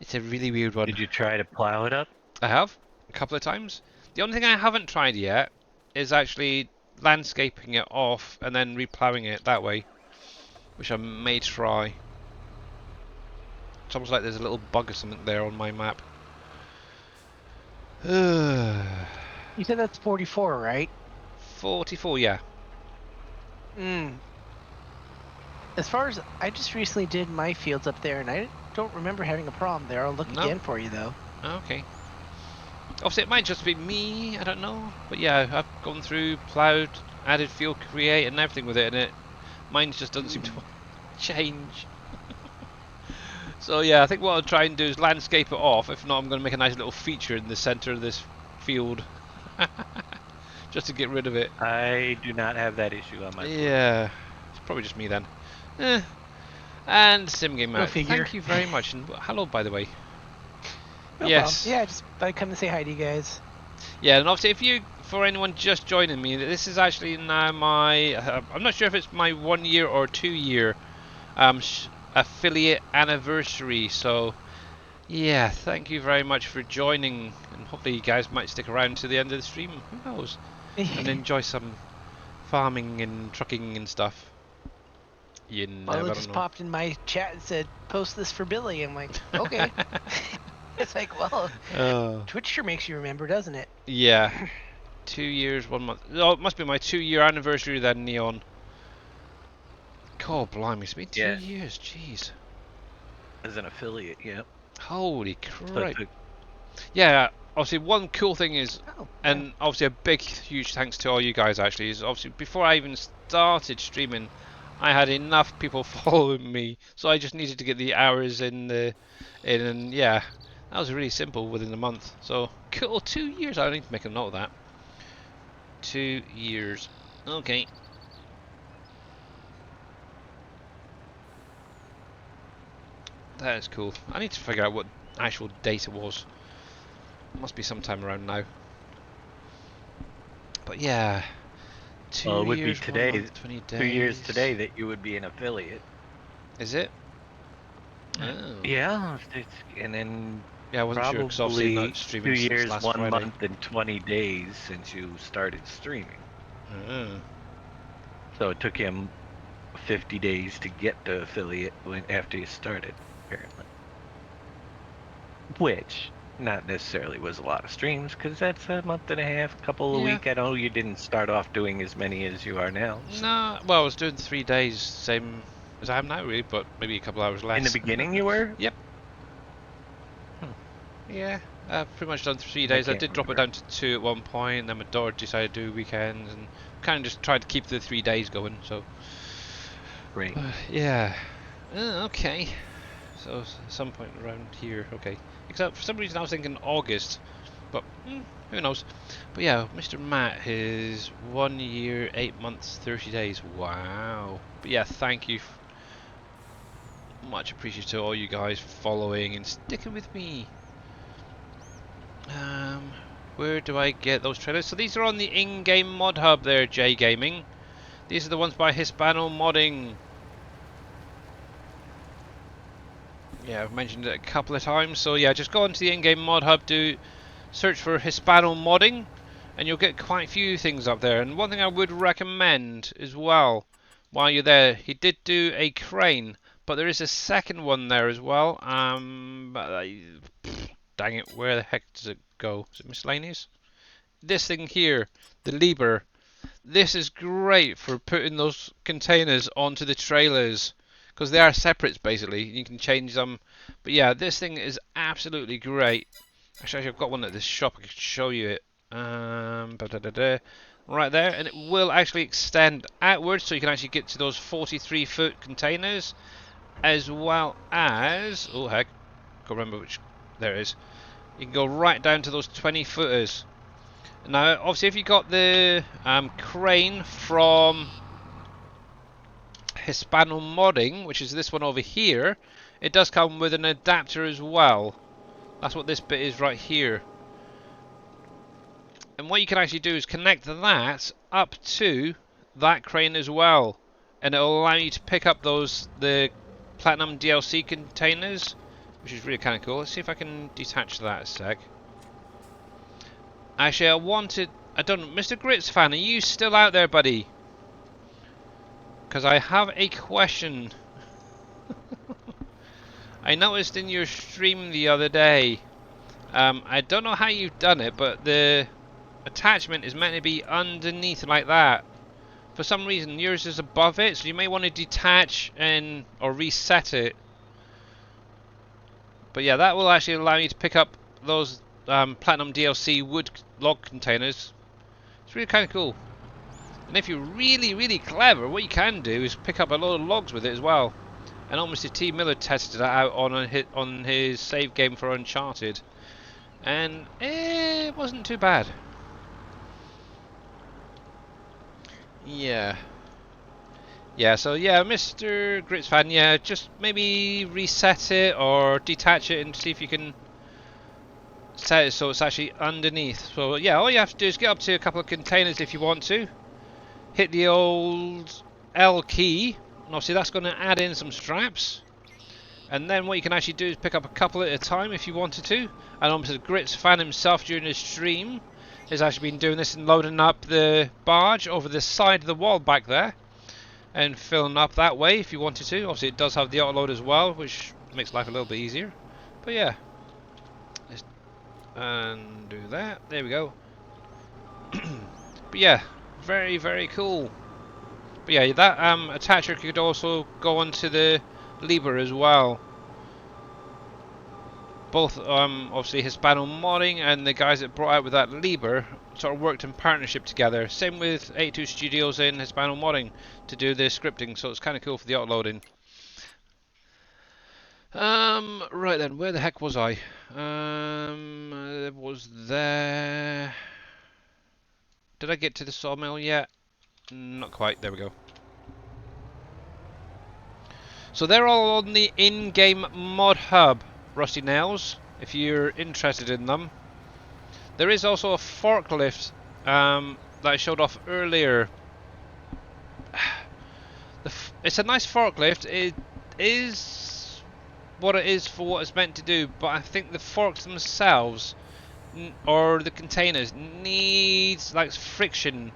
It's a really weird one. Did you try to plow it up? I have, a couple of times. The only thing I haven't tried yet is actually landscaping it off and then reploughing it that way, which I may try. It's almost like there's a little bug or something there on my map. You said that's 44, right? 44, yeah. As far as I just recently did my fields up there, and I don't remember having a problem there. I'll look again for you though. Okay. Obviously, it might just be me. I don't know. But yeah, I've gone through, ploughed, added field create, and everything with it, and mine just doesn't seem to change. So yeah, I think what I'll try and do is landscape it off. If not, I'm going to make a nice little feature in the center of this field, just to get rid of it. I do not have that issue on my board. Yeah, it's probably just me then. And Sim Game Out. Thank you very much, and hello, by the way. No yes. problem. Yeah, just I come to say hi to you guys. Yeah, and obviously, if you for anyone just joining me, this is actually now my, I'm not sure if it's my 1 year or 2 year affiliate anniversary. So yeah, thank you very much for joining, and hopefully you guys might stick around to the end of the stream. Who knows? And enjoy some farming and trucking and stuff. You Well, never it just know. popped in my chat and said, "Post this for Billy." I'm like, okay. It's like, well, Twitch sure makes you remember, doesn't it? Yeah. 2 years, 1 month. Oh, it must be my 2-year anniversary then, Neon. God blimey, it's been 2 Yeah. years, jeez. As an affiliate, yeah. Holy So crap. Yeah, obviously one cool thing is, Oh, and obviously a big, huge thanks to all you guys actually, is obviously before I even started streaming, I had enough people following me, so I just needed to get the hours in, and yeah, that was really simple within a month. So cool, 2 years. I need to make a note of that. 2 years. Okay. That is cool. I need to figure out what actual date it was. It must be sometime around now. But yeah, 2 Well, it would be years, 1 today, month, 20 days. 2 years today that you would be an affiliate. Is it? Oh. Yeah, and then Yeah, I wasn't sure because obviously probably not 2 streaming since years, last 1 Friday. month, and 20 days since you started streaming. Oh. So it took him 50 days to get to affiliate after you started, apparently. Which, not necessarily was a lot of streams, because that's a month and a half, couple a Yeah. week. I know you didn't start off doing as many as you are now. So. No, well, I was doing 3 days, same as I am now, really, but maybe a couple hours less. In the beginning, you were? Yep. Yeah, I've pretty much done 3 days. I can't did drop it remember. down to 2 at one point, then my daughter decided to do weekends, and kind of just tried to keep the 3 days going, so. Right. Yeah. Okay. So, some point around here, okay. Except for some reason I was thinking August, but who knows. But yeah, Mr. Matt, his 1 year, 8 months, 30 days. Wow. But yeah, thank you. Much appreciated to all you guys following and sticking with me. Where do I get those trailers? So these are on the in-game mod hub there, J Gaming. These are the ones by Hispano Modding. Yeah, I've mentioned it a couple of times. So yeah, just go onto the in-game mod hub, do search for Hispano Modding, and you'll get quite a few things up there. And one thing I would recommend as well, while you're there, he did do a crane, but there is a second one there as well. Dang it, where the heck does it go? Is it miscellaneous? This thing here, the lever. This is great for putting those containers onto the trailers, because they are separates basically. You can change them. But yeah, this thing is absolutely great. Actually, I've got one at this shop. I can show you it. Right there, and it will actually extend outwards, so you can actually get to those 43-foot containers, as well as, oh heck, can't remember which. There it is. You can go right down to those 20-footers. Now, obviously, if you got the crane from Hispano Modding, which is this one over here, it does come with an adapter as well. That's what this bit is right here. And what you can actually do is connect that up to that crane as well, and it'll allow you to pick up the Platinum DLC containers, which is really kind of cool. Let's see if I can detach that a sec. Actually, I don't know, Mr. Grits fan, are you still out there, buddy? Because I have a question. I noticed in your stream the other day, I don't know how you've done it, but the attachment is meant to be underneath like that. For some reason, yours is above it, so you may want to detach or reset it. But yeah, that will actually allow you to pick up those Platinum DLC wood log containers. It's really kind of cool. And if you're really, really clever, what you can do is pick up a lot of logs with it as well. And almost T. Miller tested that out on his save game for Uncharted, and it wasn't too bad. Yeah. Yeah, so yeah, Mr. Grits fan, yeah, just maybe reset it or detach it and see if you can set it so it's actually underneath. So yeah, all you have to do is get up to a couple of containers if you want to. Hit the old L key, and obviously that's going to add in some straps. And then what you can actually do is pick up a couple at a time if you wanted to. And obviously Grits fan himself during his stream has actually been doing this and loading up the barge over the side of the wall back there. And filling up that way if you wanted to. Obviously it does have the autoload as well, which makes life a little bit easier. But yeah. Let's undo that. There we go. But yeah, very, very cool. But yeah, that attacher could also go onto the lever as well. Both obviously Hispano Modding and the guys that brought out with that lever sort of worked in partnership together. Same with 82 Studios and Hispano Modding to do the scripting, so it's kind of cool for the uploading. Right then, where the heck was I? Was there? Did I get to the sawmill yet? Not quite. There we go. So they're all on the in-game mod hub, Rusty Nails, if you're interested in them. There is also a forklift that I showed off earlier. It's a nice forklift. It is what it is for what it's meant to do, but I think the forks themselves or the containers needs like friction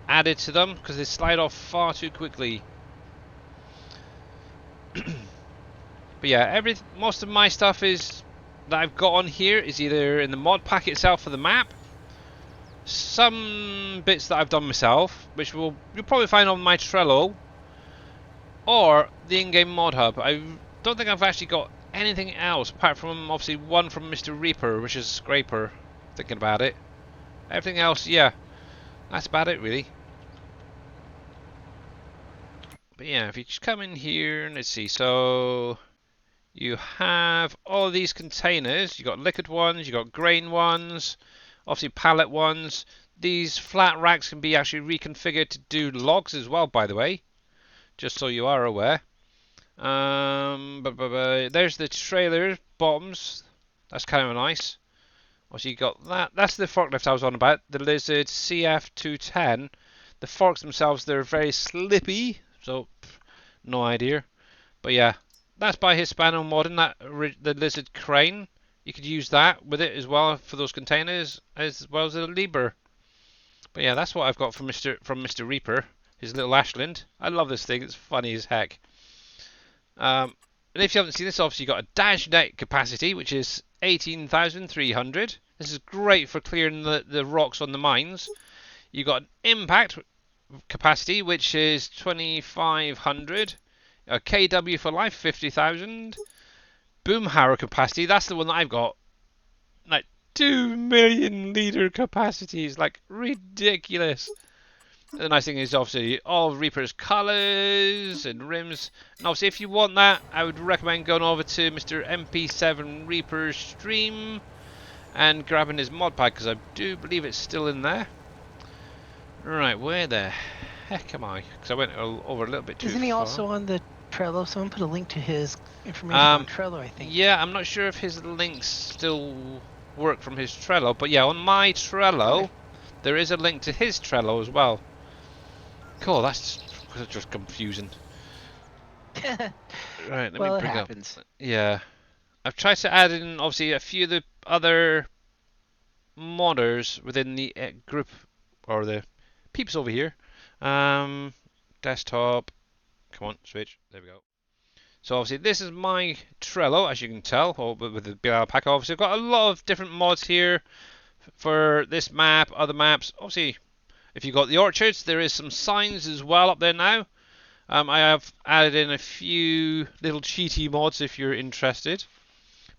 added to them because they slide off far too quickly. But yeah, most of my stuff is that I've got on here is either in the mod pack itself for the map, some bits that I've done myself, which you'll probably find on my Trello, or the in-game mod hub. I don't think I've actually got anything else apart from obviously one from Mr. Reaper, which is a scraper. Thinking about it, everything else, yeah, that's about it really. But yeah, if you just come in here and let's see, so you have all these containers. You got liquid ones, you got grain ones, obviously pallet ones. These flat racks can be actually reconfigured to do logs as well, by the way, just so you are aware. There's the trailer bottoms. That's kind of nice. Also, you got that. That's the forklift I was on about, the Lizard CF210. The forks themselves, they're very slippy, so no idea. But yeah, that's by Hispano Modding, the Lizard crane. You could use that with it as well for those containers, as well as the lever. But yeah, that's what I've got from Mr. Reaper, his little Ashland. I love this thing. It's funny as heck. And if you haven't seen this, obviously you've got a Dajnet capacity, which is 18,300. This is great for clearing the rocks on the mines. You've got an impact capacity, which is 2,500. A KW for life, 50,000. Boomhauer capacity, that's the one that I've got. Like 2 million litre capacity is like ridiculous. The nice thing is obviously all Reaper's colours and rims. And obviously if you want that, I would recommend going over to Mr. MP7 Reaper's stream and grabbing his mod pack, because I do believe it's still in there. Right, where the heck am I? Because I went over a little bit too far. Isn't he also on the Trello? Someone put a link to his information on Trello, I think. Yeah, I'm not sure if his links still work from his Trello, but yeah, on my Trello, there is a link to his Trello as well. Cool, that's just confusing. Right, let me bring happens. up. Yeah, I've tried to add in obviously a few of the other modders within the group, or the peeps over here. Desktop. Come on, switch. There we go. So obviously this is my Trello, as you can tell, with the BL pack. Obviously I've got a lot of different mods here for this map, other maps. Obviously, if you've got the orchards, there is some signs as well up there now. I have added in a few little cheaty mods if you're interested.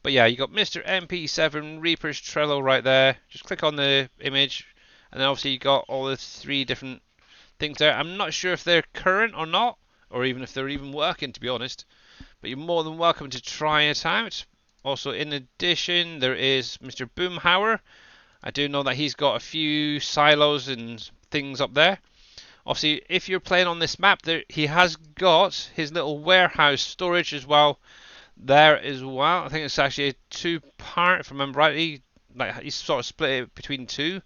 But yeah, you got Mr. MP7 Reaper's Trello right there. Just click on the image, and then obviously you got all the 3 different things there. I'm not sure if they're current or not, or even if they're even working, to be honest. But you're more than welcome to try it out. Also, in addition, there is Mr. Boomhauer. I do know that he's got a few silos and things up there. Obviously, if you're playing on this map, he has got his little warehouse storage as well there as well. I think it's actually a 2-part, if I remember rightly. like he's sort of split it between two,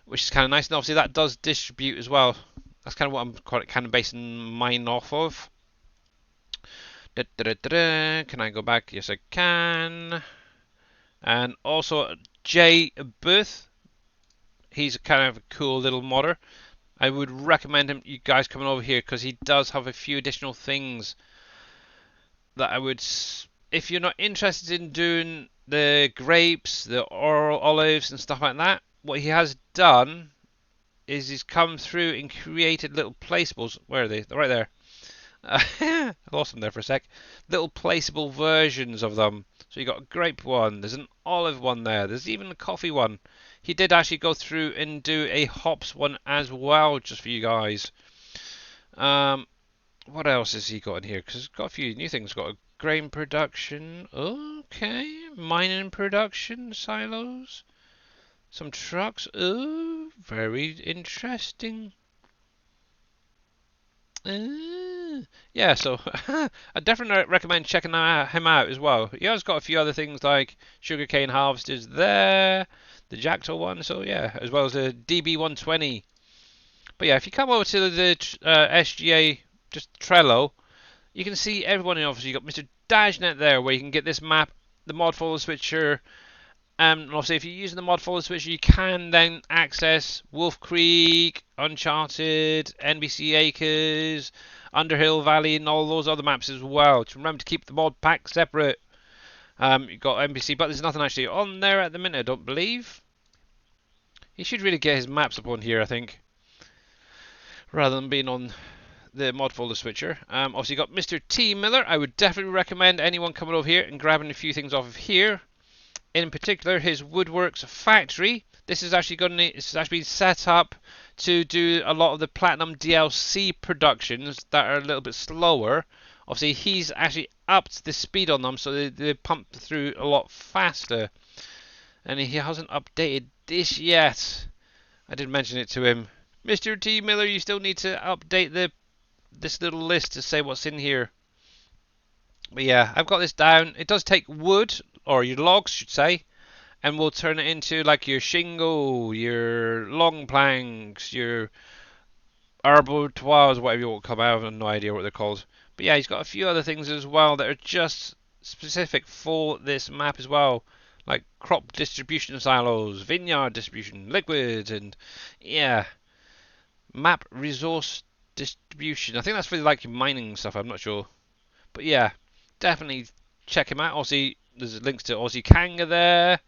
which is kind of nice. And obviously that does distribute as well. That's kind of what I'm kind of basing mine off of. Can I go back? Yes, I can. And also Jay Booth. He's kind of a cool little modder. I would recommend him, you guys coming over here, because he does have a few additional things that I would, if you're not interested in doing the grapes, the oral olives and stuff like that, what he has done is he's come through and created little placeables. Where are they? They're right there. I lost them there for a sec. Little placeable versions of them. So you got a grape one, there's an olive one there, there's even a coffee one. He did actually go through and do a hops one as well, just for you guys. What else has he got in here? Because he's got a few new things. Got a grain production. Okay. Mining production. Silos. Some trucks. Oh, very interesting. Yeah, so I definitely recommend checking him out as well. He has got a few other things like sugarcane harvesters there, the Jacto one, so yeah, as well as the DB120. But yeah, if you come over to the SGA, just Trello, you can see everyone in office. You got Mr. Dajnet there, where you can get this map, the mod folder switcher. And obviously, if you're using the mod folder switcher, you can then access Wolf Creek, Uncharted, NBC Acres, Underhill Valley, and all those other maps as well. To remember to keep the mod pack separate. You've got NBC, but there's nothing actually on there at the minute, I don't believe. He should really get his maps up on here, I think, rather than being on the mod folder switcher. Obviously, you got Mr. T. Miller. I would definitely recommend anyone coming over here and grabbing a few things off of here. In particular, his Woodworks factory. This is actually been set up to do a lot of the Platinum DLC productions that are a little bit slower. Obviously, he's actually upped the speed on them, so they pump through a lot faster. And he hasn't updated this yet. I did mention it to him. Mr. T. Miller, you still need to update this little list to say what's in here. But yeah, I've got this down. It does take wood, or your logs, should say, and we'll turn it into like your shingle, your long planks, your arbotoirs, whatever you want to come out. I have no idea what they're called. But yeah, he's got a few other things as well that are just specific for this map as well, like crop distribution silos, vineyard distribution, liquid, and yeah, map resource distribution. I think that's for like mining stuff. I'm not sure, but yeah, definitely check him out. Aussie, there's links to Aussie Kanga there,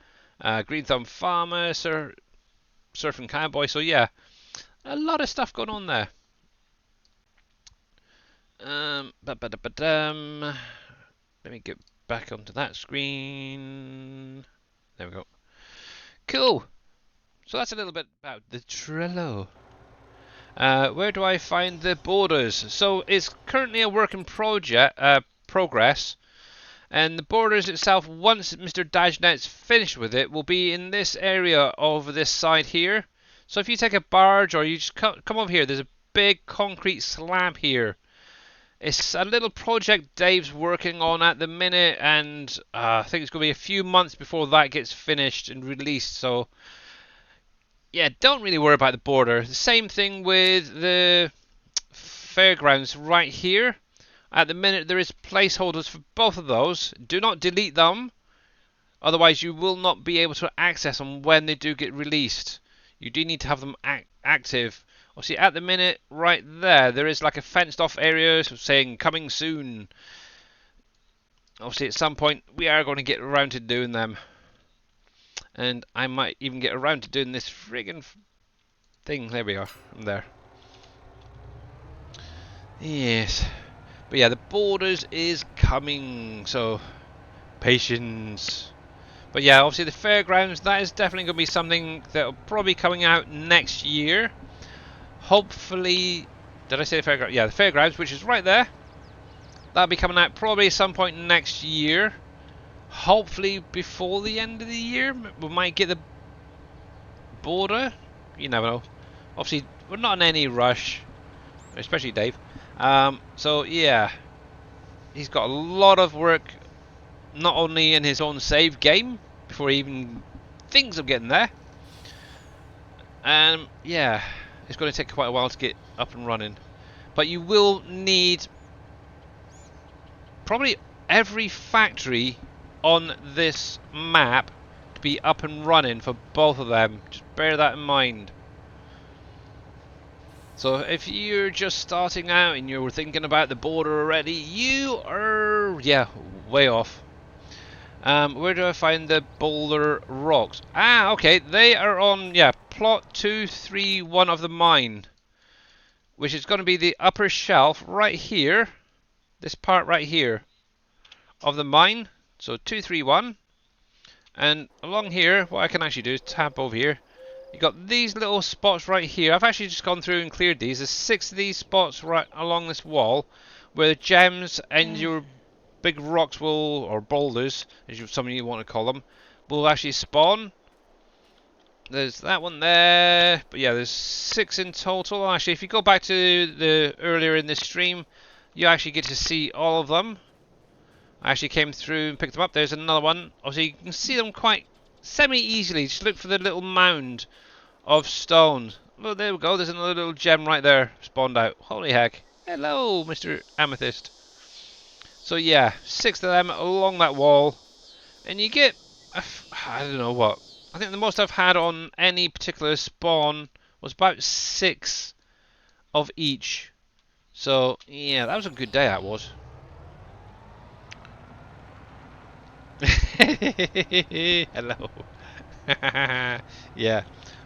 Green Thumb Farmer, Surfing Cowboy. So yeah, a lot of stuff going on there. Let me get back onto that screen. There we go. Cool. So that's a little bit about the Trello. Where do I find the borders? So it's currently a work in progress, and the borders itself, once Mr. Dajnet's finished with it, will be in this area over this side here. So if you take a barge or you just come over here, there's a big concrete slab here. It's a little project Dave's working on at the minute, and I think it's going to be a few months before that gets finished and released. So yeah, don't really worry about the border. The same thing with the fairgrounds right here. At the minute, there is placeholders for both of those. Do not delete them, otherwise you will not be able to access them when they do get released. You do need to have them active. Obviously, at the minute, right there is like a fenced off area saying coming soon. Obviously, at some point, we are going to get around to doing them. And I might even get around to doing this friggin' thing. There we are. I'm there. Yes. But yeah, the borders is coming. So, patience. But yeah, obviously the fairgrounds, that is definitely going to be something that will probably be coming out next year. Hopefully, did I say the fairgrounds? Yeah, the fairgrounds, which is right there. That'll be coming out probably at some point next year. Hopefully before the end of the year, we might get the border. You never know. Obviously, we're not in any rush, especially Dave. So yeah, he's got a lot of work, not only in his own save game before he even things I'm getting there. Yeah, it's going to take quite a while to get up and running. But you will need probably every factory on this map to be up and running for both of them. Just bear that in mind. So if you're just starting out and you're thinking about the border already, you are, yeah, way off. Where do I find the boulder rocks? Ah, okay, they are on, yeah, plot 231 of the mine, which is going to be the upper shelf right here, this part right here of the mine. So 231, and along here, what I can actually do is tap over here. You got these little spots right here. I've actually just gone through and cleared these. There's 6 of these spots right along this wall where the gems and your big rocks will, or boulders, as some of you want to call them, will actually spawn. There's that one there, but yeah, there's 6 in total. Actually, if you go back to the earlier in this stream, you actually get to see all of them. I actually came through and picked them up. There's another one. Obviously, you can see them quite semi-easily. Just look for the little mound of stone. Well, there we go. There's another little gem right there spawned out. Holy heck. Hello, Mr. Amethyst. So yeah, 6 of them along that wall. And you get, I don't know what. I think the most I've had on any particular spawn was about 6 of each. So yeah, that was a good day, that was. Hello. Yeah.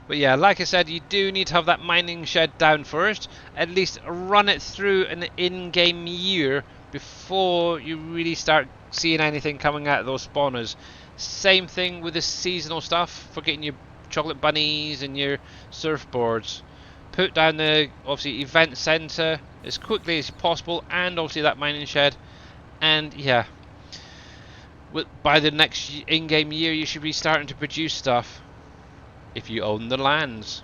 But yeah, like I said, you do need to have that mining shed down first. At least run it through an in-game year before you really start seeing anything coming out of those spawners. Same thing with the seasonal stuff for getting your chocolate bunnies and your surfboards. Put down the, obviously, event center as quickly as possible, and obviously that mining shed. And yeah, by the next in-game year you should be starting to produce stuff if you own the lands.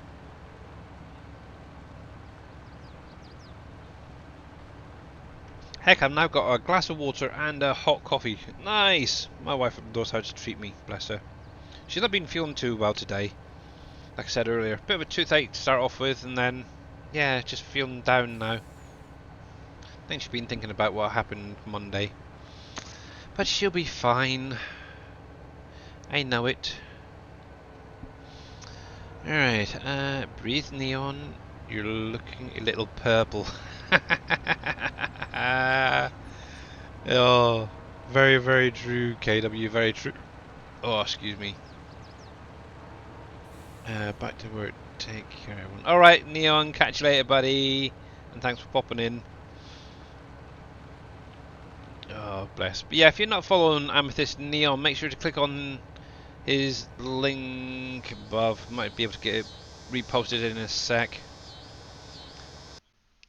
Heck, I've now got a glass of water and a hot coffee. Nice! My wife knows how to treat me, bless her. She's not been feeling too well today. Like I said earlier, bit of a toothache to start off with, and then, yeah, just feeling down now. I think she's been thinking about what happened Monday. But she'll be fine. I know it. Alright, breathe, Neon. You're looking a little purple. Oh, very, very true, KW, very true. Oh, excuse me. Back to work. Take care, everyone. Alright, Neon, catch you later, buddy. And thanks for popping in. Oh, bless. But yeah, if you're not following Amethyst Neon, make sure to click on his link above. Might be able to get it reposted in a sec.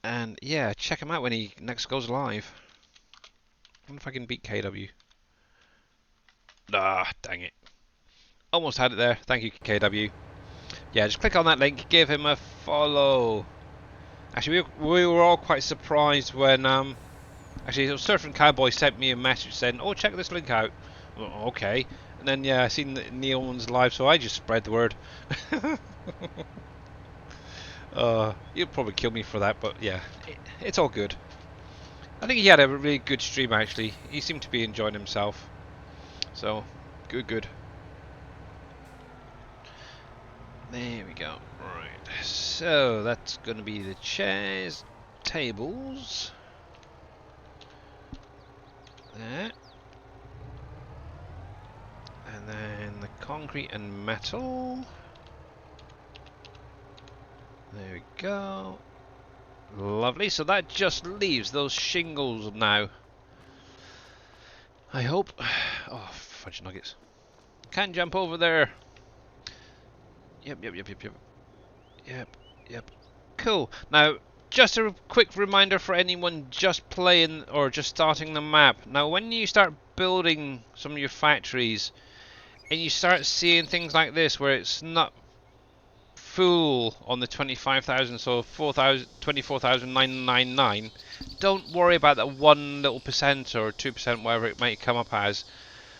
And yeah, check him out when he next goes live. I wonder if I can beat KW. Ah, dang it. Almost had it there. Thank you, KW. Yeah, just click on that link, give him a follow. Actually, we were all quite surprised when actually, Surfing Cowboy sent me a message saying, "Oh, check this link out." Oh, okay. And then yeah, I seen the Neon's live, so I just spread the word. He'll probably kill me for that, but yeah, it's all good. I think he had a really good stream actually. He seemed to be enjoying himself. So, good. There we go. Right. So that's going to be the chairs, tables. There. And then the concrete and metal. There we go. Lovely. So that just leaves those shingles now. I hope. Oh, fudge nuggets. Can't jump over there. Yep. Cool. Now, just a quick reminder for anyone just playing or just starting the map. Now, when you start building some of your factories, and you start seeing things like this, where it's not full on the 25,000, so 24,999, don't worry about that 1 little percent or 2%, whatever it might come up as.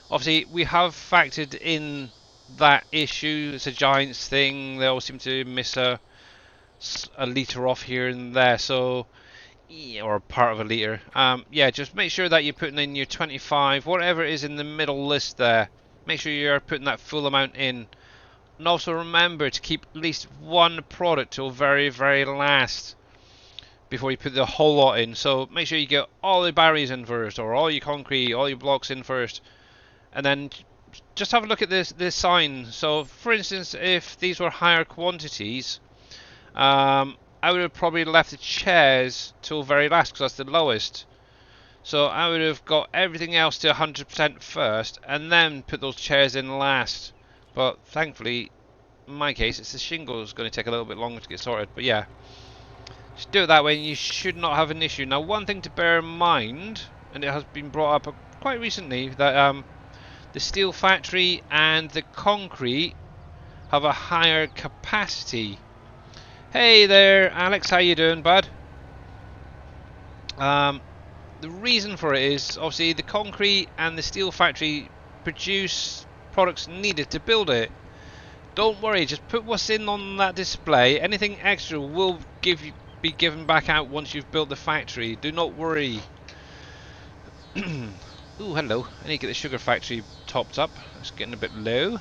Obviously, we have factored in that issue. It's a Giants thing. They all seem to miss a litre off here and there. So, yeah, or part of a litre. Yeah, just make sure that you're putting in your 25, whatever it is in the middle list there. Make sure you're putting that full amount in. And also remember to keep at least one product till very, very last before you put the whole lot in. So make sure you get all the barriers in first, or all your concrete, all your blocks in first, and then just have a look at this sign. So for instance, if these were higher quantities, I would have probably left the chairs till very last because that's the lowest. So I would have got everything else to 100% first and then put those chairs in last. But thankfully, in my case, it's the shingles going to take a little bit longer to get sorted. But yeah, just do it that way and you should not have an issue. Now, one thing to bear in mind, and it has been brought up quite recently, that the steel factory and the concrete have a higher capacity. Hey there, Alex, how you doing, bud? The reason for it is, obviously, the concrete and the steel factory produce products needed to build it. Don't worry, just put what's in on that display. Anything extra will be given back out once you've built the factory. Do not worry. Ooh, hello. I need to get the sugar factory topped up. It's getting a bit low.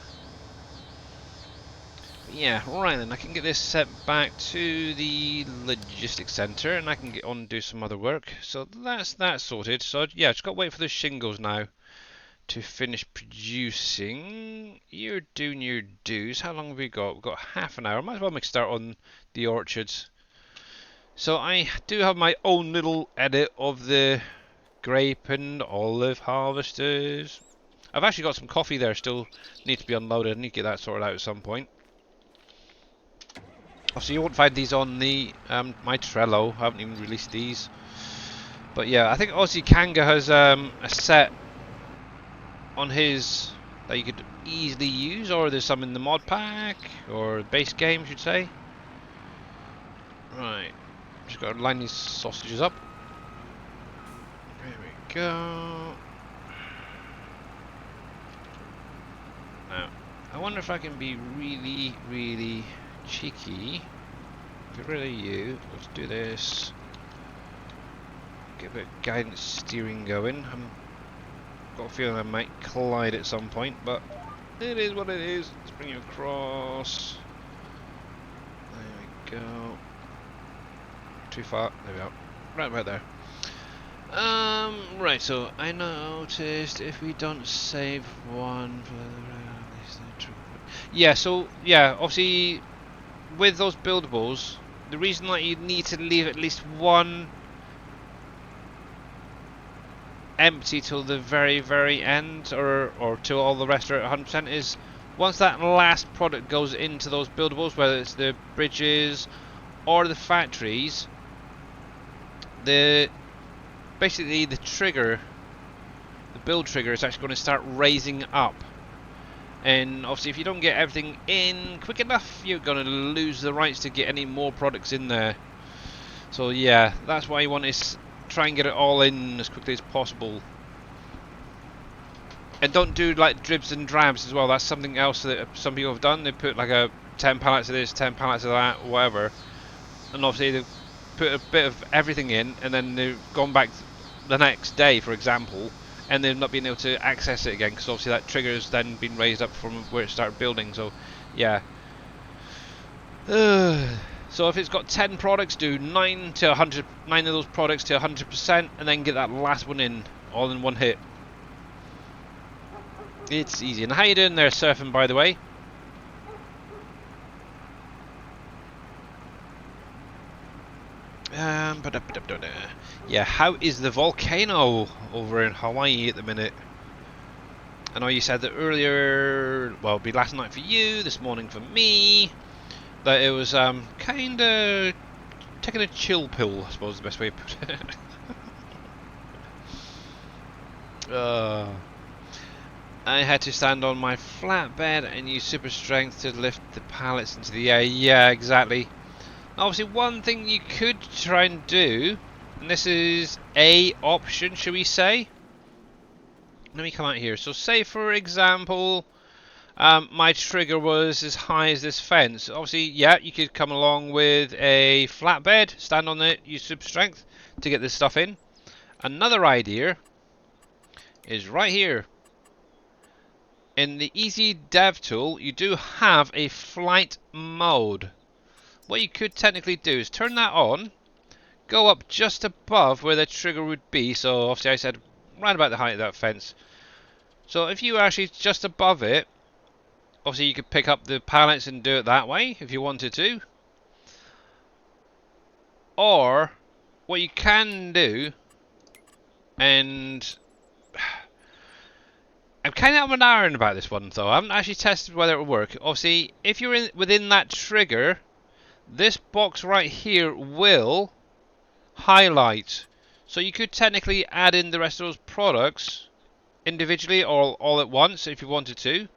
Yeah, right then, I can get this set back to the logistics centre and I can get on and do some other work. So that's that sorted. So yeah, just got to wait for the shingles now to finish producing. You're doing your dues. How long have we got? We've got half an hour. Might as well make a start on the orchards. So I do have my own little edit of the grape and olive harvesters. I've actually got some coffee there still need to be unloaded. I need to get that sorted out at some point. Obviously you won't find these on the my Trello. I haven't even released these. But yeah, I think Aussie Kanga has a set on his that you could easily use, or there's some in the mod pack or base game, should say. Right, just got to line these sausages up. There we go. Now, I wonder if I can be really, really cheeky. Get rid of you. Let's do this. Get a bit of guidance steering going. I've got a feeling I might collide at some point, but it is what it is. Let's bring you across. There we go. Too far. There we go. Right about there. Right, so I noticed if we don't save one for the yeah, so yeah, obviously with those buildables, the reason that you need to leave at least one empty till the very, very end, or till all the rest are at 100%, is once that last product goes into those buildables, whether it's the bridges or the factories, basically the trigger, the build trigger, is actually going to start raising up. And obviously if you don't get everything in quick enough, you're going to lose the rights to get any more products in there. So yeah, that's why you want to try and get it all in as quickly as possible. And don't do like dribs and drabs as well. That's something else that some people have done. They put like a 10 pallets of this, 10 pallets of that, whatever. And obviously they put a bit of everything in, and then they've gone back the next day, for example, and they've not been able to access it again because obviously that trigger has then been raised up from where it started building. So yeah. So if it's got 10 products, do 9 of those products to 100%, and then get that last one in all in one hit. It's easy. And how you doing there, Surfing, by the way? Yeah, how is the volcano over in Hawaii at the minute? I know you said that earlier, well, it'd be last night for you, this morning for me, that it was kind of taking a chill pill, I suppose is the best way to put it. I had to stand on my flatbed and use super strength to lift the pallets into the air. Yeah, exactly. Obviously, one thing you could try and do, and this is a option, should we say? Let me come out here. So say, for example, my trigger was as high as this fence. Obviously, yeah, you could come along with a flatbed, stand on it, use super strength to get this stuff in. Another idea is right here. In the easy dev tool, you do have a flight mode. What you could technically do is turn that on, go up just above where the trigger would be. So obviously I said right about the height of that fence. So if you were actually just above it, obviously you could pick up the pallets and do it that way if you wanted to. Or what you can do, and I'm kind of an iron about this one though. I haven't actually tested whether it will work. Obviously, if you're within that trigger, this box right here will highlight. So you could technically add in the rest of those products individually or all at once if you wanted to.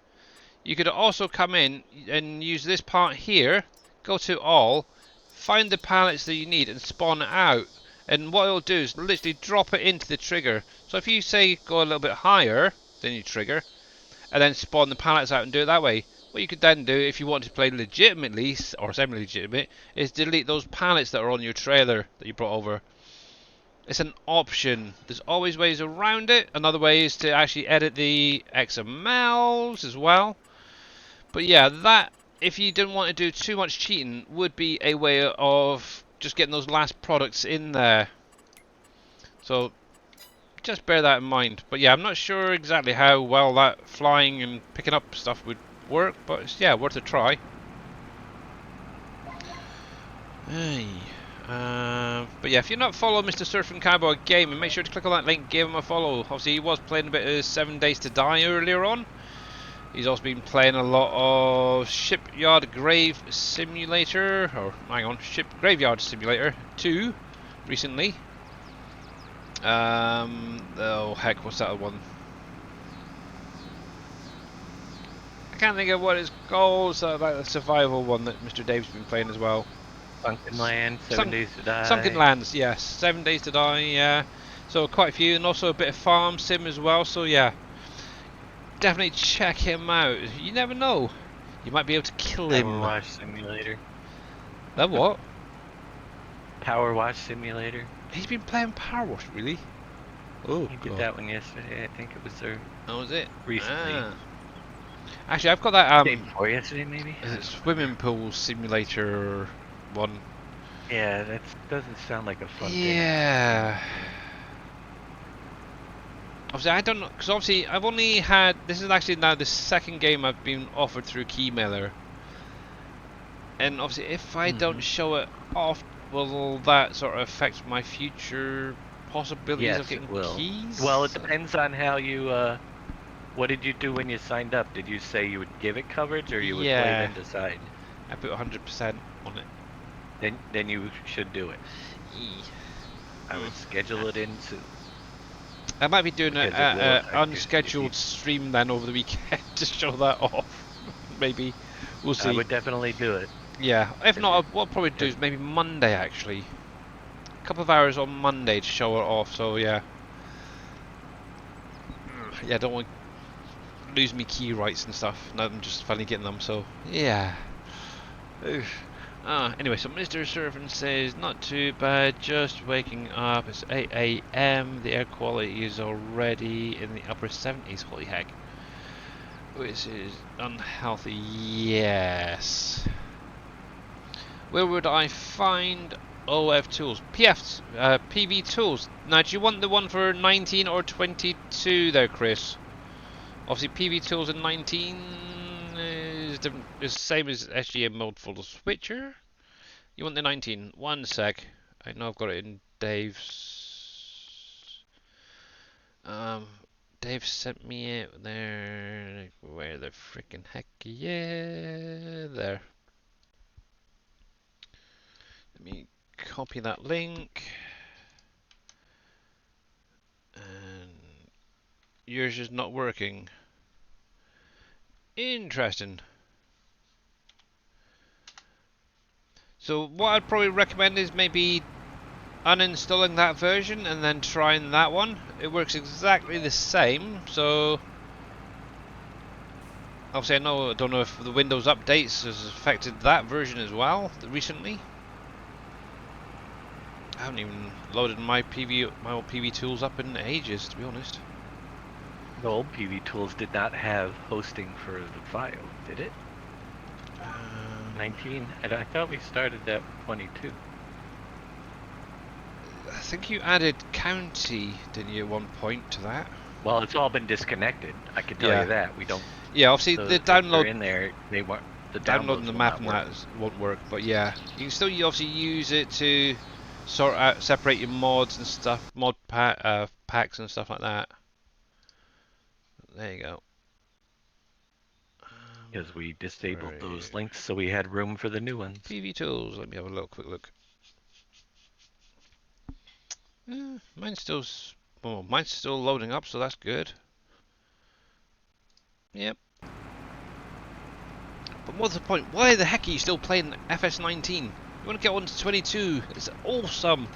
You could also come in and use this part here, go to all, find the pallets that you need and spawn it out. And what it'll do is literally drop it into the trigger. So if you say go a little bit higher than your trigger and then spawn the pallets out and do it that way, what you could then do if you want to play legitimately or semi-legitimate is delete those pallets that are on your trailer that you brought over. It's an option. There's always ways around it. Another way is to actually edit the XMLs as well. But yeah, that, if you didn't want to do too much cheating, would be a way of just getting those last products in there. So just bear that in mind. But yeah, I'm not sure exactly how well that flying and picking up stuff would work, but it's, yeah, worth a try. Hey. But yeah, if you're not following Mr. Surfing Cowboy Gaming, make sure to click on that link, give him a follow. Obviously, he was playing a bit of 7 Days to Die earlier on. He's also been playing a lot of Shipyard Grave Simulator, or hang on, Graveyard Simulator 2 recently. Oh heck, what's that other one? I can't think of what it's called. It's like the survival one that Mr. Dave's been playing as well. Sunken Land, 7 Days to Die. Sunken Lands, yes. 7 Days to Die, yeah. So quite a few, and also a bit of Farm Sim as well, so yeah. Definitely check him out. You never know. You might be able to kill him. Power Wash Simulator. That what? Power Wash Simulator. He's been playing Power Wash, really? Oh, He did that one yesterday. I think it was there that was it? recently. Ah. Actually, I've got that Day before yesterday, maybe? swimming pool simulator one. Yeah, that doesn't sound like a fun thing. Yeah. Obviously, I don't know, because obviously I've only had, this is actually now the second game I've been offered through Keymailer. And obviously if I don't show it off, will that sort of affect my future possibilities of Yes, getting it will. keys? Well, it depends on how you, what did you do when you signed up? Did you say you would give it coverage or you would play then decide? I put 100% on it. Then you should do it. I would schedule it in soon. I might be doing an Because it will affect your unscheduled stream then over the weekend to show that off. Maybe. We'll see. I would definitely do it. Yeah, if not, what I'll probably do is maybe Monday actually. A couple of hours on Monday to show it off, so yeah. Yeah, I don't want to lose me key rights and stuff. Now I'm just finally getting them, so yeah. Anyway, so Mr. Servant says, not too bad, just waking up. It's 8 AM. The air quality is already in the upper 70s. Holy heck. Which is unhealthy. Yes. Where would I find OF tools? PV tools. Now, do you want the one for 19 or 22 there, Chris? Obviously, PV tools in 19 is the same as SGA mode for the switcher. You want the 19? One sec. I know I've got it in Dave's. Dave sent me it there. Where the freaking heck? Yeah, there. Let me copy that link. And yours is not working. Interesting. So what I'd probably recommend is maybe uninstalling that version and then trying that one. It works exactly the same, so Obviously, I don't know if the Windows updates has affected that version as well recently. I haven't even loaded my old PV tools up in ages, to be honest. The old PV tools did not have hosting for the file, did it? 19? And I thought we started at 22. I think you added county, didn't you, at one point to that? Well, it's all been disconnected. I can tell Yeah. you that. We don't. Yeah, obviously So the if they're download in there, they want the downloading downloads the will map not and work. that won't work, but yeah, you can still obviously use it to sort out, separate your mods and stuff, packs and stuff like that. There you go. Because we disabled Right. those links, so we had room for the new ones. PV tools. Let me have a quick look. Mine's still loading up, so that's good. Yep. But what's the point? Why the heck are you still playing FS19? You want to get on to 22? It's awesome.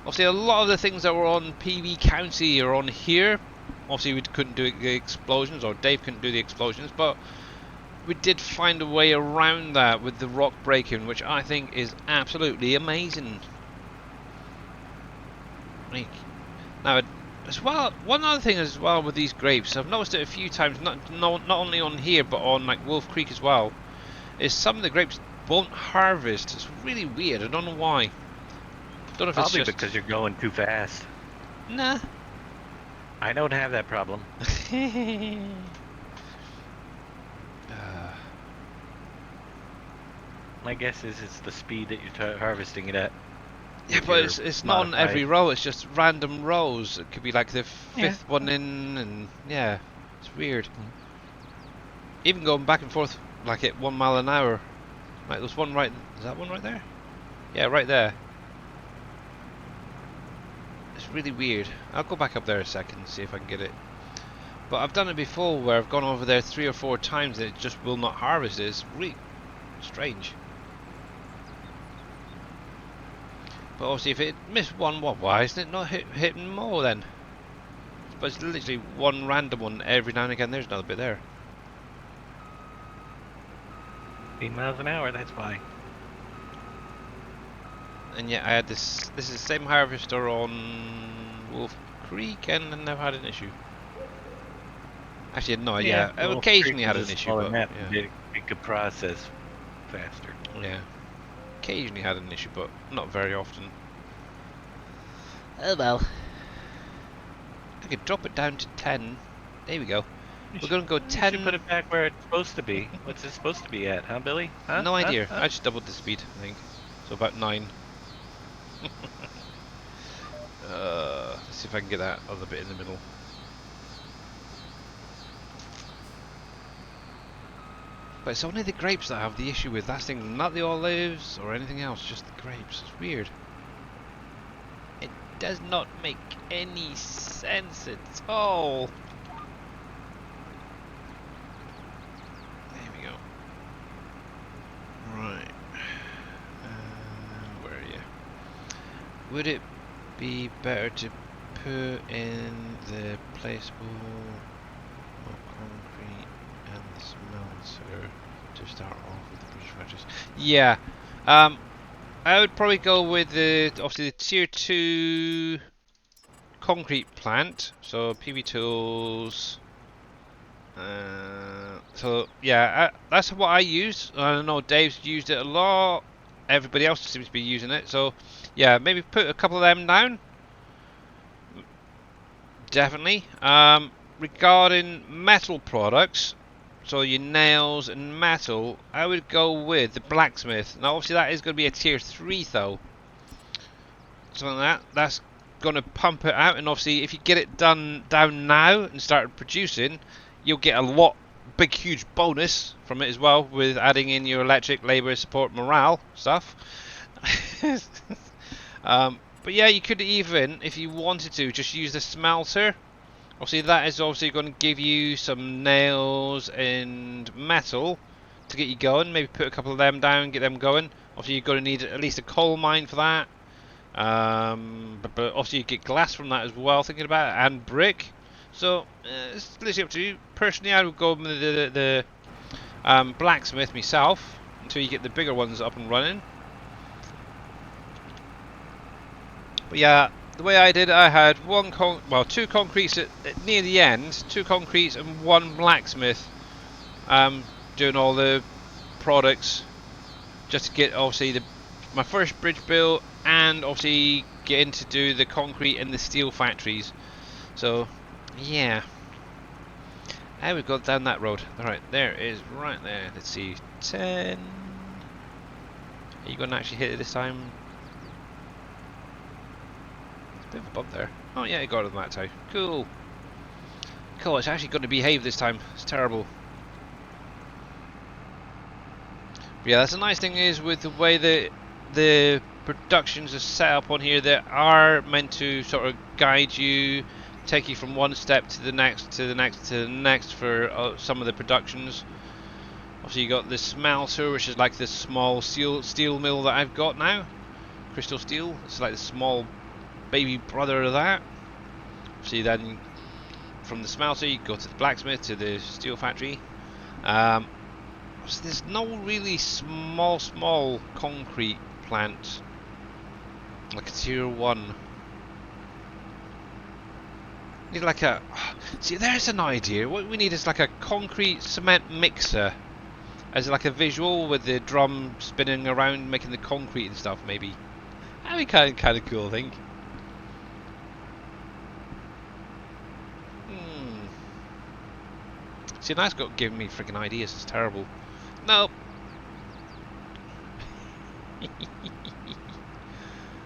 Obviously, a lot of the things that were on PV County are on here. Obviously, we couldn't do the explosions, or Dave couldn't do the explosions, but we did find a way around that with the rock breaking, which I think is absolutely amazing. Now, as well, one other thing as well with these grapes, I've noticed it a few times, not only on here, but on like Wolf Creek as well, is some of the grapes won't harvest. It's really weird. I don't know why. Don't know if Probably it's just because you're going too fast. nah. I don't have that problem. My guess is it's the speed that you're harvesting it at. Yeah, but it's not on every row. It's just random rows. It could be like the fifth one in, and yeah, it's weird. Even going back and forth like at 1 mile an hour. Like there's one right. Is that one right there? Yeah, right there. It's really weird. I'll go back up there a second and see if I can get it. But I've done it before where I've gone over there 3 or 4 times and it just will not harvest it. It's really strange. But obviously if it missed one, why isn't it not hitting more then? But it's literally one random one every now and again. There's another bit there. 8 miles an hour, that's why. And yet I had this is the same harvester on Wolf Creek and I never had an issue. Actually, no, yeah, I occasionally had an issue, but yeah. It could process faster. Yeah, occasionally had an issue, but not very often. Oh well. I could drop it down to 10. There we go. We're gonna go 10. You should put it back where it's supposed to be. What's it supposed to be at, huh, Billy? Huh? No idea. Huh? I just doubled the speed, I think. So about 9. Let's see if I can get that other bit in the middle. But it's only the grapes that I have the issue with. That's thing, not the olives or anything else, just the grapes. It's weird. It does not make any sense at all. There we go. Right. Where are you? Would it be better to put in the placeable concrete and the smelter to start off with the British factories? Yeah. I would probably go with obviously the tier 2 concrete plant. So PV tools. So yeah, that's what I use. I know Dave's used it a lot. Everybody else seems to be using it. So yeah, maybe put a couple of them down. Definitely. Regarding metal products, so your nails and metal, I would go with the blacksmith. Now obviously that is going to be a tier 3 though. Something like that's going to pump it out, and obviously if you get it down now and start producing, you'll get a big huge bonus from it as well, with adding in your electric, labour, support, morale stuff. But yeah, you could even, if you wanted to, just use the smelter. Obviously that is obviously going to give you some nails and metal to get you going. Maybe put a couple of them down, get them going. Obviously you're going to need at least a coal mine for that. But obviously you get glass from that as well, thinking about it, and brick. So it's literally up to you. Personally, I would go with the blacksmith myself until you get the bigger ones up and running. But yeah, the way I did, I had two concretes near the end, two concretes and one blacksmith doing all the products just to get obviously my first bridge built and obviously getting to do the concrete and the steel factories. So yeah, I would go down that road. Alright, there it is right there. Let's see, 10. Are you going to actually hit it this time? It's a bit of a bump there. Oh yeah, I got it that time. Cool. Cool, it's actually going to behave this time. It's terrible. But yeah, that's the nice thing is with the way the productions are set up on here, they are meant to sort of guide you, take you from one step to the next, to the next, to the next for some of the productions. Obviously you got the smelter, which is like the small steel mill that I've got now. Crystal steel, it's like the small baby brother of that. Obviously then from the smelter you go to the blacksmith, to the steel factory. So there's no really small concrete plant like a tier 1. Need like a... See, there's an idea. What we need is like a concrete cement mixer as like a visual with the drum spinning around making the concrete and stuff maybe. That'd be kind of cool, I think. See, that's got giving me freaking ideas. It's terrible. Nope.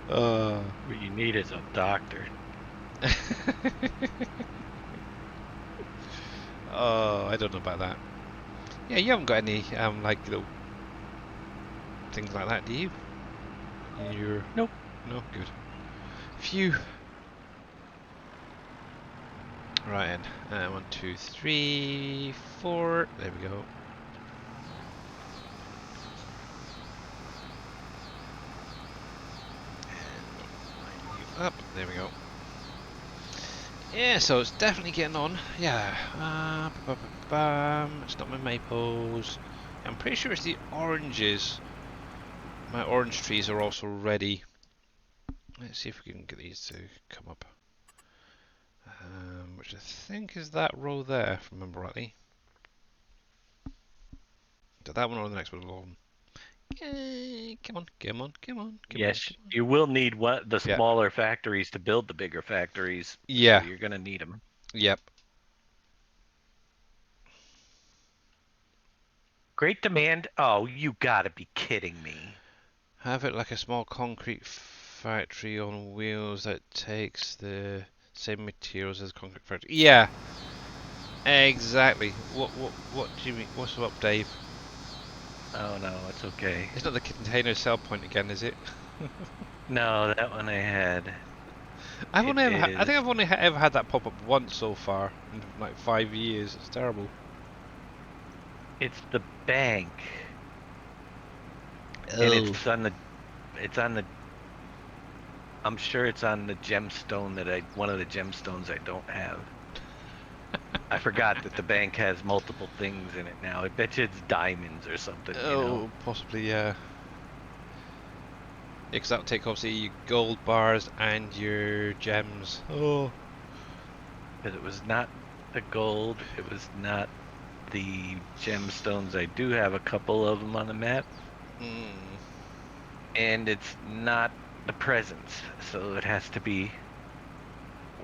What you need is a doctor. Oh, I don't know about that. Yeah, you haven't got any like things like that, do you? Nope. No, good. Phew. Right, and 1, 2, 3, 4. There we go. And up. There we go. Yeah, so it's definitely getting on. Yeah. It's not my maples. I'm pretty sure it's the oranges. My orange trees are also ready. Let's see if we can get these to come up. Which I think is that row there, if I remember rightly. Did that one or the next one along? Come on, come on, come on, come Yes, on. you will need the Yeah. smaller factories to build the bigger factories. Yeah. So you're gonna need them. Yep. Great demand. Oh, you gotta be kidding me. Have it like a small concrete factory on wheels that takes the same materials as concrete factory. Yeah. Exactly. What do you mean? What's up, Dave? Oh no, it's okay. It's not the container sell point again, is it? No, that one I had. I've only ever I is. think I've only ever had that pop up once so far in like 5 years. It's terrible. It's the bank. Oh. And it's on the I'm sure it's on the gemstone one of the gemstones I don't have. I forgot that the bank has multiple things in it now. I bet you it's diamonds or something. Oh, You know? possibly, yeah. Because that'll take obviously your gold bars and your gems. Oh. Because it was not the gold, it was not the gemstones. I do have a couple of them on the map. And it's not the presents, so it has to be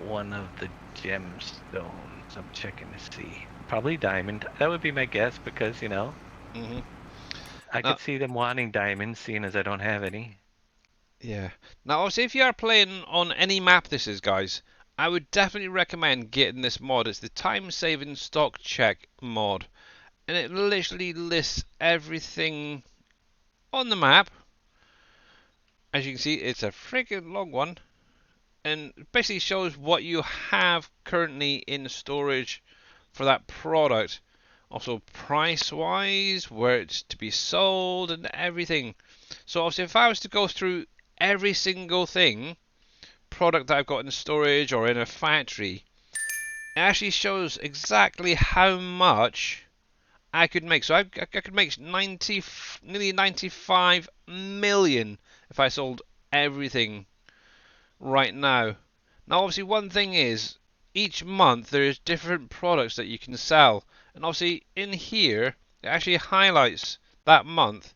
one of the gemstones. I'm checking to see. Probably diamond. That would be my guess because, you know, I could see them wanting diamonds, seeing as I don't have any. Yeah. Now, obviously, if you are playing on any map this is, guys, I would definitely recommend getting this mod. It's the time-saving stock check mod. And it literally lists everything on the map. As you can see, it's a freaking long one. And basically shows what you have currently in storage for that product. Also price-wise, where it's to be sold and everything. So obviously if I was to go through every single product that I've got in storage or in a factory, it actually shows exactly how much I could make. So I could make nearly 95 million if I sold everything right now. Now, obviously, one thing is each month there is different products that you can sell, and obviously in here it actually highlights that month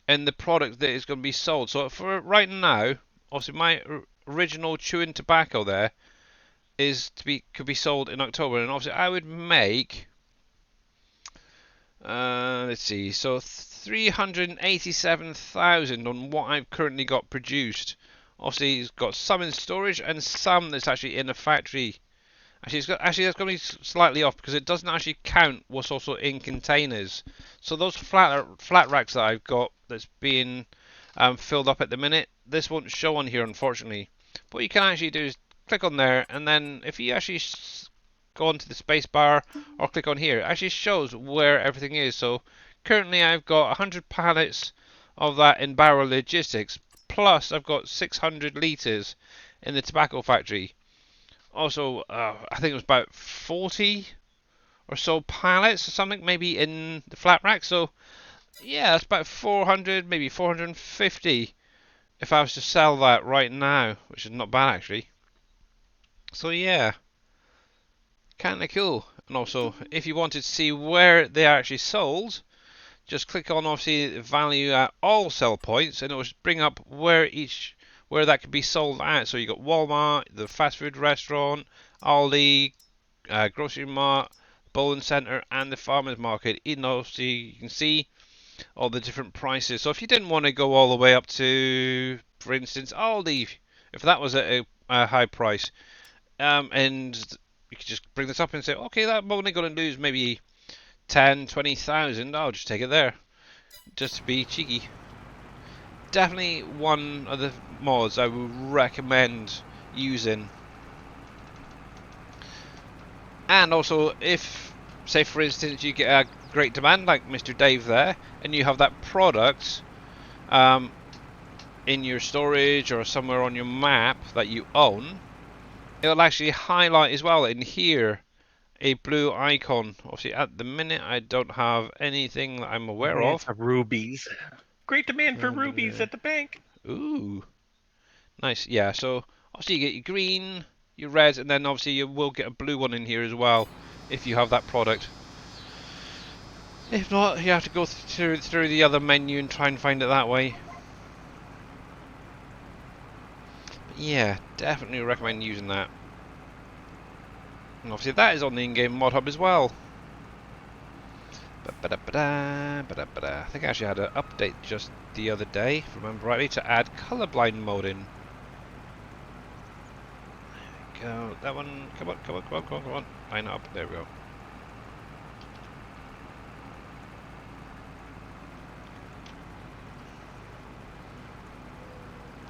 and the product that is going to be sold. So for right now, obviously my original chewing tobacco there could be sold in October, and obviously I would make let's see, so 387,000 on what I've currently got produced. Obviously, it's got some in storage and some that's actually in a factory. Actually that's going to be slightly off because it doesn't actually count what's also in containers. So those flat racks that I've got that's being filled up at the minute, this won't show on here unfortunately. But what you can actually do is click on there, and then if you actually go onto the space bar or click on here, it actually shows where everything is. So currently I've got 100 pallets of that in Barrel Logistics, plus I've got 600 litres in the tobacco factory. Also, I think it was about 40 or so pallets or something, maybe in the flat rack. So yeah, that's about 400, maybe 450 if I was to sell that right now, which is not bad actually. So yeah, kind of cool. And also, if you wanted to see where they are actually sold, just click on obviously value at all sell points, and it will bring up where that could be sold at. So you got Walmart, the fast food restaurant, Aldi, grocery mart, bowling centre, and the farmers market. And obviously you can see all the different prices. So if you didn't want to go all the way up to, for instance, Aldi, if that was at a high price, and you could just bring this up and say, okay, that I'm only going to lose maybe 10, 20,000. I'll just take it there, just to be cheeky. Definitely one of the mods I would recommend using. And also, if, say for instance, you get a great demand like Mr. Dave there, and you have that product in your storage or somewhere on your map that you own, it'll actually highlight as well in here a blue icon. Obviously, at the minute, I don't have anything that I'm aware It's of. rubies. Great demand for rubies at the bank. Ooh, nice. Yeah, so obviously you get your green, your red, and then obviously you will get a blue one in here as well if you have that product. If not, you have to go through the other menu and try and find it that way. But yeah, definitely recommend using that. And obviously that is on the in-game mod hub as well. I think I actually had an update just the other day, if I remember rightly, to add colorblind mode in. There we go. That one, come on, come on, come on, come on, come on. Line up, there we go.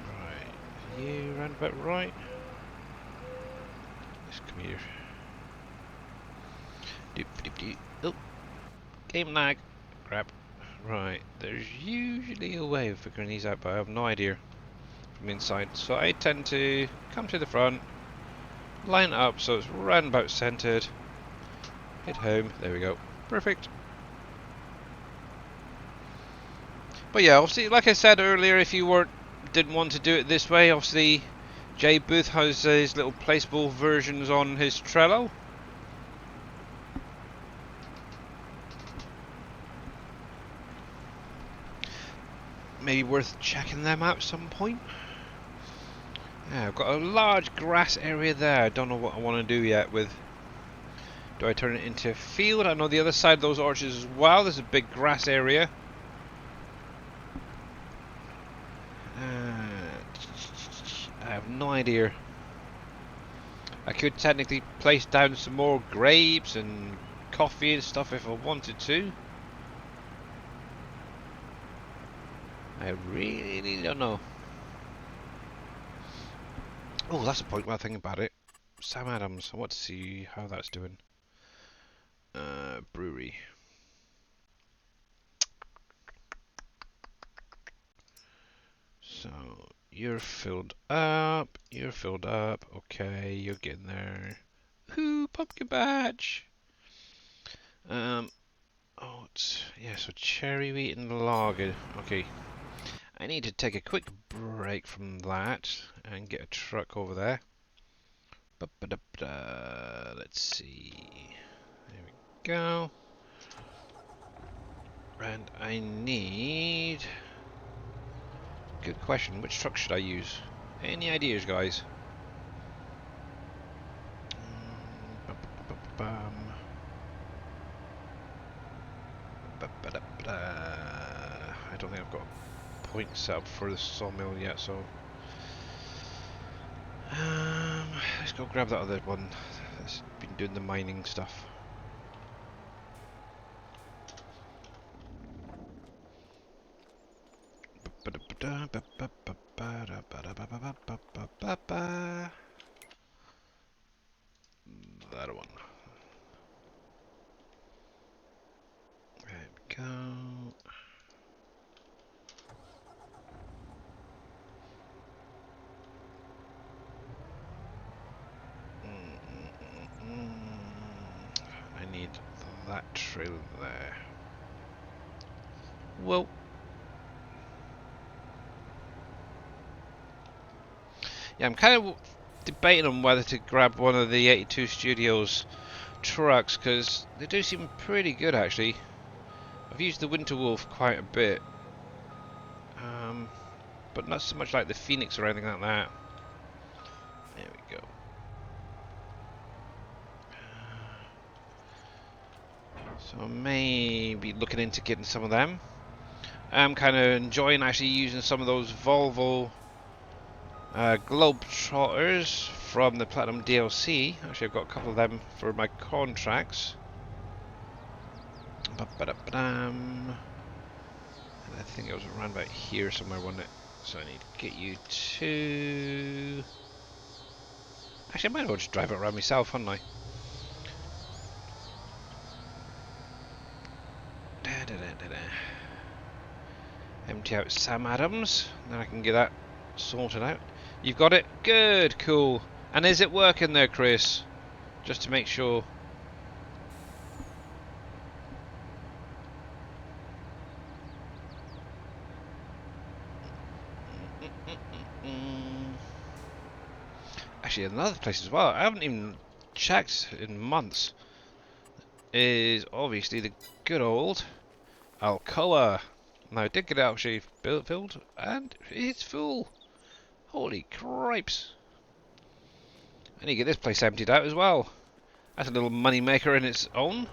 Right, you round about right. Let's come here. Doop, doop, doop. Oh, game lag. Crap. Right, there's usually a way of figuring these out, but I have no idea from inside. So I tend to come to the front, line it up so it's round about centered, hit home, there we go. Perfect. But yeah, obviously, like I said earlier, if you didn't want to do it this way, obviously Jay Booth has his little placeable versions on his Trello. Maybe worth checking them out at some point. Yeah, I've got a large grass area there. I don't know what I want to do yet with. Do I turn it into a field? I know the other side of those orchards as well. There's a big grass area. I have no idea. I could technically place down some more grapes and coffee and stuff if I wanted to. I really don't know. Oh, that's a point while thinking about it. Sam Adams, I want to see how that's doing. Brewery. So, you're filled up, okay, you're getting there. Whoo, pumpkin patch. Oh, yeah. So cherry wheat and lager. Okay. I need to take a quick break from that and get a truck over there. Let's see. There we go. And I need... Good question. Which truck should I use? Any ideas, guys? I don't think I've got a point set up for the sawmill yet, so... let's go grab that other one that's been doing the mining stuff. That one. There we go. I need that trailer there. Well, yeah, I'm kind of debating on whether to grab one of the 82 Studios trucks because they do seem pretty good actually. I've used the Winter Wolf quite a bit, but not so much like the Phoenix or anything like that. There we go. So I may be looking into getting some of them. I'm kind of enjoying actually using some of those Volvo Globetrotters from the Platinum DLC. Actually, I've got a couple of them for my contracts. And I think it was around about here somewhere, wasn't it? So I need to get you to... Actually, I might as well just drive it around myself, hadn't I? Empty out Sam Adams, then I can get that sorted out. You've got it? Good, cool. And is it working there, Chris? Just to make sure. Actually, another place as well, I haven't even checked in months, is obviously the good old Alcoa. Now, I did get it actually filled, and it's full. Holy cripes. I need to get this place emptied out as well. That's a little money maker in its own.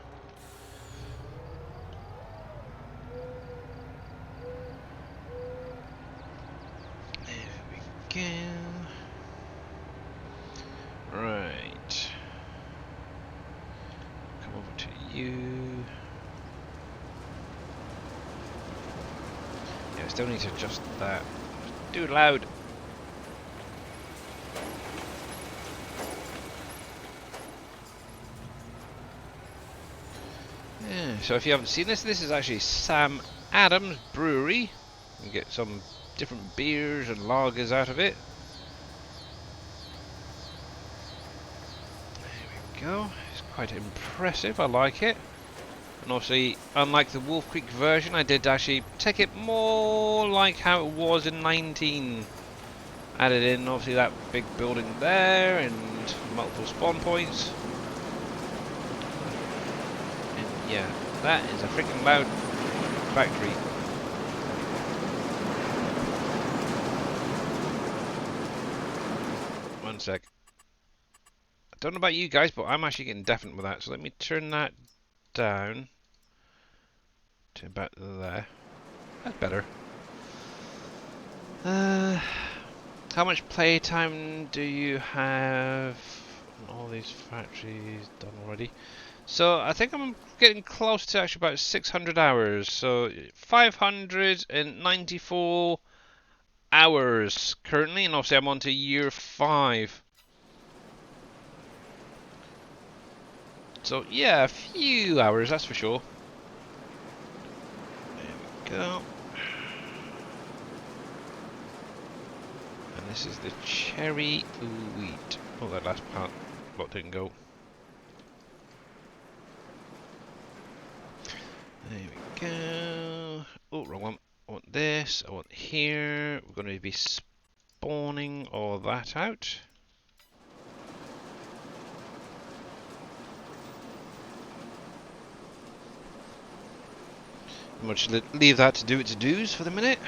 There we go. Right. Come over to you. Yeah, I still need to adjust that. Do it loud. Yeah, so if you haven't seen this, this is actually Sam Adams Brewery. You can get some different beers and lagers out of it. There we go. It's quite impressive. I like it. And obviously, unlike the Wolf Creek version, I did actually take it more like how it was in 19. Added in obviously that big building there and multiple spawn points. And yeah, that is a freaking loud factory. One sec. I don't know about you guys, but I'm actually getting deafened with that. So let me turn that down to about there. That's better. How much playtime do you have on all these factories done already? So I think I'm getting close to actually about 600 hours. So 594 hours currently, and obviously I'm on to year 5. So yeah, a few hours, that's for sure. There we go. And this is the cherry wheat. Oh, that last part lot didn't go. There we go. Oh, wrong one. I want this. I want here. We're going to be spawning all that out. We'll just leave that to do its dues for the minute.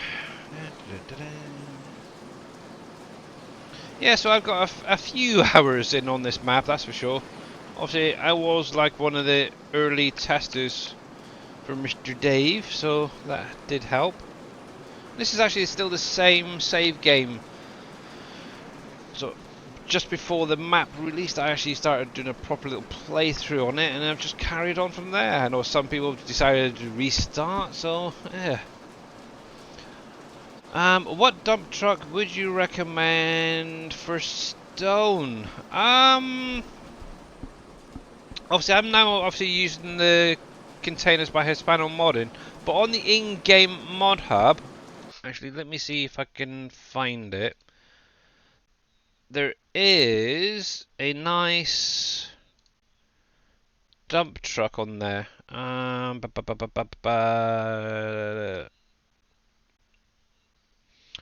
Yeah, so I've got a few hours in on this map, that's for sure. Obviously, I was like one of the early testers for Mr. Dave, so that did help. This is actually still the same save game. So just before the map released, I actually started doing a proper little playthrough on it, and I've just carried on from there. I know some people decided to restart, so yeah. What dump truck would you recommend for stone? Obviously I'm now using the containers by Hispano Modding, but on the in-game mod hub, actually let me see if I can find it. There is a nice dump truck on there.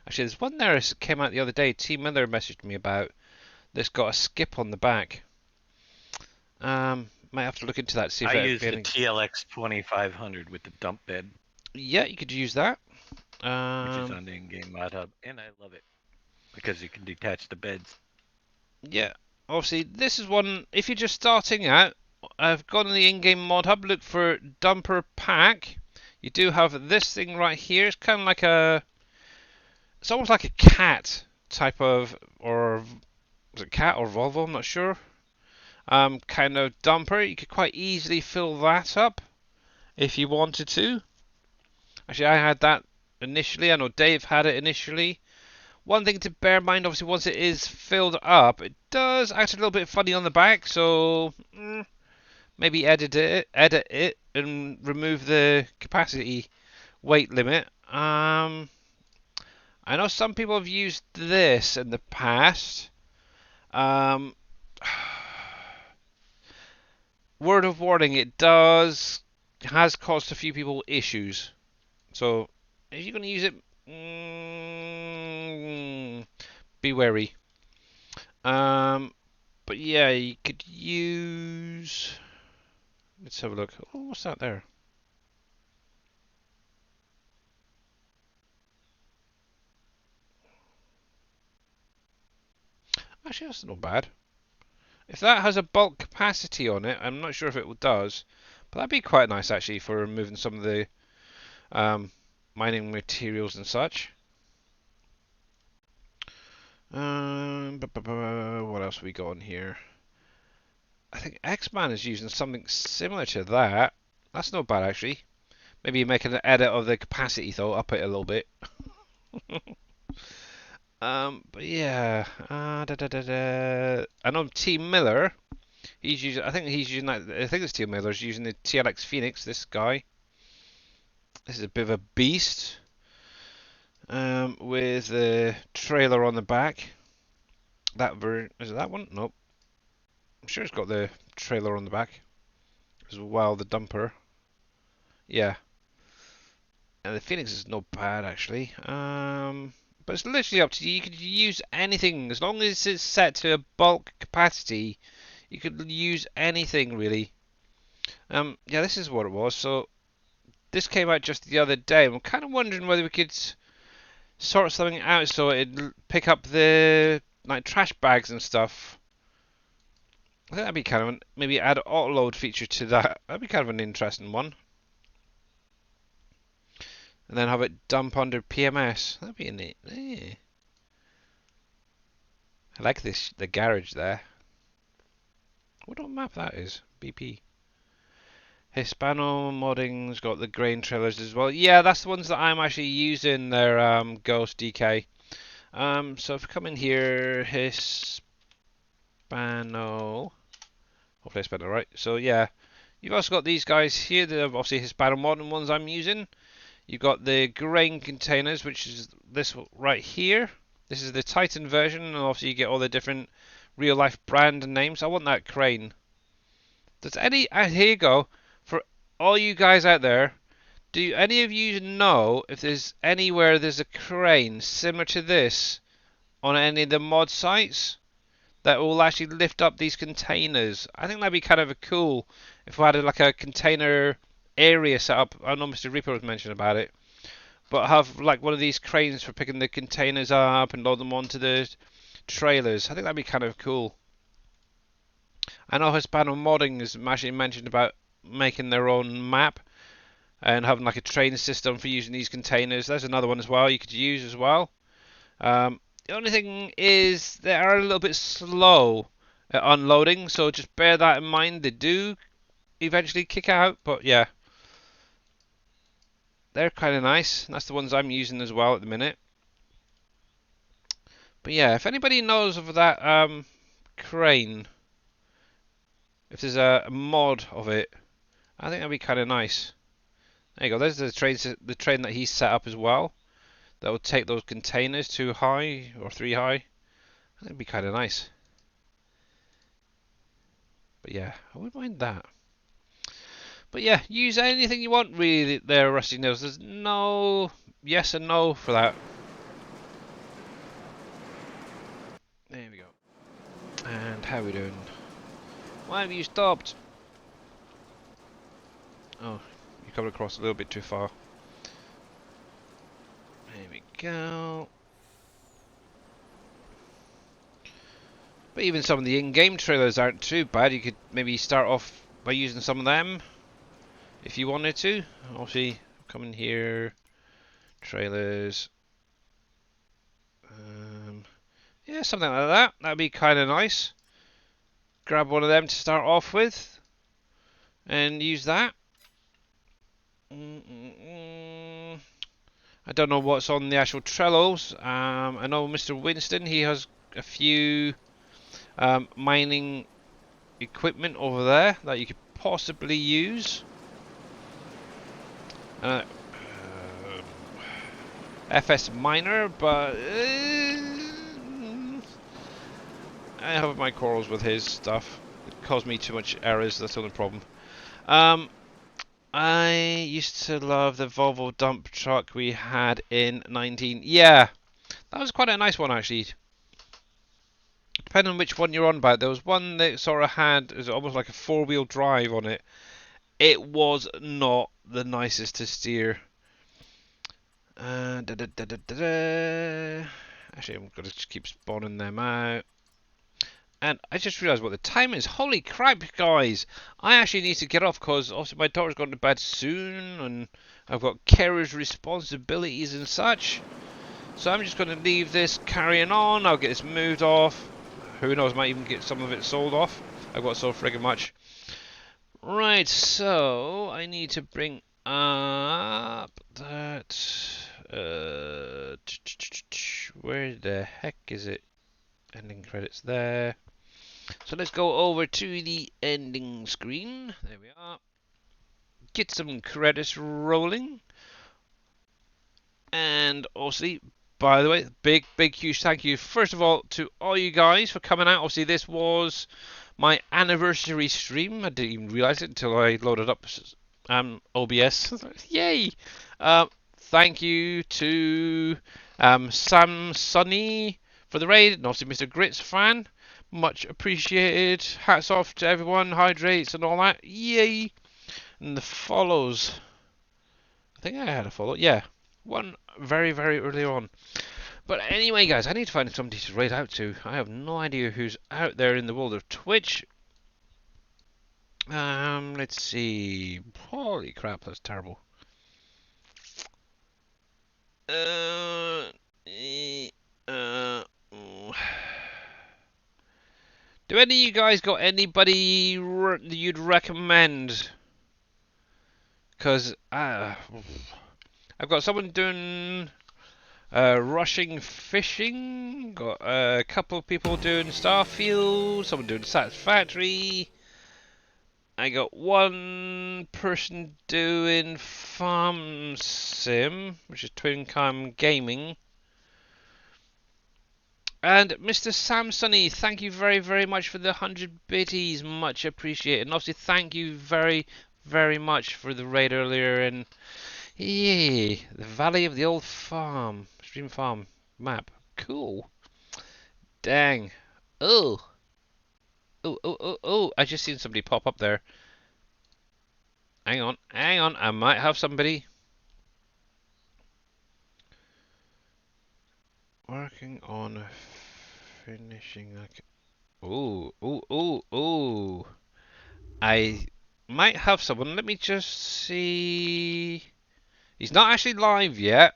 Actually, there's one there that came out the other day. T Miller messaged me about. That's got a skip on the back. Might have to look into that. See if I use the any... TLX 2500 with the dump bed. Yeah, you could use that. Which is on the in-game mod hub, and I love it because you can detach the beds. Yeah, obviously this is one. If you're just starting out, I've gone in the in-game mod hub. Look for dumper pack. You do have this thing right here. It's kind of like a. It's almost like a cat type of, or was it cat or Volvo? I'm not sure. Kind of dumper. You could quite easily fill that up if you wanted to. Actually, I had that initially. I know Dave had it initially. One thing to bear in mind, obviously, once it is filled up, it does act a little bit funny on the back. So maybe edit it, and remove the capacity weight limit. I know some people have used this in the past. Word of warning, it has caused a few people issues. So if you're going to use it, be wary. But yeah, you could use. Let's have a look. Oh, what's that there? Actually, that's not bad. If that has a bulk capacity on it, I'm not sure if it does, but that'd be quite nice actually for removing some of the mining materials and such. What else have we got on here? I think X-Man is using something similar to that. That's not bad actually. Maybe make an edit of the capacity though, up it a little bit. But yeah, I know T Miller. He's using. I think he's using that. I think it's T Miller's using the TLX Phoenix. This guy. This is a bit of a beast. With the trailer on the back. That is it that one? Nope. I'm sure it's got the trailer on the back as well. The dumper. Yeah. And the Phoenix is not bad actually. But it's literally up to you. You could use anything as long as it's set to a bulk capacity. You could use anything really. Yeah, this is what it was. So this came out just the other day. I'm kind of wondering whether we could sort something out so it'd pick up the like trash bags and stuff. I think that'd be kind of maybe add an auto load feature to that. That'd be kind of an interesting one. And then have it dump under PMS. That'd be neat. Yeah. I like this, the garage there. What map that is? BP. Hispano Modding's got the grain trailers as well. Yeah, that's the ones that I'm actually using. Their Ghost DK. So if we come in here, Hispano. Hopefully I spelled it right. So yeah, you've also got these guys here. They're obviously Hispano Modding ones I'm using. You've got the grain containers, which is this right here. This is the Titan version, and obviously you get all the different real-life brand names. I want that crane. Does any? Here you go. For all you guys out there Do any of you know if there's anywhere there's a crane similar to this on any of the mod sites that will actually lift up these containers? I think that'd be kind of a cool if we had like a container area set up. I know Mr. Reaper was mentioning about it, but have like one of these cranes for picking the containers up and load them onto the trailers. I think that'd be kind of cool. I know Hispano Modding has actually mentioned about making their own map and having like a train system for using these containers. There's another one as well you could use as well. The only thing is they are a little bit slow at unloading, so just bear that in mind. They do eventually kick out, but yeah, they're kind of nice. That's the ones I'm using as well at the minute. But yeah, if anybody knows of that crane, if there's a mod of it, I think that'd be kind of nice. There you go. There's the train that he's set up as well. That will take those containers 2 high or 3 high. I think it'd be kind of nice. But yeah, I wouldn't mind that. But yeah, use anything you want really there, Rusty Nails. There's no yes and no for that. There we go. And how are we doing? Why have you stopped? Oh, you're coming across a little bit too far. There we go. But even some of the in-game trailers aren't too bad. You could maybe start off by using some of them if you wanted to. Obviously, come in here, trailers. Yeah, something like that. That'd be kind of nice. Grab one of them to start off with and use that. I don't know what's on the actual Trellos. I know Mr. Winston, he has a few mining equipment over there that you could possibly use. FS Miner, but I have my quarrels with his stuff. It caused me too much errors, that's the only problem. I used to love the Volvo dump truck we had in 19. Yeah, that was quite a nice one actually. Depending on which one you're on about, there was one that sort of had, it was almost like a 4-wheel drive on it. It was not the nicest to steer. Actually, I'm going to just keep spawning them out. And I just realised what the time is. Holy crap, guys! I actually need to get off because obviously my daughter's going to bed soon and I've got carers' responsibilities and such. So I'm just going to leave this carrying on. I'll get this moved off. Who knows, might even get some of it sold off. I've got so friggin' much. Right, so I need to bring up that. Where the heck is it? Ending credits there. So let's go over to the ending screen. There we are. Get some credits rolling. And obviously, by the way, big huge thank you first of all to all you guys for coming out. Obviously this was my anniversary stream. I didn't even realise it until I loaded up OBS. Yay! Thank you to Sam Sunny for the raid, and obviously Mr. Grits fan. Much appreciated. Hats off to everyone, hydrates and all that. Yay! And the follows. I think I had a follow. Yeah, one very early on. But anyway, guys, I need to find somebody to raid out to. I have no idea who's out there in the world of Twitch. Let's see. Holy crap, that's terrible. Do any of you guys got anybody you'd recommend? Because I've got someone doing rushing fishing, got a couple of people doing Starfield, someone doing Satisfactory. I got one person doing Farm Sim, which is Twin Cam Gaming. And Mr. Sam Sunny, thank you very much for the 100 biddies, much appreciated. And obviously thank you very much for the raid earlier. And Yay, the Valley of the Old Farm, Stream Farm map. Cool. Dang. Oh. Oh, oh, oh, oh. I just seen somebody pop up there. Hang on, hang on. I might have somebody. Working on finishing. Oh, oh, oh, oh. I might have someone. Let me just see. He's not actually live yet,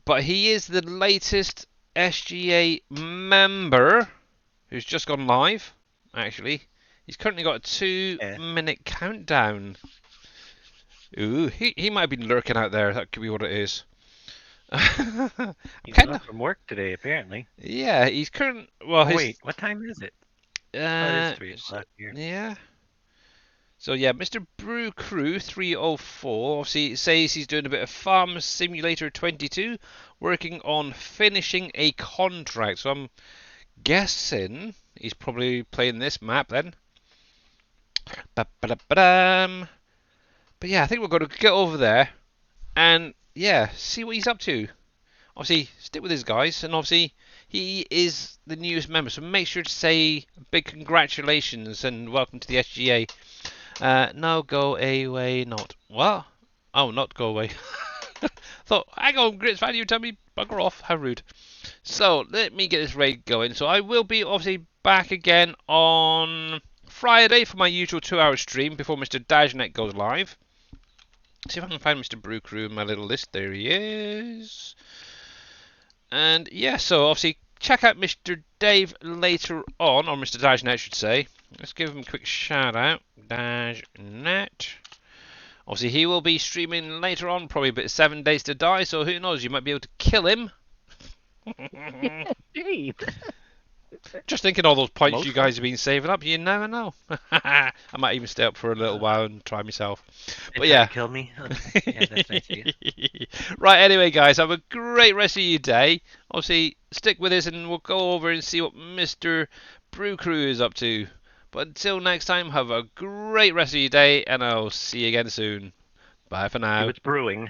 but he is the latest SGA member who's just gone live. Actually, he's currently got a 2-minute countdown. Ooh, he might have been lurking out there. That could be what it is. He's off from work today, apparently. Yeah, he's current. Well, wait, what time is it? Oh, it is 3 o'clock here. Yeah. So yeah, Mr. Brew Crew 304 obviously says he's doing a bit of Farm Simulator 22, working on finishing a contract. So I'm guessing he's probably playing this map then. Ba-ba-da-ba-dam. But yeah, I think we're going to get over there and yeah, see what he's up to. Obviously, stick with his guys, and obviously he is the newest member, so make sure to say a big congratulations and welcome to the SGA. No, go away, not. What? Oh, not go away. Thought, hang on, Grits fan, you tell me bugger off. How rude. So, let me get this raid going. So, I will be obviously back again on Friday for my usual 2-hour stream before Mr. Dajnet goes live. See if I can find Mr. Brew Crew in my little list. There he is. And yeah, so obviously check out Mr. Dave later on, or Mr. Dajnet, I should say. Let's give him a quick shout out. Dajnet. Obviously, he will be streaming later on, probably about 7 Days to Die, so who knows, you might be able to kill him. Just thinking all those points you guys have been saving up, you never know. I might even stay up for a little while and try myself. But yeah. Kill me? Okay. Yeah, that's nice of you. Right, anyway, guys, have a great rest of your day. Obviously, stick with us and we'll go over and see what Mr. Brew Crew is up to. But until next time, have a great rest of your day, and I'll see you again soon. Bye for now. It's brewing.